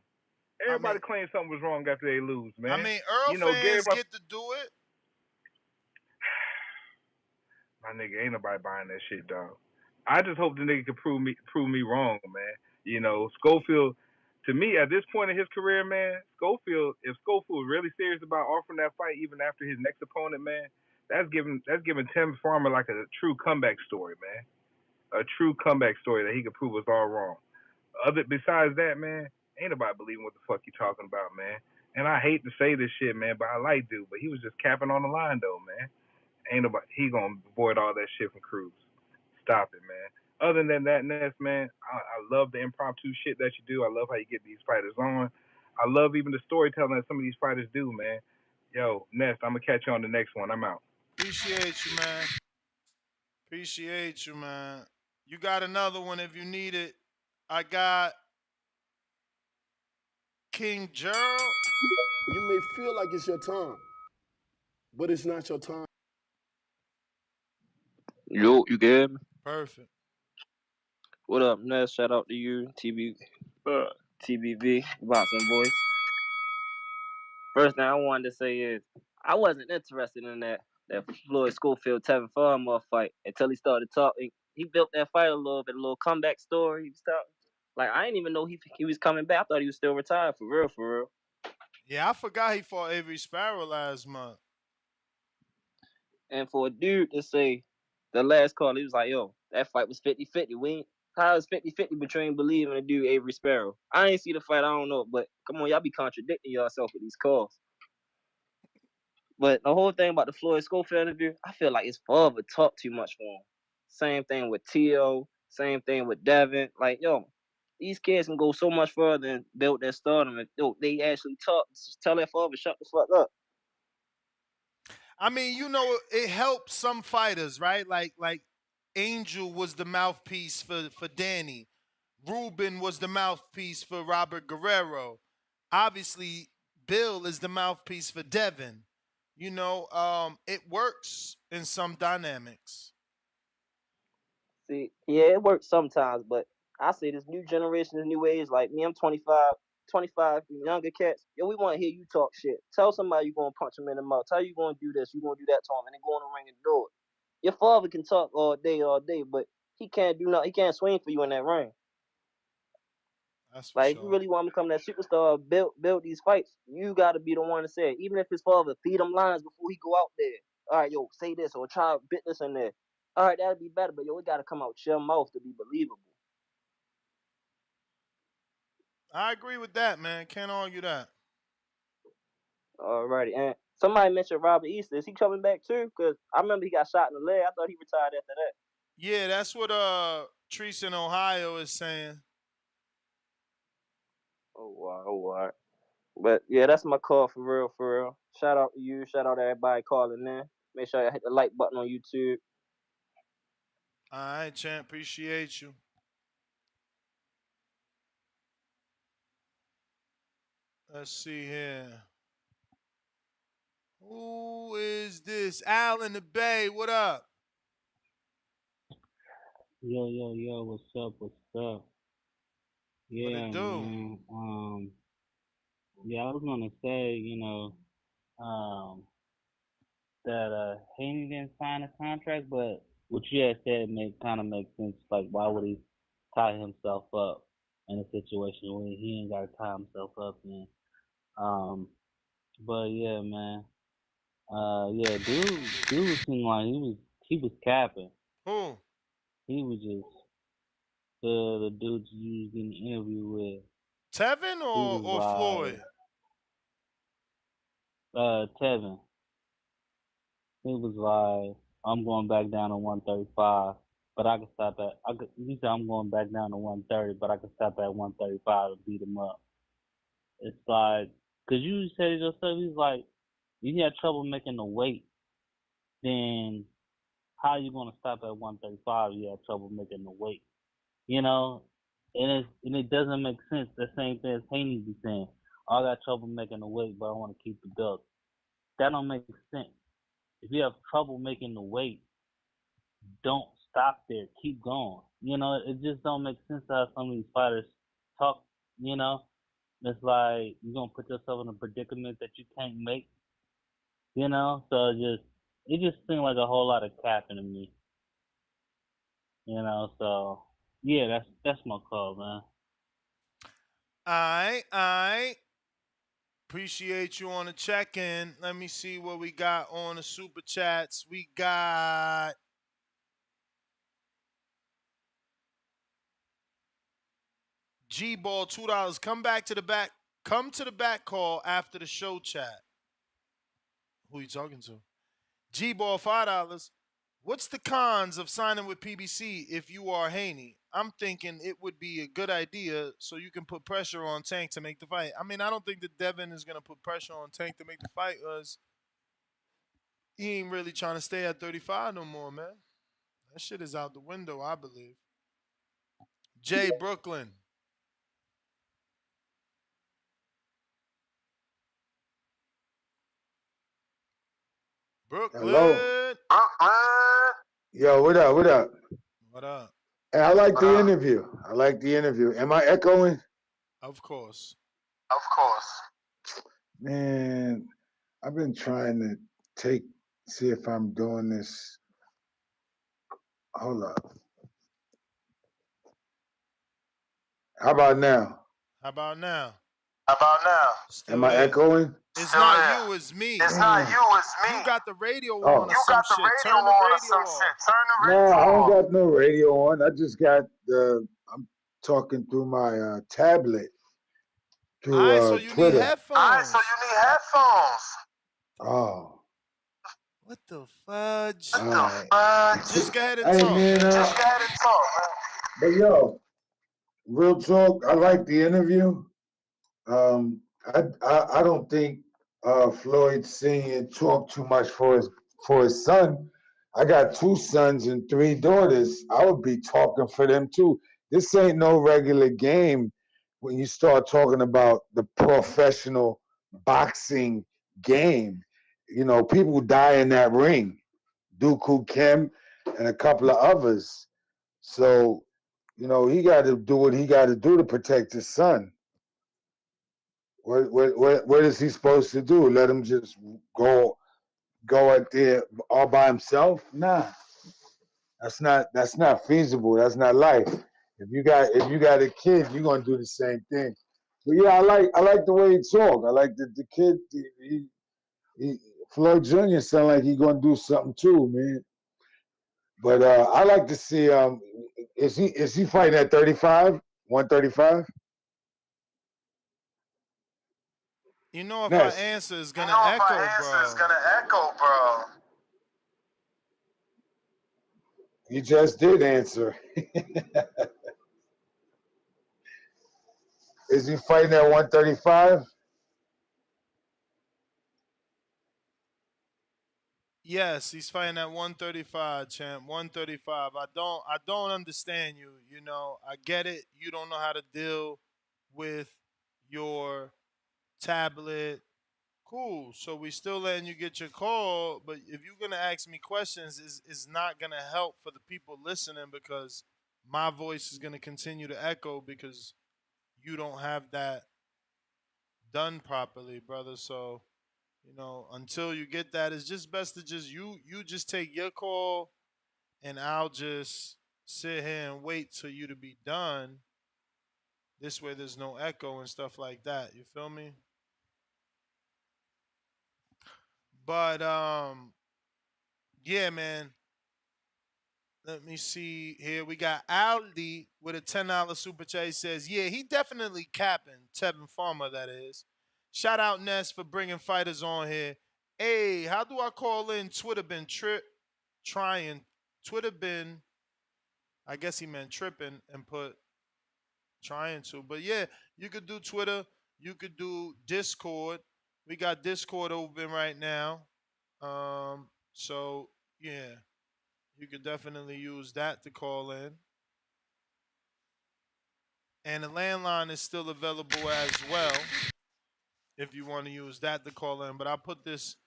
I Everybody mean, claims something was wrong after they lose, man. Earl You know, Gary, fans get to do it. my nigga, ain't nobody buying that shit, dog. I just hope the nigga can prove me wrong, man. You know, Schofield, to me, at this point in his career, man, if Schofield was really serious about offering that fight even after his next opponent, man, that's giving Tim Farmer like a true comeback story, man. A true comeback story that he could prove us all wrong. Besides that, man, ain't nobody believing what the fuck you talking about, man. And I hate to say this shit, man, but I like dude, but he was just capping on the line though, man. Ain't nobody he gonna avoid all that shit from Cruz. Stop it, man. Other than that, Ness, man, I love the impromptu shit that you do. I love how you get these fighters on. I love even the storytelling that some of these fighters do, man. Yo, Ness, I'm gonna catch you on the next one. I'm out. Appreciate you, man. Appreciate you, man. You got another one if you need it. I got King Gerald. You may feel like it's your time, but it's not your time. Yo, you good? Perfect. What up, Ness? Shout out to you, TBV, Boxing Voice. First thing I wanted to say is I wasn't interested in that Floyd Schofield Tevin Farmer fight until he started talking. He built that fight a little comeback story. He was talking like I didn't even know he was coming back. I thought he was still retired for real, for real. Yeah, I forgot he fought Avery Sparrow last month. And for a dude to say the last call, he was like, yo, that fight was 50-50. How is 50-50 between believing a dude Avery Sparrow? I ain't see the fight, I don't know, but come on, y'all be contradicting yourself with these calls. But the whole thing about the Floyd Schofield interview, I feel like his father talked too much for him. Same thing with Tio, same thing with Devin. Like, yo, these kids can go so much further and build their stardom. And they actually talk, just tell their father, shut the fuck up. I mean, it helps some fighters, right? Like Angel was the mouthpiece for Danny. Ruben was the mouthpiece for Robert Guerrero. Obviously, Bill is the mouthpiece for Devin. It works in some dynamics. See, yeah, it works sometimes, but I say this new generation, this new age, like me, I'm 25, younger cats, yo, we want to hear you talk shit. Tell somebody you're going to punch him in the mouth. Tell you going to do this, you're going to do that to him, and then go in the ring and do it. Your father can talk all day, but he can't do nothing. He can't swing for you in that ring. That's for Like, if you sure. really want to become that superstar, build these fights, you got to be the one to say it. Even if his father feed him lines before he go out there. All right, yo, say this or try to bit this in there. All right, that'd be better, but yo, it got to come out your mouth to be believable. I agree with that, man. Can't argue that. Alrighty, and somebody mentioned Robert Easter. Is he coming back too? Because I remember he got shot in the leg. I thought he retired after that. Yeah, that's what Treese in Ohio is saying. Oh wow, oh wow. But yeah, that's my call for real, for real. Shout out to you. Shout out to everybody calling in. Make sure you hit the like button on YouTube. All right, champ. Appreciate you. Let's see here. Who is this? Al in the Bay. What up? Yo, what's up? What's up? What Yeah, it do? man. Yeah, I was gonna say, that Haney didn't sign a contract, but what you had said kind of makes sense. Like, why would he tie himself up in a situation where he ain't got to tie himself up in? Um, but yeah, man. Yeah, dude seemed like he was capping. Who? He was just the dudes you was getting an interview with. Tevin He or was Floyd? like, Tevin. He was like, I'm going back down to 135, but I can stop at. He said I'm going back down to 130, but I can stop at 135 and beat him up. It's like, cause you said it yourself. He's like, you had trouble making the weight, then how you gonna stop at 135? You had trouble making the weight, you know, and it doesn't make sense. The same thing as Haney be saying. I got trouble making the weight, but I want to keep the belt. That don't make sense. If you have trouble making the weight, don't stop there. Keep going. You know, it just don't make sense how some of these fighters talk. You know, it's like you're gonna put yourself in a predicament that you can't make. You know, so it just seemed like a whole lot of capping to me. You know, so yeah, that's my call, man. I appreciate you on the check-in. Let me see what we got on the super chats. We got G Ball $2. Come back to the back. Come to the back call after the show chat. Who you talking to? G Ball $5. What's the cons of signing with PBC if you are Haney? I'm thinking it would be a good idea so you can put pressure on Tank to make the fight. I mean, I don't think that Devin is going to put pressure on Tank to make the fight because he ain't really trying to stay at 35 no more, man. That shit is out the window, I believe. Jay Brooklyn. Hello. Brooklyn. Yo, what up? What up? What up? Hey, I like the interview. I like the interview. Am I echoing? Of course. Of course. Man, I've been trying to see if I'm doing this. Hold up. How about now? How about now? How about now? Still Am I there. echoing? It's Still not there. you, it's me. It's not you, it's me. You got the radio Oh. on or some shit. Turn the radio off. Turn the radio off. No, I don't got no radio on. I just got I'm talking through my tablet. Through All right, so you Twitter. need headphones. Oh. What the fudge? All right. Just go ahead and Hey, talk, man. man. Just go ahead and talk, man. But yo, real talk, I like the interview. I don't think Floyd Senior talked too much for his son. I got 2 sons and 3 daughters. I would be talking for them too. This ain't no regular game when you start talking about the professional boxing game. You know, people die in that ring. Dooku Kim and a couple of others. So, you know, he got to do what he got to do to protect his son. What is he supposed to do? Let him just go out there all by himself? Nah, that's not feasible. That's not life. If you got a kid, you're gonna do the same thing. But yeah, I like the way he talk. I like the kid. He Floyd Jr. sound like he gonna do something too, man. But I like to see is he fighting at 35, 135? You know if Ness. I answer it's gonna echo, bro. You just did answer. Is he fighting at 135? Yes, he's fighting at 135, champ. 135. I don't understand you. You know, I get it. You don't know how to deal with your tablet. Cool. So we still letting you get your call, but if you're gonna ask me questions, is not gonna help for the people listening because my voice is gonna continue to echo because you don't have that done properly, brother. So, you know, until you get that, it's just best to just you just take your call and I'll just sit here and wait till you to be done. This way there's no echo and stuff like that. You feel me? But yeah, man. Let me see here. We got Aldi with a $10 super chat. He says, yeah, he definitely capping. Tevin Farmer, that is. Shout out Ness for bringing fighters on here. Hey, how do I call in? Twitter been trying. Twitter been, I guess he meant tripping and put trying to. But yeah, you could do Twitter. You could do Discord. We got Discord open right now. So yeah, you could definitely use that to call in. And the landline is still available as well. if you want to use that to call in. But I'll put this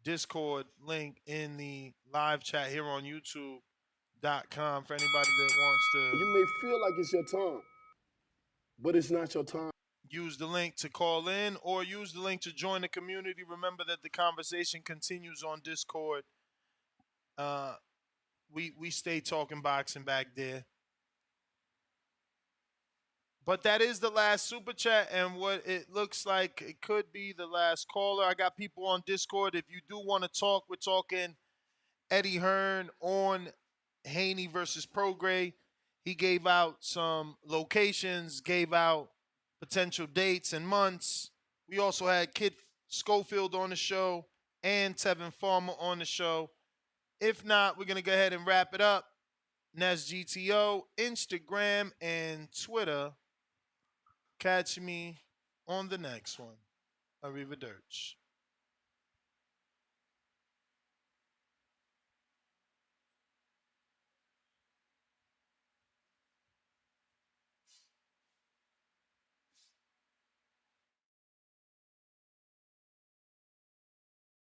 Discord link in the live chat here on YouTube.com for anybody that wants to. You may feel like it's your time, but it's not your time. Use the link to call in or use the link to join the community. Remember that the conversation continues on Discord. We stay talking boxing back there. But that is the last super chat, and what it looks like it could be the last caller. I got people on Discord. If you do want to talk, we're talking Eddie Hearn on Haney versus Prograis. He gave out some locations, gave out potential dates and months. We also had Kid Schofield on the show and Tevin Farmer on the show. If not, we're going to go ahead and wrap it up. Nest GTO, Instagram, and Twitter. Catch me on the next one. Arrivederci.